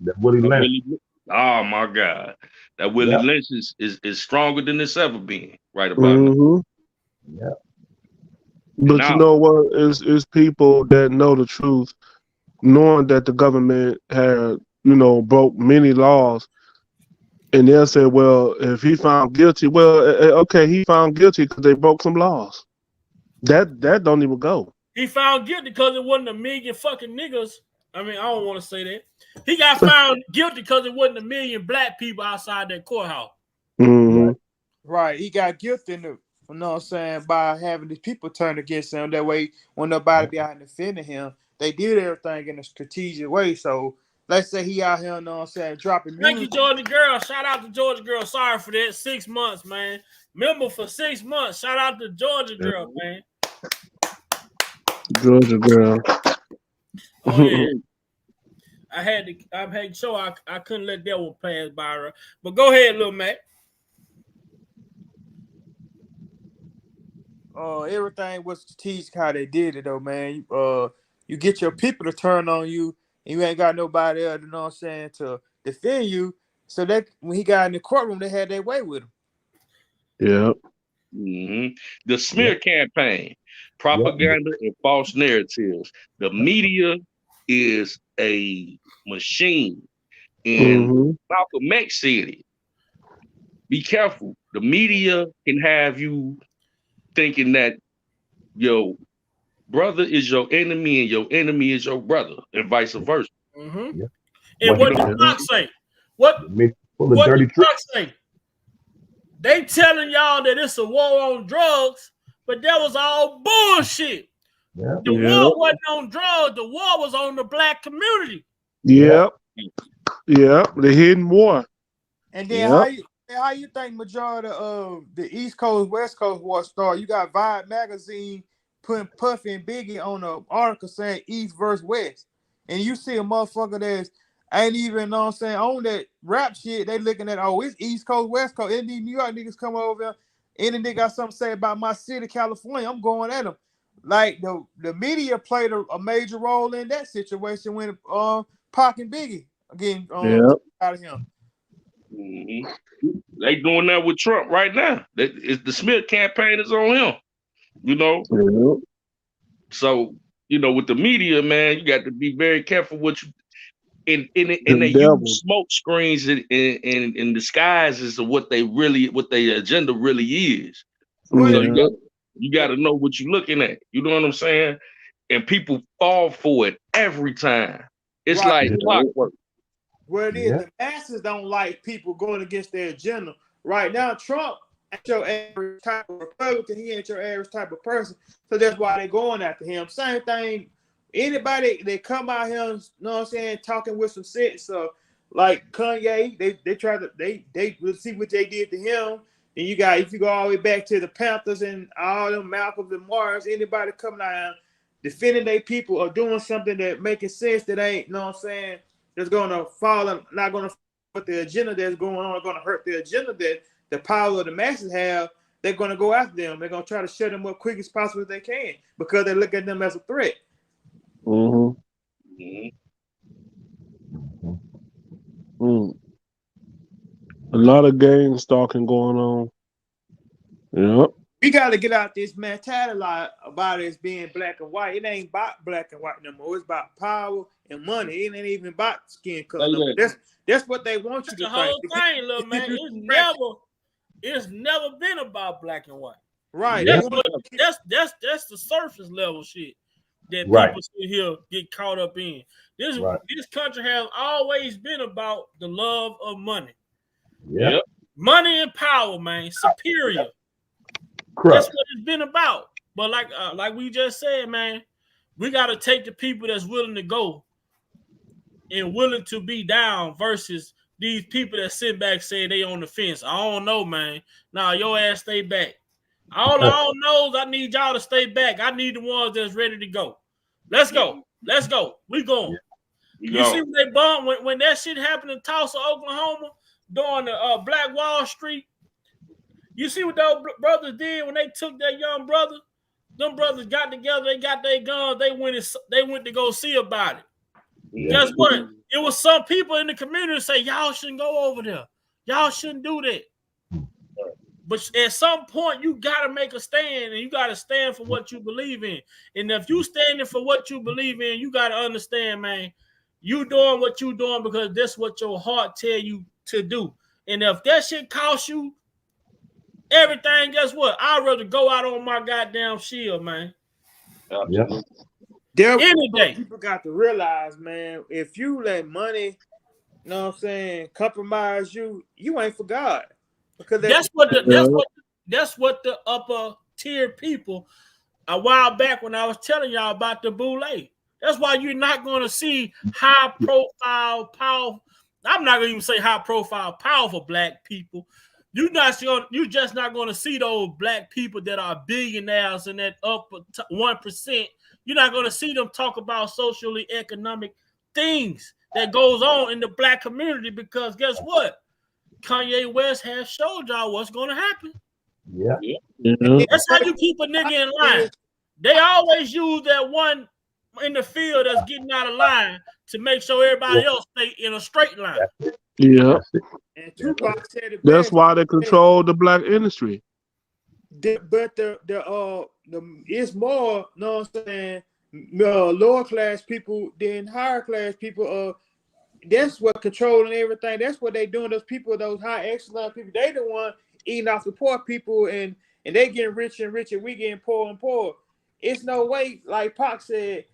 that Willie Lynch. Oh my God, that Willie Lynch is stronger than it's ever been. Right about now. But you know what? Is people that know the truth, knowing that the government had, broke many laws, and they'll say, well, if he found guilty, well, okay, he found guilty because they broke some laws. That don't even go. He found guilty because it wasn't a million fucking niggas. I mean, I don't want to say that. He got found guilty because it wasn't a million black people outside that courthouse. Right. He got guilty by having these people turn against him. That way, when nobody be out and defending him, they did everything in a strategic way. So let's say he out here, dropping music. Thank you, Georgia Girl. Shout out to Georgia Girl. Sorry for that. 6 months, man. Member for 6 months. Shout out to Georgia Girl, man. Georgia Girl. Oh, yeah. I had to show I couldn't let that one pass by her. But go ahead, little Mac. Everything was strategic how they did it though, man. You get your people to turn on you, and you ain't got nobody else, to defend you. So that when he got in the courtroom, they had their way with him. The smear campaign, propaganda, and false narratives. The media is a machine, and Malcolm X said it. Be careful. The media can have you thinking that your brother is your enemy and your enemy is your brother, and vice versa. And what did Foxx say? What did Foxx say? They telling y'all that it's a war on drugs, but that was all bullshit. Yeah. The war wasn't on drugs. The war was on the black community. Yep. Yep. The hidden war. And then how you think majority of the East Coast, West Coast war started? You got Vibe magazine putting Puffy and Biggie on an article saying East versus West. And you see a motherfucker that's ain't even, know what I'm saying, on that rap shit, they looking at, oh, it's East Coast, West Coast. Any New York niggas come over here, any nigga got something to say about my city, California, I'm going at them. Like, the media played a major role in that situation when Pac and Biggie getting out of him. Mm-hmm. They doing that with Trump right now. The Smith campaign is on him, you know. Yeah. So, you know, with the media, man, you got to be very careful what you and they use smoke screens and disguises of what their agenda really is. So you got to know what you're looking at. You know what I'm saying? And people fall for it every time. It's like clockwork. What it is, the masses don't like people going against their agenda. Right now, Trump ain't your average type of Republican. He ain't your average type of person. So that's why they're going after him. Same thing. Anybody that come out here, you know what I'm saying, talking with some sense, like Kanye, they try to they see what they did to him. And you got, if you go all the way back to the Panthers and all them Malcolm and Mars, anybody coming out here defending their people or doing something that making sense that ain't, you know what I'm saying, that's gonna fall and not gonna put the agenda that's going on, gonna hurt the agenda that the power of the masses have, they're gonna go after them. They're gonna try to shut them up quick as possible as they can because they look at them as a threat. A lot of gang stalking going on. Yep. We got to get out this mentality about it being black and white. It ain't about black and white no more. It's about power and money. It ain't even about skin color. No more. That's what they want you to think. The whole thing, little man. It's never been about black and white. Right. That's the surface level shit that people sit here get caught up in. This country has always been about the love of money. Yep. Money and power, man. Superior. That's what it's been about. But like we just said, man, we got to take the people that's willing to go and willing to be down versus these people that sit back saying they on the fence. I don't know, man. Nah, your ass stay back. All I don't know is I need y'all to stay back. I need the ones that's ready to go. Let's go. Let's go. We going. You see when they bombed, when that shit happened in Tulsa, Oklahoma, during the Black Wall Street, you see what those brothers did when they took their young brother? Them brothers got together, they got their guns, they went to go see about it. Guess what? It was some people in the community say, y'all shouldn't go over there. Y'all shouldn't do that. But at some point, you got to make a stand, and you got to stand for what you believe in. And if you standing for what you believe in, you got to understand, man, you doing what you doing because that's what your heart tell you to do. And if that shit costs you everything, guess what? I'd rather go out on my goddamn shield, man. Any day. People got to realize, man, if you let money, you know what I'm saying, compromise you, you ain't for God. Because that's what the upper tier people a while back when I was telling y'all about the boule. That's why you're not going to see high profile, powerful. I'm not going to even say high profile, powerful black people. You're just not going to see those black people that are billionaires and that upper 1%. You're not going to see them talk about socially economic things that goes on in the black community because guess what? Kanye West has showed y'all what's going to happen. That's how you keep a nigga in line. They always use that one in the field that's getting out of line to make sure everybody else stay in a straight line. Yeah. And Tupac said it That's best. why they control the black industry. But it's more, you know what I'm saying, lower class people than higher class people. That's what controlling everything. That's what they doing. Those people, those high excellent people, they the one eating off the poor people, and they getting richer and richer. We getting poor and poor. It's no way, like Pac said,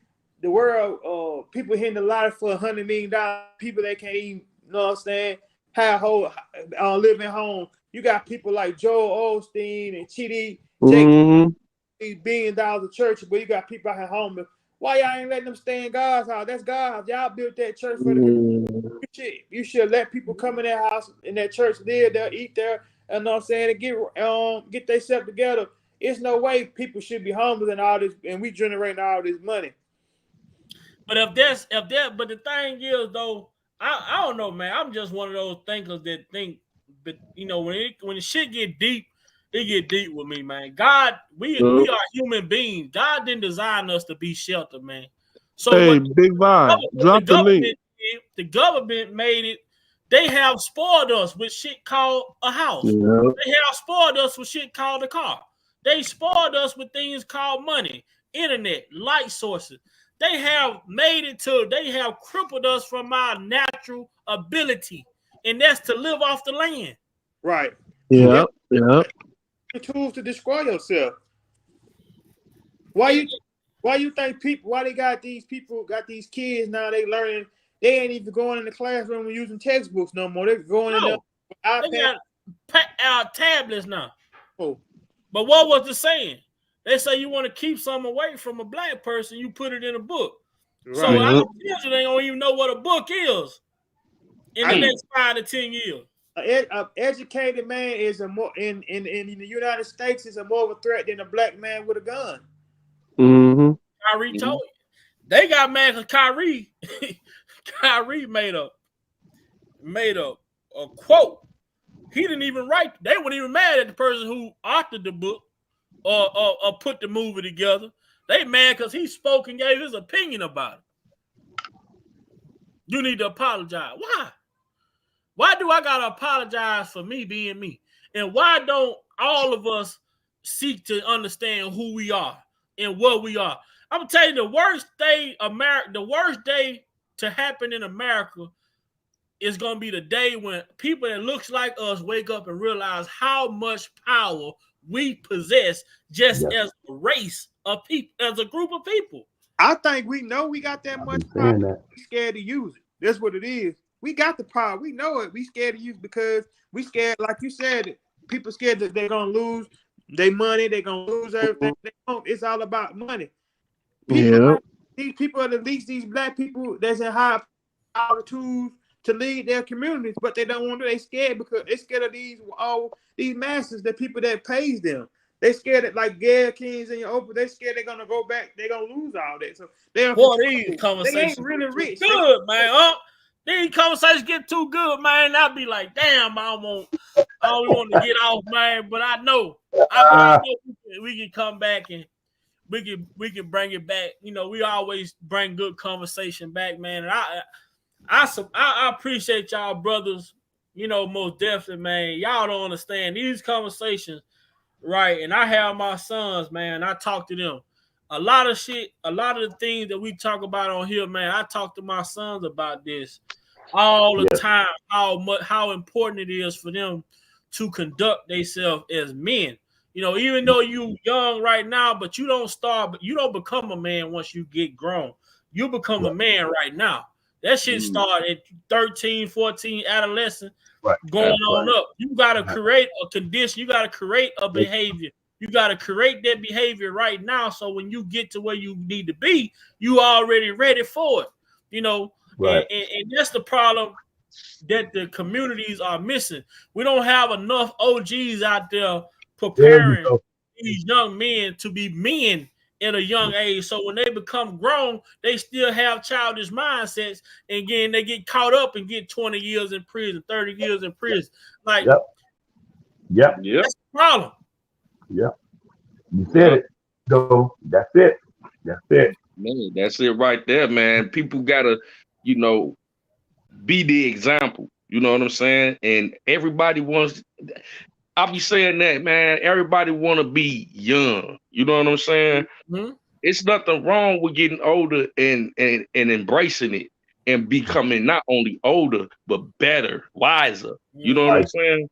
the world, people hitting the lottery for $100 million. People that can't even, you know what I'm saying, have a whole living home. You got people like Joel Osteen and Chidi, Mm-hmm. Jake, $1 billion of church, but you got people out here homeless. Why y'all ain't letting them stay in God's house? That's God's house. Y'all built that church for the community. You should let people come in that house, in that church, live there, eat there, and know what I'm saying, and get themselves together. It's no way people should be homeless and all this, and we generating all this money. But but the thing is though, I don't know, man. I'm just one of those thinkers that think, but you know, when the shit get deep, it get deep with me, man. God, we are human beings. God didn't design us to be sheltered, man. So hey, Big Vibe, drop the link. The government made it. They have spoiled us with shit called a house. Yep. They have spoiled us with shit called a car. They spoiled us with things called money, internet, light sources. They have they have crippled us from our natural ability, and that's to live off the land. Right. Yep. The tools to destroy yourself. Why you think people? Why they got these kids now? They learning. They ain't even going in the classroom and using textbooks no more. They're going in there with iPad. They got tablets now. Oh. But what was the saying? They say you want to keep something away from a black person, you put it in a book. Right. So our children ain't gonna even know what a book is in the next 5 to 10 years. An educated man is in the United States is a more of a threat than a black man with a gun. Mm-hmm. Kyrie told you. They got mad because Kyrie made a quote. He didn't even write. They weren't even mad at the person who authored the book or put the movie together. They mad because he spoke and gave his opinion about it. You need to apologize. Why? Why do I gotta apologize for me being me? And why don't all of us seek to understand who we are and what we are? I'm gonna tell you the worst day to happen in America is gonna be the day when people that looks like us wake up and realize how much power we possess just as a race of people, as a group of people. I think we know we got that much power. We're scared to use it. That's what it is. We got the power. We know it. We scared to use it because we scared, like you said, people scared that they're gonna lose their money, they're gonna lose everything. It's all about money. These people are at least these black people that's in high power tools to lead their communities, but they don't want to. They scared because they're scared of these masses, the people that pays them. They scared that like Gayle Kings and your Oprah. They scared they're gonna go back. They're gonna lose all that. So they ain't really rich. Good, man. These conversations get too good, man. I'd be like, damn, I don't want to get off, man. But I know we can come back and we can bring it back. You know, we always bring good conversation back, man. And I appreciate y'all brothers, you know, most definitely, man. Y'all don't understand these conversations, right? And I have my sons, man. I talk to them. A lot of the things that we talk about on here, man, I talk to my sons about this all the time, how important it is for them to conduct themselves as men. You know, even though you young right now, but you don't become a man once you get grown. You become a man right now. That shit started at 13, 14, adolescent, going on up. You got to create a condition. You got to create a behavior. You got to create that behavior right now. So when you get to where you need to be, you already ready for it. You know, and that's the problem that the communities are missing. We don't have enough OGs out there preparing these young men to be men at a young age. So when they become grown, they still have childish mindsets. And again, they get caught up and get 20 years in prison, 30 years in prison. Like, that's the problem. Yep. You said it. So that's it. That's it. Man, that's it right there, man. People gotta, you know, be the example. You know what I'm saying? And everybody wants. I'll be saying that, man. Everybody want to be young. You know what I'm saying? Mm-hmm. It's nothing wrong with getting older and embracing it and becoming not only older but better, wiser. You know what I'm saying?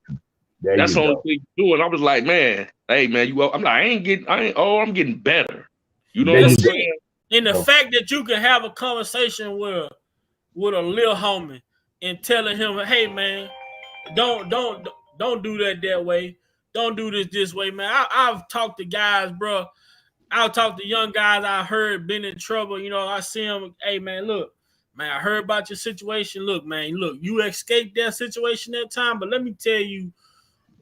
That's the only thing you do. And I was like, man, hey, man, I'm like, I ain't old. I'm getting better. You know what I'm saying? And the fact that you can have a conversation with a little homie and telling him, hey, man, don't Don't do that way. Don't do this way, man. I've talked to guys, bro. I'll talk to young guys I heard been in trouble. You know, I see them. Hey, man, look, man, I heard about your situation. Look, man, look, you escaped that situation that time, but let me tell you,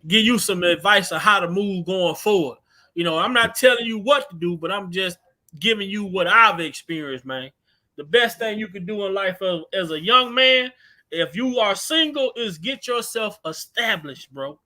give you some advice on how to move going forward. You know, I'm not telling you what to do, but I'm just giving you what I've experienced, man. The best thing you can do in life as a young man, if you are single, is get yourself established, bro.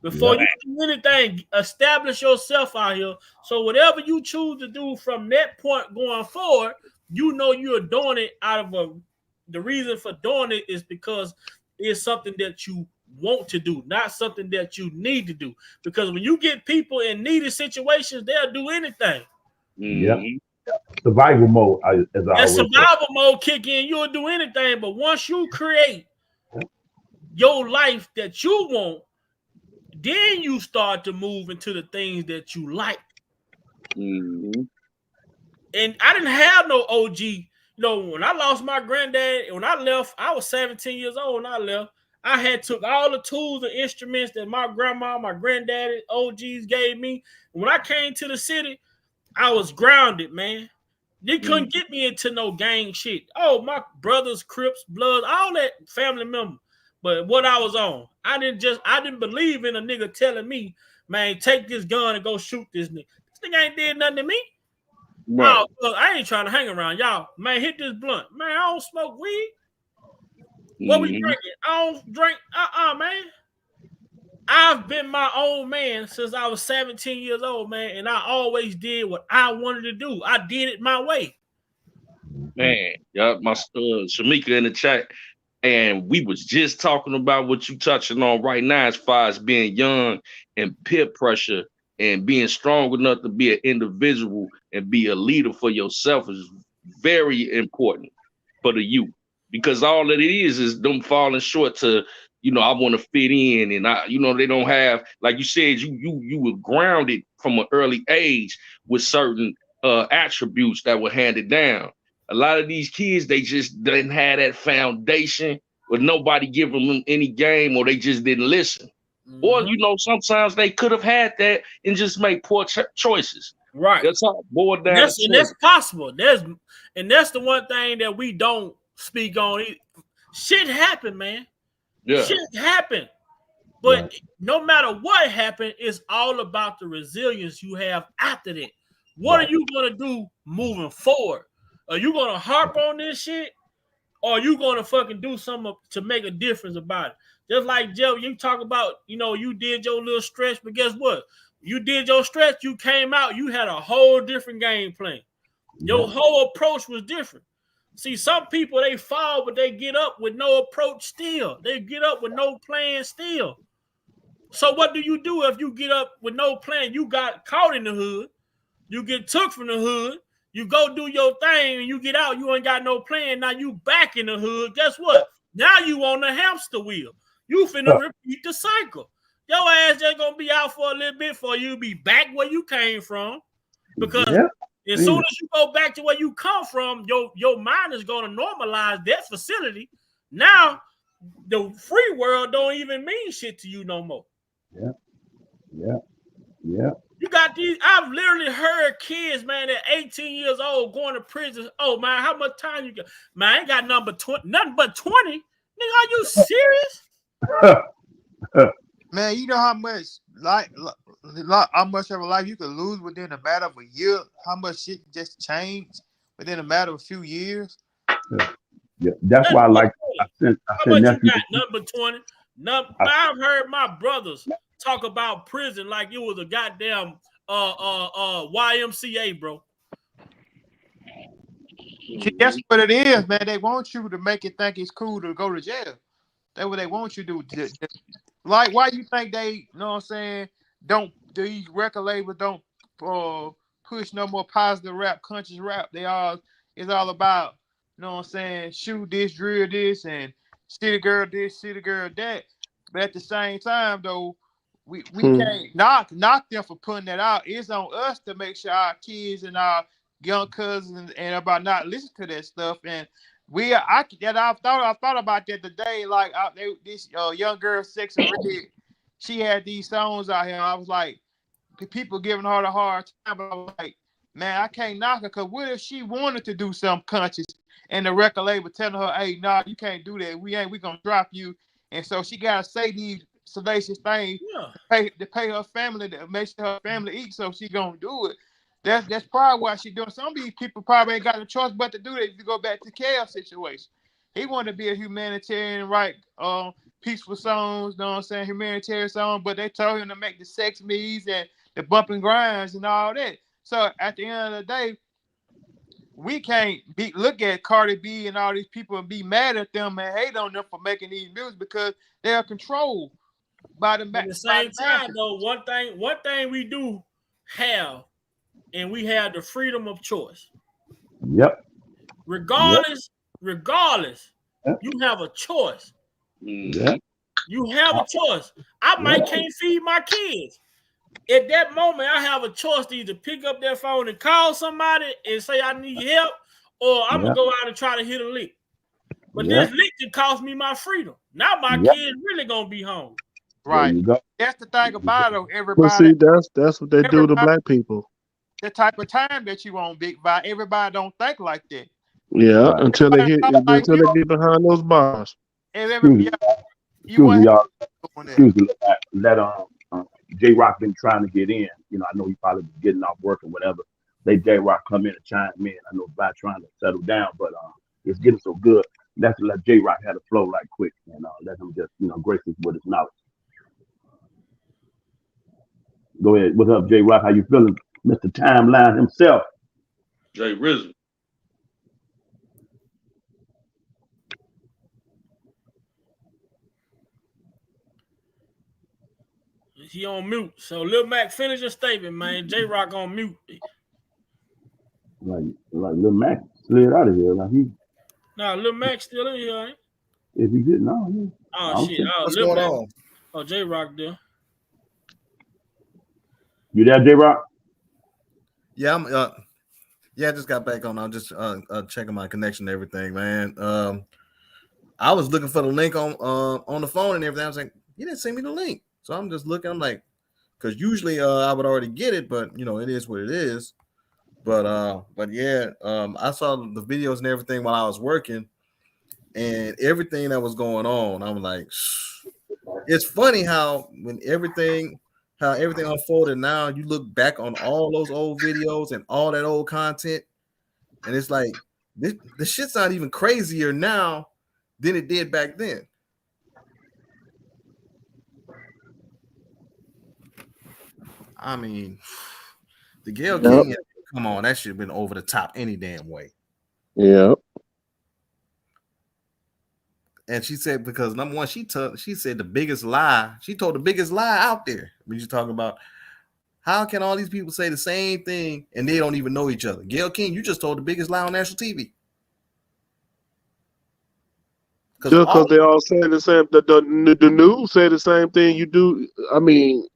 Before you do anything, establish yourself out here. So whatever you choose to do from that point going forward, you know you're doing it out of the reason for doing it is because it's something that you want to do, not something that you need to do. Because when you get people in needed situations, they'll do anything. Yeah. Survival mode, as I That always survival mode kick in, you'll do anything. But once you create your life that you want, then you start to move into the things that you like. And I didn't have no OG. You know, when I lost my granddad, when I left, I was 17 years old when I left. I had took all the tools and instruments that my grandma, my granddaddy, OGs gave me. When I came to the city, I was grounded, man. They couldn't get me into no gang shit. Oh, my brothers, Crips, Bloods, all that family member. But what I was on, I didn't believe in a nigga telling me, man, take this gun and go shoot this nigga. This nigga ain't did nothing to me. Right. Oh, look, I ain't trying to hang around y'all. Man, hit this blunt. Man, I don't smoke weed. What we drinking? I don't drink. Man. I've been my own man since I was 17 years old, man, and I always did what I wanted to do. I did it my way. Man, yeah, my Shamika in the chat, and we was just talking about what you touching on right now as far as being young and peer pressure and being strong enough to be an individual and be a leader for yourself is very important for the youth, because all that it is them falling short to, you know, I want to fit in, and they don't have, like you said, you were grounded from an early age with certain attributes that were handed down. A lot of these kids, they just didn't have that foundation, with nobody giving them any game, or they just didn't listen. Or, you know, sometimes they could have had that and just make poor choices. Right. That's all boiled down. And that's possible. That's the one thing that we don't speak on. Shit happened, man. Yeah. Shit happened. But no matter what happened, it's all about the resilience you have after that. What are you going to do moving forward? Are you going to harp on this shit? Or are you going to fucking do something to make a difference about it? Just like Joe, you talk about, you know, you did your little stretch, but guess what? You did your stretch, you came out, you had a whole different game plan. Your whole approach was different. See, some people, they fall, but they get up with no approach still. They get up with no plan still. So what do you do if you get up with no plan? You got caught in the hood. You get took from the hood. You go do your thing and you get out. You ain't got no plan. Now you back in the hood. Guess what? Now you on the hamster wheel. You finna repeat the cycle. Your ass just gonna be out for a little bit before you be back where you came from. Because as soon as you go back to where you come from, your mind is gonna normalize that facility. Now the free world don't even mean shit to you no more. Yeah. You got these. I've literally heard kids, man, at 18 years old going to prison. Oh man, how much time you got? Man, I ain't got nothing but 20. Nigga, are you serious? Man, you know how much how much of a life you could lose within a matter of a year? How much shit just changed within a matter of a few years? Yeah, that's why I like. I sent nephew. Number 20. I've heard my brothers talk about prison like it was a goddamn YMCA, bro. That's what it is, man. They want you to make it think it's cool to go to jail. That's what they want you to do. Like, why you think they, you know what I'm saying, these record labels don't push no more positive rap, conscious rap. It's all about, you know what I'm saying, shoot this, drill this, and city girl this, city girl that. But at the same time, though, we can't knock them for putting that out. It's on us to make sure our kids and our young cousins and about not listen to that stuff. And I thought about that today. Like this young girl, Sex and Red, she had these songs out here. I was like, people giving her the hard time, but I was like, man, I can't knock her, because what if she wanted to do something conscious and the record label telling her, hey, nah, you can't do that. We gonna drop you. And so she gotta say these salacious things to pay her family, to make sure her family eats, so she gonna do it. That's probably why she doing. Some of these people probably ain't got a choice but to do that. If you go back to kellz situation, he wanted to be a humanitarian, right? Peaceful songs, know what I'm saying, humanitarian song, but they told him to make the sex me's and the bumping grinds and all that. So at the end of the day, we can't look at Cardi B and all these people and be mad at them and hate on them for making these music, because they are controlled by the. At the same time, though, one thing we do have, and we have the freedom of choice. Yep. Regardless, you have a choice. Yep. You have a choice. I might can't feed my kids. At that moment, I have a choice to either pick up that phone and call somebody and say I need help, or I'm gonna go out and try to hit a lick. But this lick can cost me my freedom. Now my kids really gonna be home. Right. That's the thing about it. Everybody. But see, that's what they do to black people. The type of time that you on, Big Vi, everybody don't think like that. Yeah, until they get behind those bars. Excuse me, y'all. Excuse me. Let J-Rock been trying to get in. You know, I know he probably was getting off work or whatever. They J-Rock come in and chime in. I know by trying to settle down, but it's getting so good. Let's let J-Rock have the flow right quick and let him just, grace us with his knowledge. Go ahead. What's up, J-Rock? How you feeling? Mr. Timeline himself. Jay Rizzo. He on mute. So Lil Mac, finish your statement, man. J-Rock on mute. Like Lil Mac slid out of here. Like Lil Mac still in here, ain't? If he didn't know. Oh shit. What's going on? Oh, J-Rock there. You there, J-Rock? Yeah, I'm I just got back on. I'm just checking my connection and everything, man. I was looking for the link on the phone and everything. I was like, you didn't send me the link. So I'm just looking. I'm like, because usually I would already get it, but it is what it is. But yeah, I saw the videos and everything while I was working, and everything that was going on. I'm like, it's funny how everything unfolded. Now you look back on all those old videos and all that old content, and it's like the shit's not even crazier now than it did back then. I mean, the Gayle King, come on, that should have been over the top any damn way. Yeah. And she said, because number one, she said the biggest lie. She told the biggest lie out there. When you're talking about how can all these people say the same thing and they don't even know each other. Gayle King, you just told the biggest lie on national TV. Just because they all say the same, the news say the same thing you do. I mean,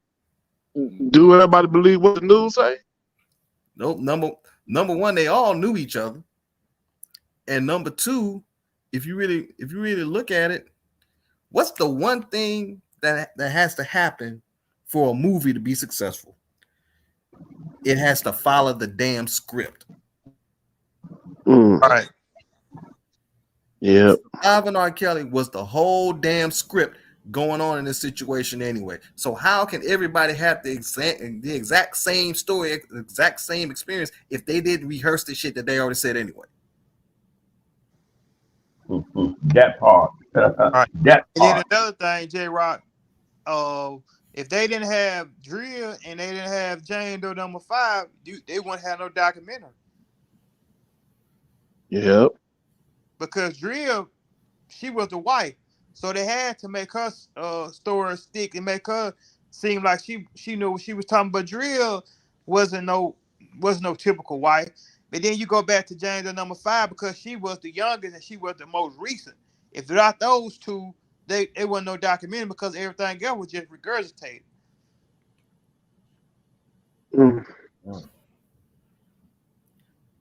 do everybody believe what the news say? Nope. Number one, they all knew each other. And number two, if you really look at it, what's the one thing that has to happen for a movie to be successful? It has to follow the damn script. Right. Yeah. R.Kelly was the whole damn script going on in this situation anyway. So how can everybody have the exact same story, the exact same experience if they didn't rehearse the shit that they already said anyway? That part. Right. That and then part. another thing, J-Rock, if they didn't have Drill and they didn't have Jane Doe number 5, they wouldn't have no documentary. Yep. Because Drill, she was the wife, so they had to make her story stick and make her seem like she knew what she was talking. But Drill wasn't no typical wife. But then you go back to Jane Doe number 5 because she was the youngest and she was the most recent. If without those two, they wasn't no documentary because everything else was just regurgitated.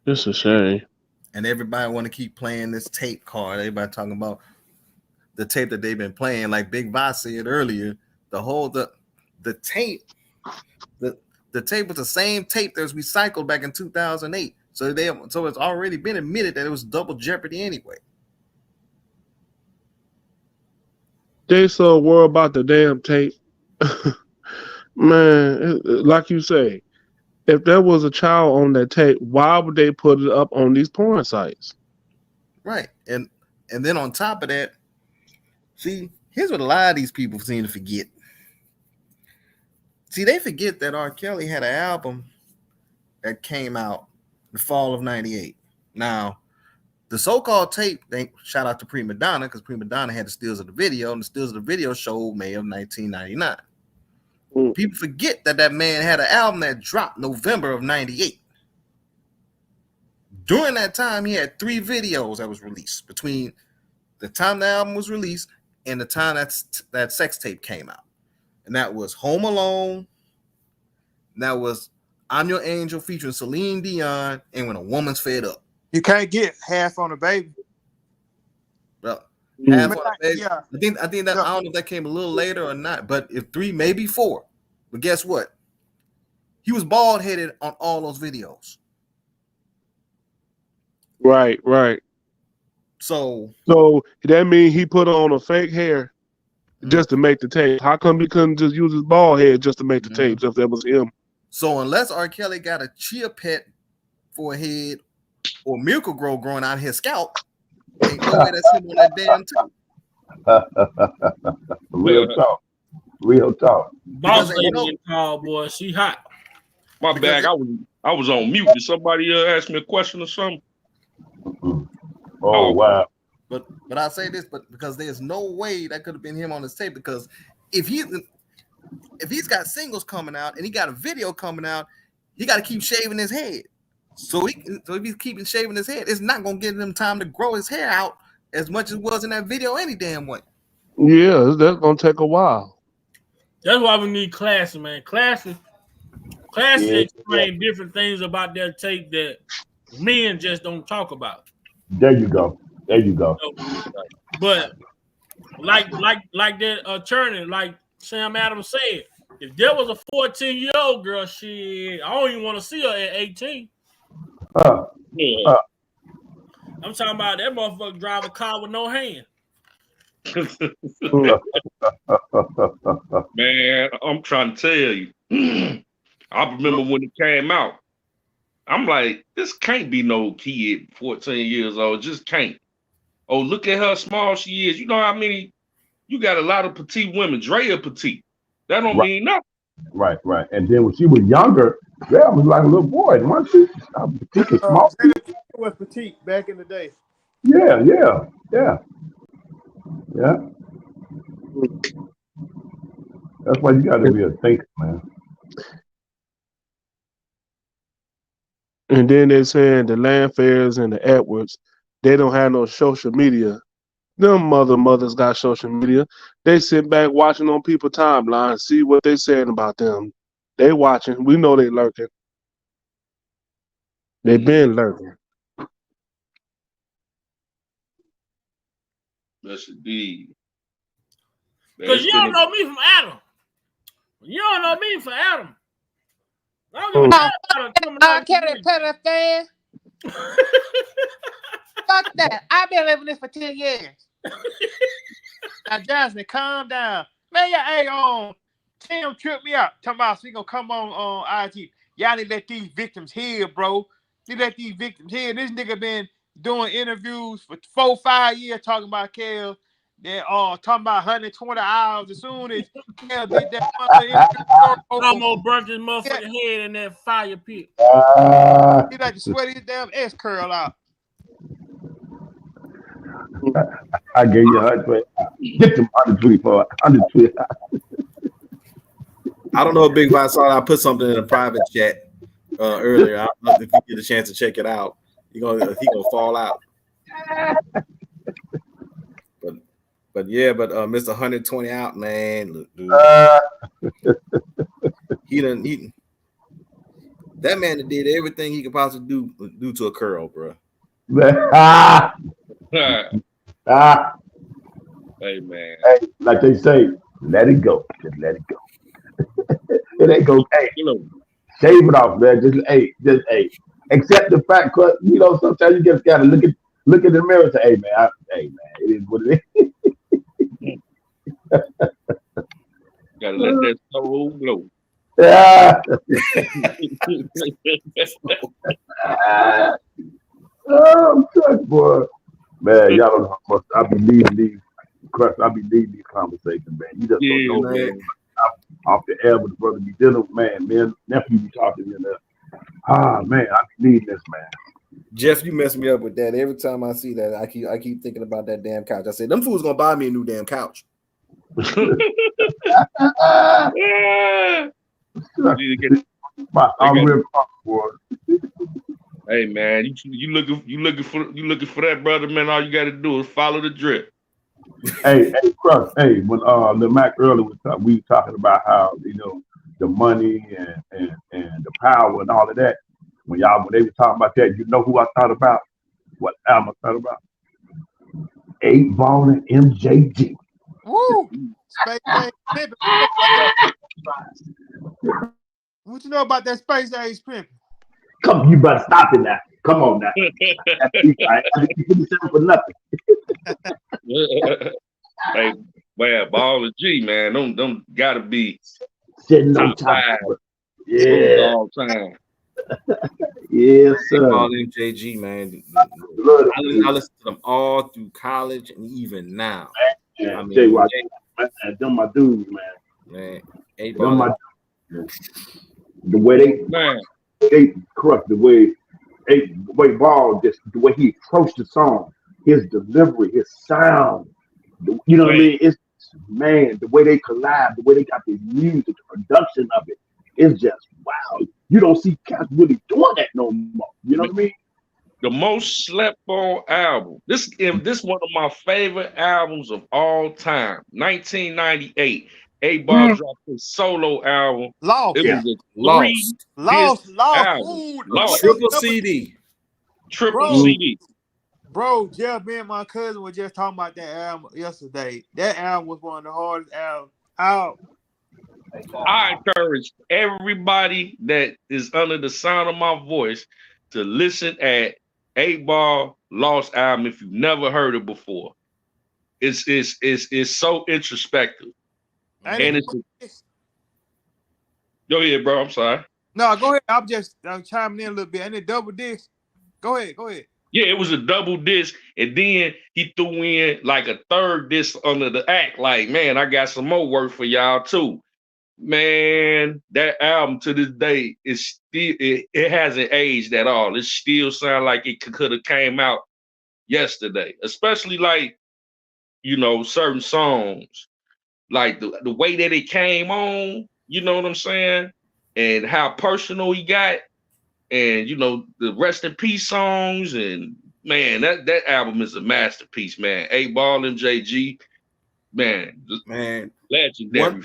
It's a shame. And everybody want to keep playing this tape card. Everybody talking about the tape that they've been playing. Like Big Vi said earlier, the the tape, the tape was the same tape that was recycled back in 2008. So it's already been admitted that it was double jeopardy anyway. They so worried about the damn tape. Man, like you say, if there was a child on that tape, why would they put it up on these porn sites? Right. And then on top of that, see, here's what a lot of these people seem to forget. See, they forget that R. Kelly had an album that came out in the fall of 98. Now, the so-called tape, shout out to Prima Donna, because Prima Donna had the stills of the video, and the stills of the video showed May of 1999. People forget that man had an album that dropped November of 98. During that time, he had 3 videos that was released between the time the album was released and the time that sex tape came out. And that was Home Alone. That was I'm Your Angel featuring Celine Dion and When a Woman's Fed Up. You can't get Half on the Baby. Well, Half on the Baby. Yeah. I think that I don't know if that came a little later or not, but if 3, maybe 4. But guess what? He was bald headed on all those videos. Right. So that means he put on a fake hair just to make the tape. How come he couldn't just use his bald head just to make the tapes if that was him? So unless R. Kelly got a chia pet for a head or Miracle Grow growing out of his scalp, ain't no way that's him on that damn tape. Real talk. Boss lady call, boy, she hot. My bad. I was on mute. Did somebody ask me a question or something? Oh wow. But I say this, but because there's no way that could have been him on this tape, because if he's got singles coming out and he got a video coming out, he got to keep shaving his head. So if he's keeping shaving his head, it's not gonna give him time to grow his hair out as much as it was in that video any damn way. Yeah, that's gonna take a while. That's why we need Classy, man. Classy explain different things about that tape that men just don't talk about. There you go. But like that attorney, like Sam Adams said, if there was a 14-year-old girl, shit, I don't even want to see her at 18. I'm talking about that motherfucker drive a car with no hand. Man, I'm trying to tell you. I remember when it came out. I'm like, this can't be no kid 14 years old. Just can't. Oh, look at how small she is. You know how many? You got a lot of petite women. Drea petite. That don't mean nothing. Right. And then when she was younger, Drea was like a little boy, wasn't she? Petite and small. Was petite back in the day. Yeah. That's why you got to be a thinker, man. And then they're saying the Landfairs and the Edwards, they don't have no social media. Them mothers got social media. They sit back watching on people's timelines, see what they saying about them. They watching. We know they lurking. They been lurking. Yes, indeed. Because you don't know me from Adam. You don't know me from Adam. Kelly Petty fan. Fuck that. I've been living this for 10 years. Now, Jasmine, calm down. Man, Tim tripped me out. Talking about we gonna come on IG. Y'all need to let these victims heal, bro. You let these victims heal. This nigga been doing interviews for 4-5 years talking about kellz. They're talking about 120 hours. As soon as kellz did that, almost burnt his motherfucking head in that fire pit. He like to sweat his damn S curl out. I gave you 120. Get them 124. 120. I don't know if Big Vi saw. I put something in a private chat earlier. I don't know if you get a chance to check it out. He gonna fall out. But Mr. 120 out, man. Look, dude. That man did everything he could possibly do to a curl, bro. Hey man. Hey, like they say, let it go. Just let it go. It ain't go. Hey, shave it off, man. Just hey. Accept the fact, cause you know sometimes you just gotta look at the mirror and say, hey man, it is what it is. Gotta let that soul blow. Yeah. Oh, good boy. Man, y'all don't know how much I be needing these conversations, man. You just don't know, man. Off the air with the brother be dealing with, man. Man, nephew be talking in there. Ah, man, I be needing this, man. Jeff, you mess me up with that. Every time I see that, I keep thinking about that damn couch. I said, them fools gonna buy me a new damn couch. Hey man, you looking for that brother, man. All you gotta do is follow the drip. Hey, Crust. Hey, when the Mac earlier we were talking about how the money and the power and all of that. When they were talking about that, you know who I thought about? What album I thought about? 8 Ball and MJG. Woo! Space Age pimping. What you know about that Space Age pimping? Come, you better stop it now. Come on now. I didn't put this for nothing. Hey, man, Ball and G, man, them gotta be sitting on top 5. Yeah. All time. Yes, sir. All MJG, man. I listen to them all through college and even now. Man, I mean, tell you what, them my dudes, man. 8 Them Ball. The way they correct the way Ball just the way he approached the song, his delivery, his sound. You know what I mean? It's the way they collab, the way they got the music, the production of it. It's just wow. You don't see cats really doing that no more. You know what I mean? The most slept on album. This one of my favorite albums of all time. 1998. 8 Ball dropped his solo album. Lost. It was a Lost. album. Lost. Triple CD. Triple CD. Bro, Jeff, me and my cousin were just talking about that album yesterday. That album was one of the hardest albums out. I encourage everybody that is under the sound of my voice to listen at 8 Ball Lost album if you've never heard it before. It's so introspective. And it's go ahead, bro. I'm sorry. No, go ahead. I'm just chiming in a little bit. And it double disc. Go ahead. Yeah, it was a double disc, and then he threw in like a third disc under the act. Like, man, I got some more work for y'all too. Man, that album to this day is still it hasn't aged at all. It still sounds like it could have came out yesterday, especially like certain songs, like the way that it came on. You know what I'm saying? And how personal he got. And the rest in peace songs, and man, that album is a masterpiece, man. 8 Ball and JG, man, legendary.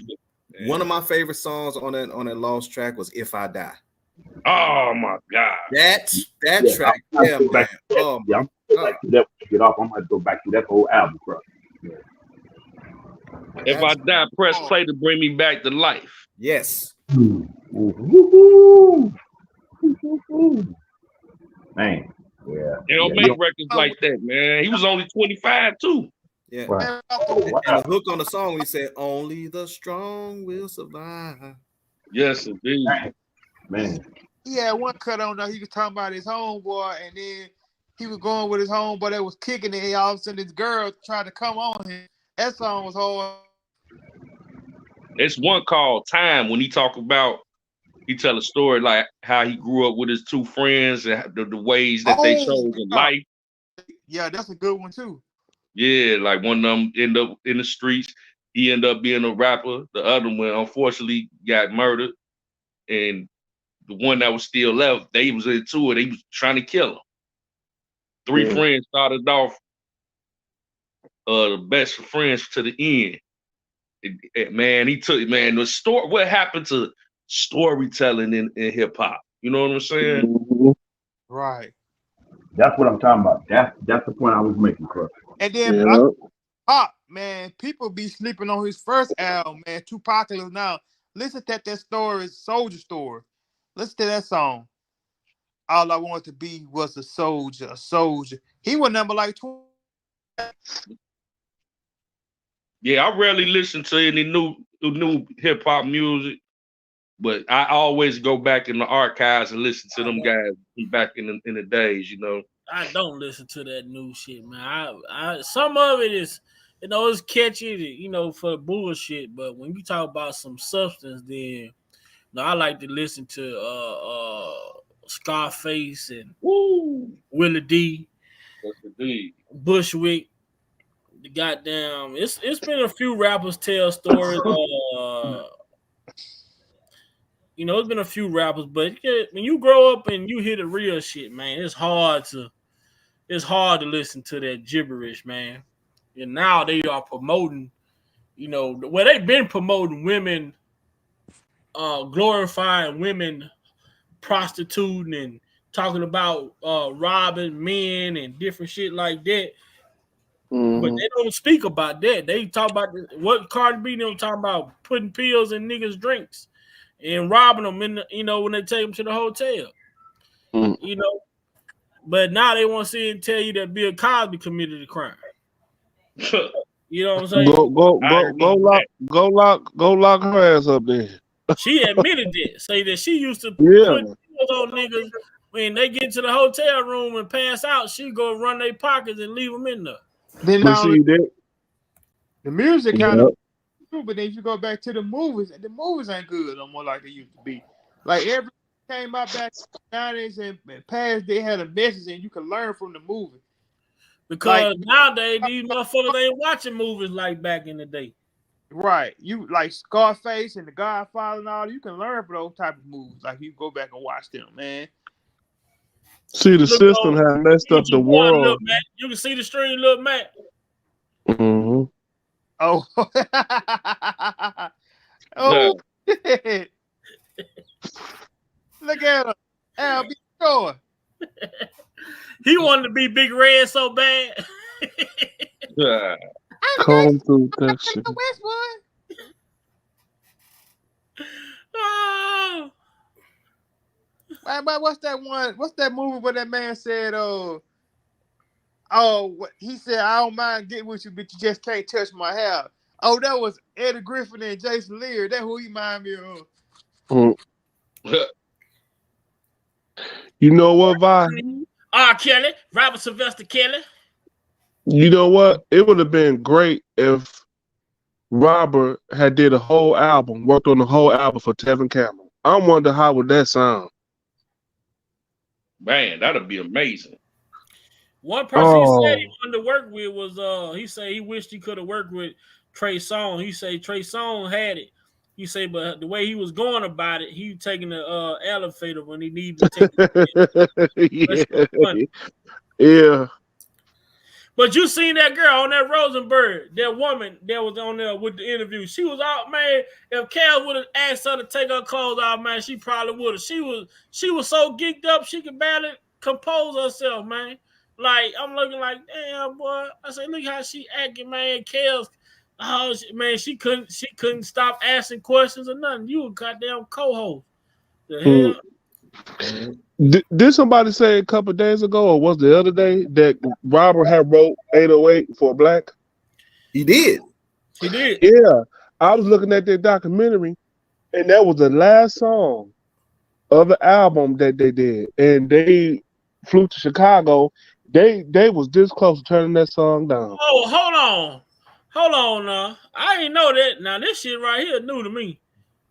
One of my favorite songs on that Lost track was "If I Die." Oh my God, that track, yeah, man. Oh my God. That get off. I'm gonna go back to that whole album, bro. Yeah. If I die, press play to bring me back to life. Yes. Man, yeah. They don't make records like that, man. He was only 25 too. Yeah. Wow. And the hook on the song, he said, "Only the strong will survive." Yes, indeed. Man. He had one cut on there. He was talking about his homeboy, and then he was going with his homeboy that was kicking it. And all of a sudden, this girl tried to come on him. That song was hard. It's one called "Time" when he tell a story like how he grew up with his two friends and the ways that they chose in life. Yeah, that's a good one too. Yeah, like one of them end up in the streets. He ended up being a rapper. The other one, unfortunately, got murdered. And the one that was still left, they was into it. They was trying to kill him. Three friends started off the best friends to the end. The story. What happened to storytelling in hip hop? You know what I'm saying? Right. That's what I'm talking about. That's the point I was making, Chris. And then Pop, man, people be sleeping on his first album, man. Too popular now. Listen to that story, Soldier Story. Listen to that song. All I wanted to be was a soldier, a soldier. He was number like 20. Yeah, I rarely listen to any new hip hop music, but I always go back in the archives and listen to them guys back in the days, you know. I don't listen to that new shit, man. I some of it is, it's catchy, for the bullshit. But when you talk about some substance, then I like to listen to Scarface and Willie D, Bushwick. The goddamn, it's been a few rappers tell stories. It's been a few rappers, but when you grow up and you hear the real shit, man, it's hard to listen to that gibberish, man. And now they are promoting, they've been promoting women, glorifying women, prostituting and talking about robbing men and different shit like that. But they don't speak about that. They talk about what Cardi B don't talk about, putting pills in niggas' drinks and robbing them when they take them to the hotel. But now they want to see and tell you that Bill Cosby committed a crime. You know what I'm saying? Go lock her ass up there. She admitted that. Say that she used to put pills on niggas when they get to the hotel room and pass out. She go run their pockets and leave them in there. Then the music kind Yep. of true, but then if you go back to the movies ain't good no more like they used to be. Like everything came out back in the 90s and past, they had a message and you can learn from the movie. Because nowadays these motherfuckers ain't watching movies like back in the day. Right. You like Scarface and The Godfather and all, you can learn from those type of movies. Like you go back and watch them, man. See, the system has messed up the world. You can see the stream, look, Matt. Mm-hmm. Oh. Oh. Look at him. Al, be sure. He wanted to be Big Red so bad. Comb through that shit. Oh. What's that one? What's that movie where that man said, he said, I don't mind getting with you, but you just can't touch my hair. Oh, that was Eddie Griffin and Jason Lear. That's who he remind me of. You know what, Vi? R.Kelly, Robert Sylvester Kelly. You know what? It would have been great if Robert had did a whole album, worked on the whole album for Tevin Campbell. I wonder how would that sound. Man, that'd be amazing. One person he said he wanted to work with was he said he wished he could have worked with Trey Songz. He said Trey Songz had it. He said, but the way he was going about it, he taking the elevator when he needed to take it. Yeah. But you seen that girl on that Rosenberg, that woman that was on there with the interview. She was out, man. If Cal would have asked her to take her clothes off, man, she probably would have. She was so geeked up, she could barely compose herself, man. Like, I'm looking like, damn, boy. I said, look how she acting, man. Kellz, man, she couldn't stop asking questions or nothing. You a goddamn co-host. The hell? Did somebody say a couple of days ago, or was the other day, that Robert had wrote 808 for Black? He did. He did. Yeah. I was looking at that documentary, and that was the last song of the album that they did. And they flew to Chicago. They was this close to turning that song down. Oh, hold on now. I didn't know that. Now, this shit right here new to me.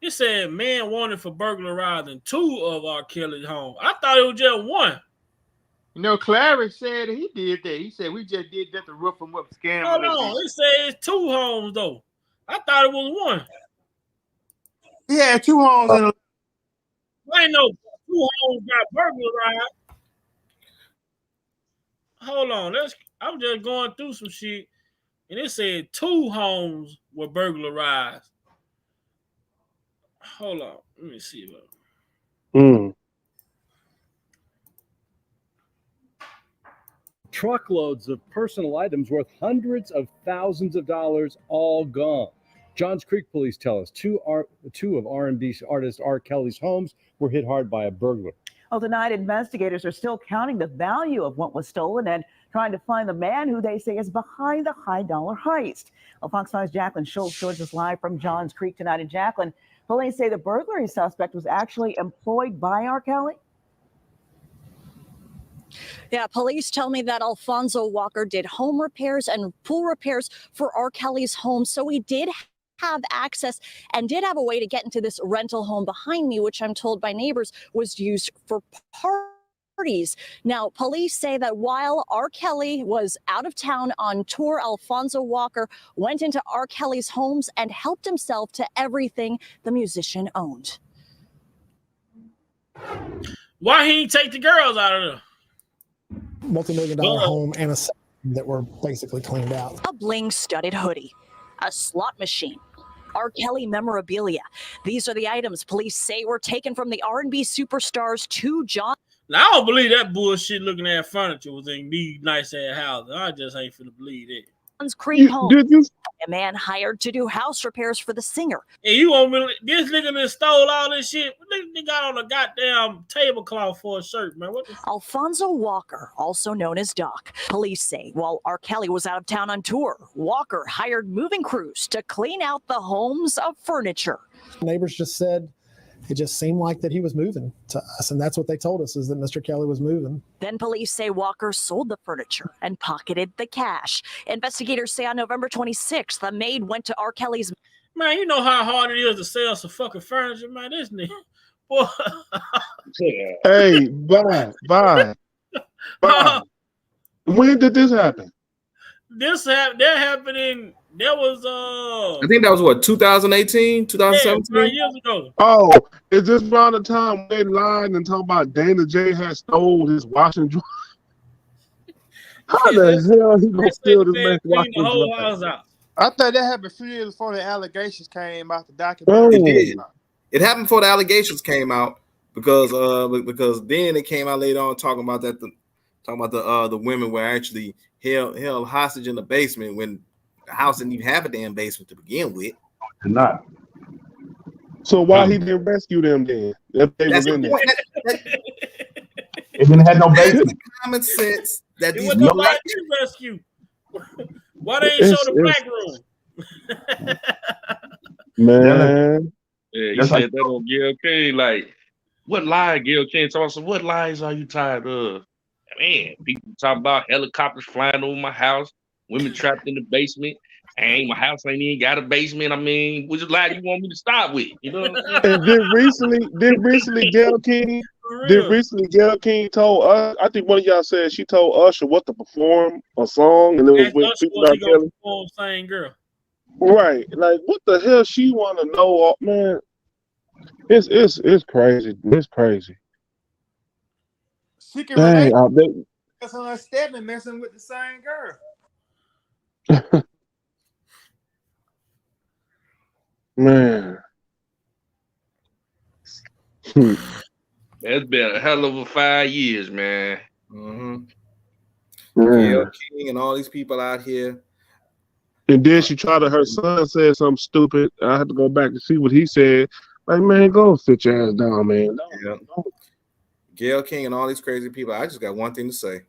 It said man wanted for burglarizing 2 of R. Kelly's homes. I thought it was just 1. You know, Clarence said he did that. He said we just did that to rough him up, scam him. Hold on. It said it's 2 homes, though. I thought it was 1. He had 2 homes in a... I ain't know 2 homes got burglarized. Hold on. I'm just going through some shit, and it said 2 homes were burglarized. Hold on. Let me see. Truckloads of personal items worth hundreds of thousands of dollars all gone. Johns Creek police tell us two of R&B artist R. Kelly's homes were hit hard by a burglar. Well, tonight, investigators are still counting the value of what was stolen and trying to find the man who they say is behind the high-dollar heist. Well, Fox 5's Jacqueline Schultz joins us live from Johns Creek tonight. And Jacqueline, police say the burglary suspect was actually employed by R. Kelly. Yeah, police tell me that Alfonso Walker did home repairs and pool repairs for R. Kelly's home, so he did have access and did have a way to get into this rental home behind me, which I'm told by neighbors was used for parties. Now, police say that while R. Kelly was out of town on tour, Alfonso Walker went into R. Kelly's homes and helped himself to everything the musician owned. Why he ain't take the girls out of there? Multi-million-dollar home and a that were basically cleaned out. A bling-studded hoodie, a slot machine, R. Kelly memorabilia. These are the items police say were taken from the R&B superstars to John. Now, I don't believe that bullshit looking at furniture was in these nice-ass houses. I just ain't finna believe it. Creek home. A man hired to do house repairs for the singer. And you won't believe this nigga that stole all this shit. They got on a goddamn tablecloth for a shirt, man. What the Alfonso Walker, also known as Doc. Police say while R. Kelly was out of town on tour, Walker hired moving crews to clean out the homes of furniture. Neighbors just said it just seemed like that he was moving to us, and that's what they told us, is that Mr. Kelly was moving. Then police say Walker sold the furniture and pocketed the cash. Investigators say on November 26th, the maid went to R. Kelly's. Man, you know how hard it is to sell some fucking furniture, man. This nigga, boy. Hey, bye. When did this happen? That happened in. That was I think that was what, 2018, 2017? 5 years ago. Oh, is this around the time they lied and talking about Dana J had stole his washing dry? How the hell he gonna steal this man's washing the whole dry? house out. I thought that happened 3 years before the allegations came out. The documentary. It did. It happened before the allegations came out because then it came out later on talking about that the women were actually held hostage in the basement when the house didn't even have a damn basement to begin with. Did not. So why he didn't rescue them then? If they was in there. It didn't have no basement. Common sense that these nobody rescue. Why they ain't show the black room? Man. Yeah, you said that on Gail King. Like, what lie, Gail King? So what lies are you tired of? Man, people talk about helicopters flying over my house, women trapped in the basement. My house ain't even got a basement. I mean, which lie you want me to start with? You know what I'm saying? And then recently Gail King told us, I think one of y'all said she told Usher what to perform a song, and it was with people out there. Same girl. Right. Like, what the hell she want to know, man? It's crazy. It's crazy. She can Dang, relate because her Stedman messing with the same girl. Man. That's been a hell of a 5 years, man. Gail King and all these people out here. And then her son said something stupid. I had to go back to see what he said. Like, man, go sit your ass down, man. Don't. Gail King and all these crazy people. I just got one thing to say.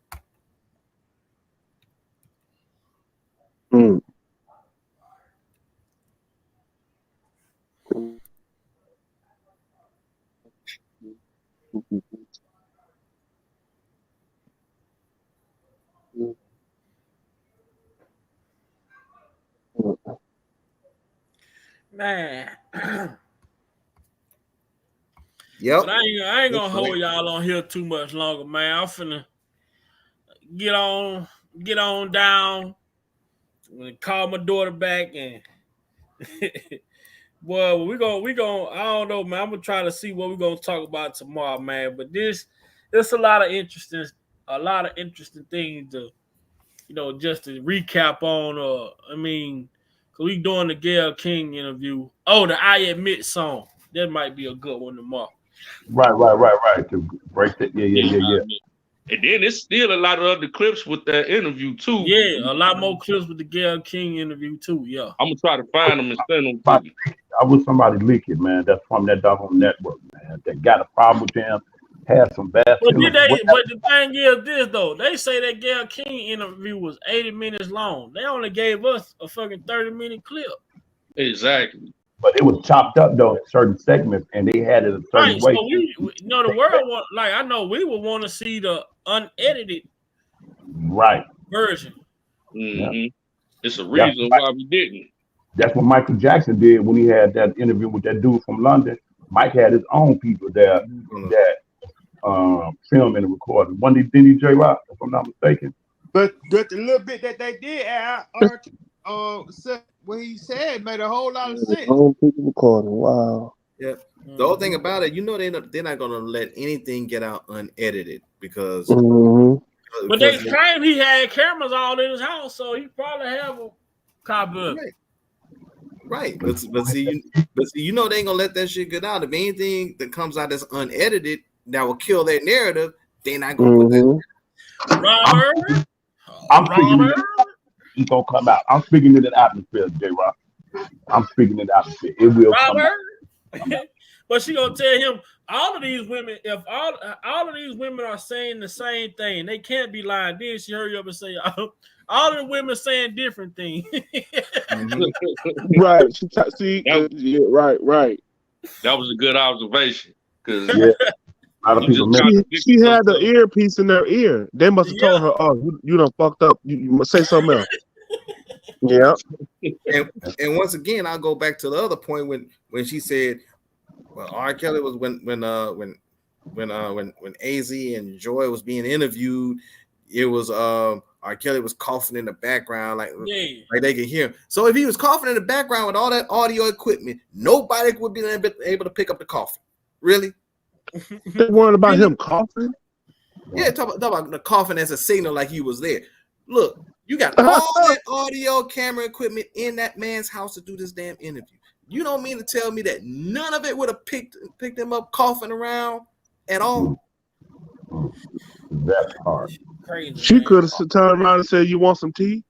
Man. Yep. But I ain't gonna hold y'all on here too much longer, man. I'm finna get on down. I'm gonna call my daughter back and well, we gonna I don't know, man. I'm gonna try to see what we're gonna talk about tomorrow, man. But there's a lot of interesting things to, just to recap on. Cause we doing the Gail King interview. Oh, the I Admit song. That might be a good one tomorrow. Right. To break that. Yeah. And then it's still a lot of other clips with that interview too. Yeah, a lot more clips with the Gayle King interview too. Yeah, I'm gonna try to find them and send them to you. I wish somebody leak it, man. That's from that doggone network, man. That got a problem with him. Had some bad but feelings. but the thing is this though, they say that Gayle King interview was 80 minutes long. They only gave us a fucking 30-minute clip. Exactly. But it was chopped up though in certain segments, and they had it a certain Right, way. so we you know the world want, like I know we would want to see the unedited version. Mm-hmm. It's a reason why we didn't. That's what Michael Jackson did when he had that interview with that dude from London. Mike had his own people there that film and recorded. One did he, J Rock, if I'm not mistaken. But the little bit that they did add, what he said made a whole lot of sense. Own people recording. Wow. Yeah. The whole thing about it, you know, they're not gonna let anything get out unedited because. But they claim he had cameras all in his house, so he probably have a copy of it. Right, but see, you know they ain't gonna let that shit get out. If anything that comes out that's unedited that will kill their narrative, they're not gonna put that. Robert, I'm speaking. It's gonna come out. I'm speaking to the atmosphere, J Rock. I'm speaking to the atmosphere. It will come out. But she gonna tell him all of these women, if all of these women are saying the same thing, they can't be lying. Then she hurry up and say, all of the women saying different things. Right. Right. That was a good observation. Because she had the earpiece in their ear. They must have told her, "Oh, you done fucked up. You must say something else." Yeah. And once again, I'll go back to the other point when she said, "Well, R. Kelly was when AZ and Joy was being interviewed, it was R. Kelly was coughing in the background like they could hear him. So if he was coughing in the background with all that audio equipment, nobody would be able to pick up the coughing. Really? They worried about him coughing? Yeah, talk about the coughing as a signal like he was there. Look, you got all that audio camera equipment in that man's house to do this damn interview. You don't mean to tell me that none of it would have picked him up coughing around at all? That part. Crazy, she could have turned around and said, "You want some tea?"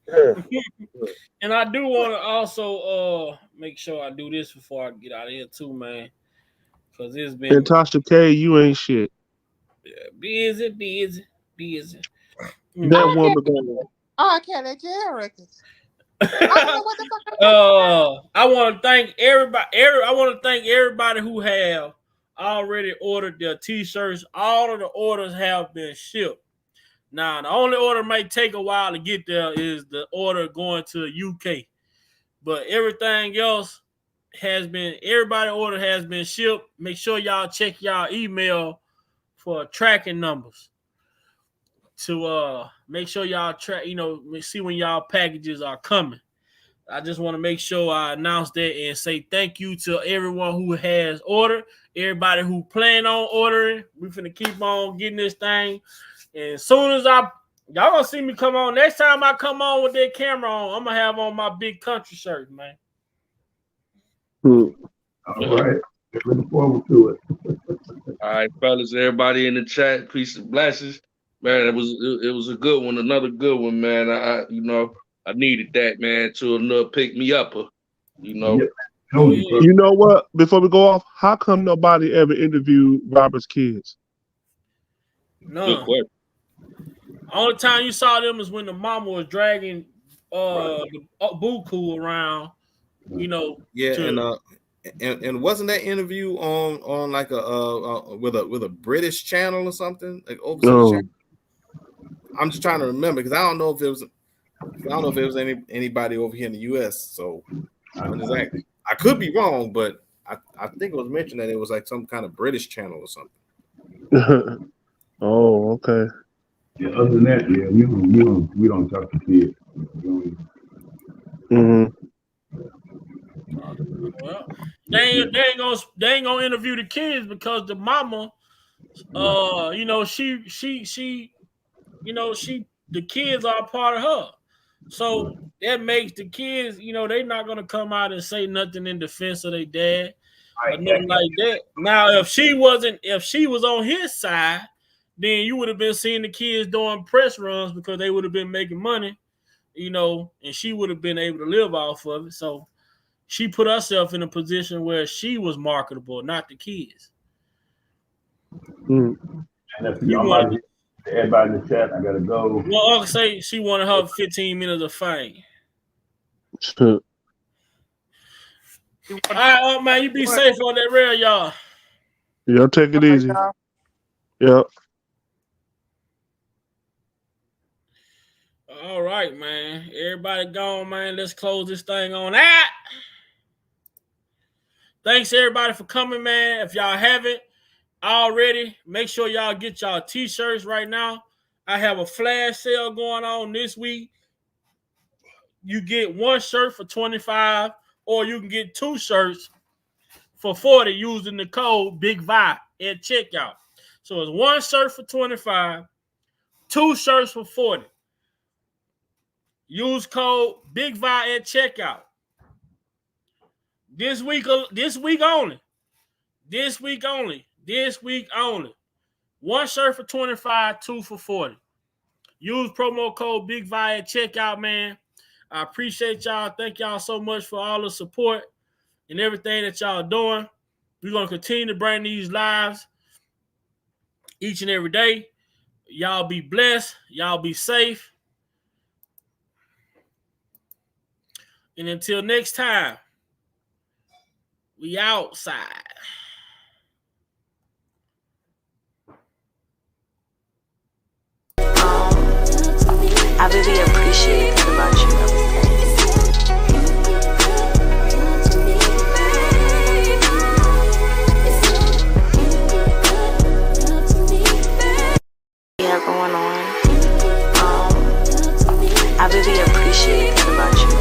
Yeah. And I do want to also make sure I do this before I get out of here too, man. Because it's been And Tasha K, you ain't shit. busy. That woman. R.Kelly records. I want to thank everybody. I want to thank everybody who have already ordered their T-shirts. All of the orders have been shipped. Now, the only order may take a while to get there is the order going to the UK. But everything else everybody order has been shipped. Make sure y'all check y'all email for tracking numbers to make sure y'all track, see when y'all packages are coming. I just want to make sure I announce that and say thank you to everyone who has ordered, everybody who plan on ordering. We finna keep on getting this thing. And as soon as y'all gonna see me come on, next time I come on with that camera on, I'm gonna have on my big country shirt, man. All right. Looking forward to it. All right, fellas, everybody in the chat, peace and blessings. Man, it was a good one, another good one, man. I needed that, man, to pick me up, You know what? Before we go off, how come nobody ever interviewed Robert's kids? No. Good question. Only time you saw them is when the mama was dragging the Buku around, Yeah, and wasn't that interview on like a with a British channel or something, like overseas channel? I'm just trying to remember because I don't know if it was anybody over here in the US. So I could be wrong, but I think it was mentioned that it was like some kind of British channel or something. Oh, okay. Yeah, other than that, yeah, we don't talk to kids. Well, they ain't gonna interview the kids because the mama, the kids are a part of her. So that makes the kids, they're not gonna come out and say nothing in defense of their dad or nothing like that. Now, if she was on his side, then you would have been seeing the kids doing press runs because they would have been making money, you know, and she would have been able to live off of it. So she put herself in a position where she was marketable, not the kids. And if everybody in the chat, I gotta go. Well, Uncle say she wanted her 15 minutes of fame. All right, man, you be safe on that rail, y'all. Yeah, take it easy. Yeah. All right, man. Everybody gone, man. Let's close this thing on that. Thanks, everybody, for coming, man. If y'all haven't already, make sure y'all get y'all T-shirts right now. I have a flash sale going on this week. You get one shirt for $25, or you can get two shirts for $40 using the code Big Vi at checkout. So it's one shirt for $25, two shirts for $40. Use code Big Vi at checkout. This week only. One shirt for $25, two for $40. Use promo code Big Vi at checkout, man. I appreciate y'all. Thank y'all so much for all the support and everything that y'all doing. We're going to continue to bring these lives each and every day. Y'all be blessed. Y'all be safe. And until next time, we outside. I really appreciate that about you. Going on. I really appreciate that about you.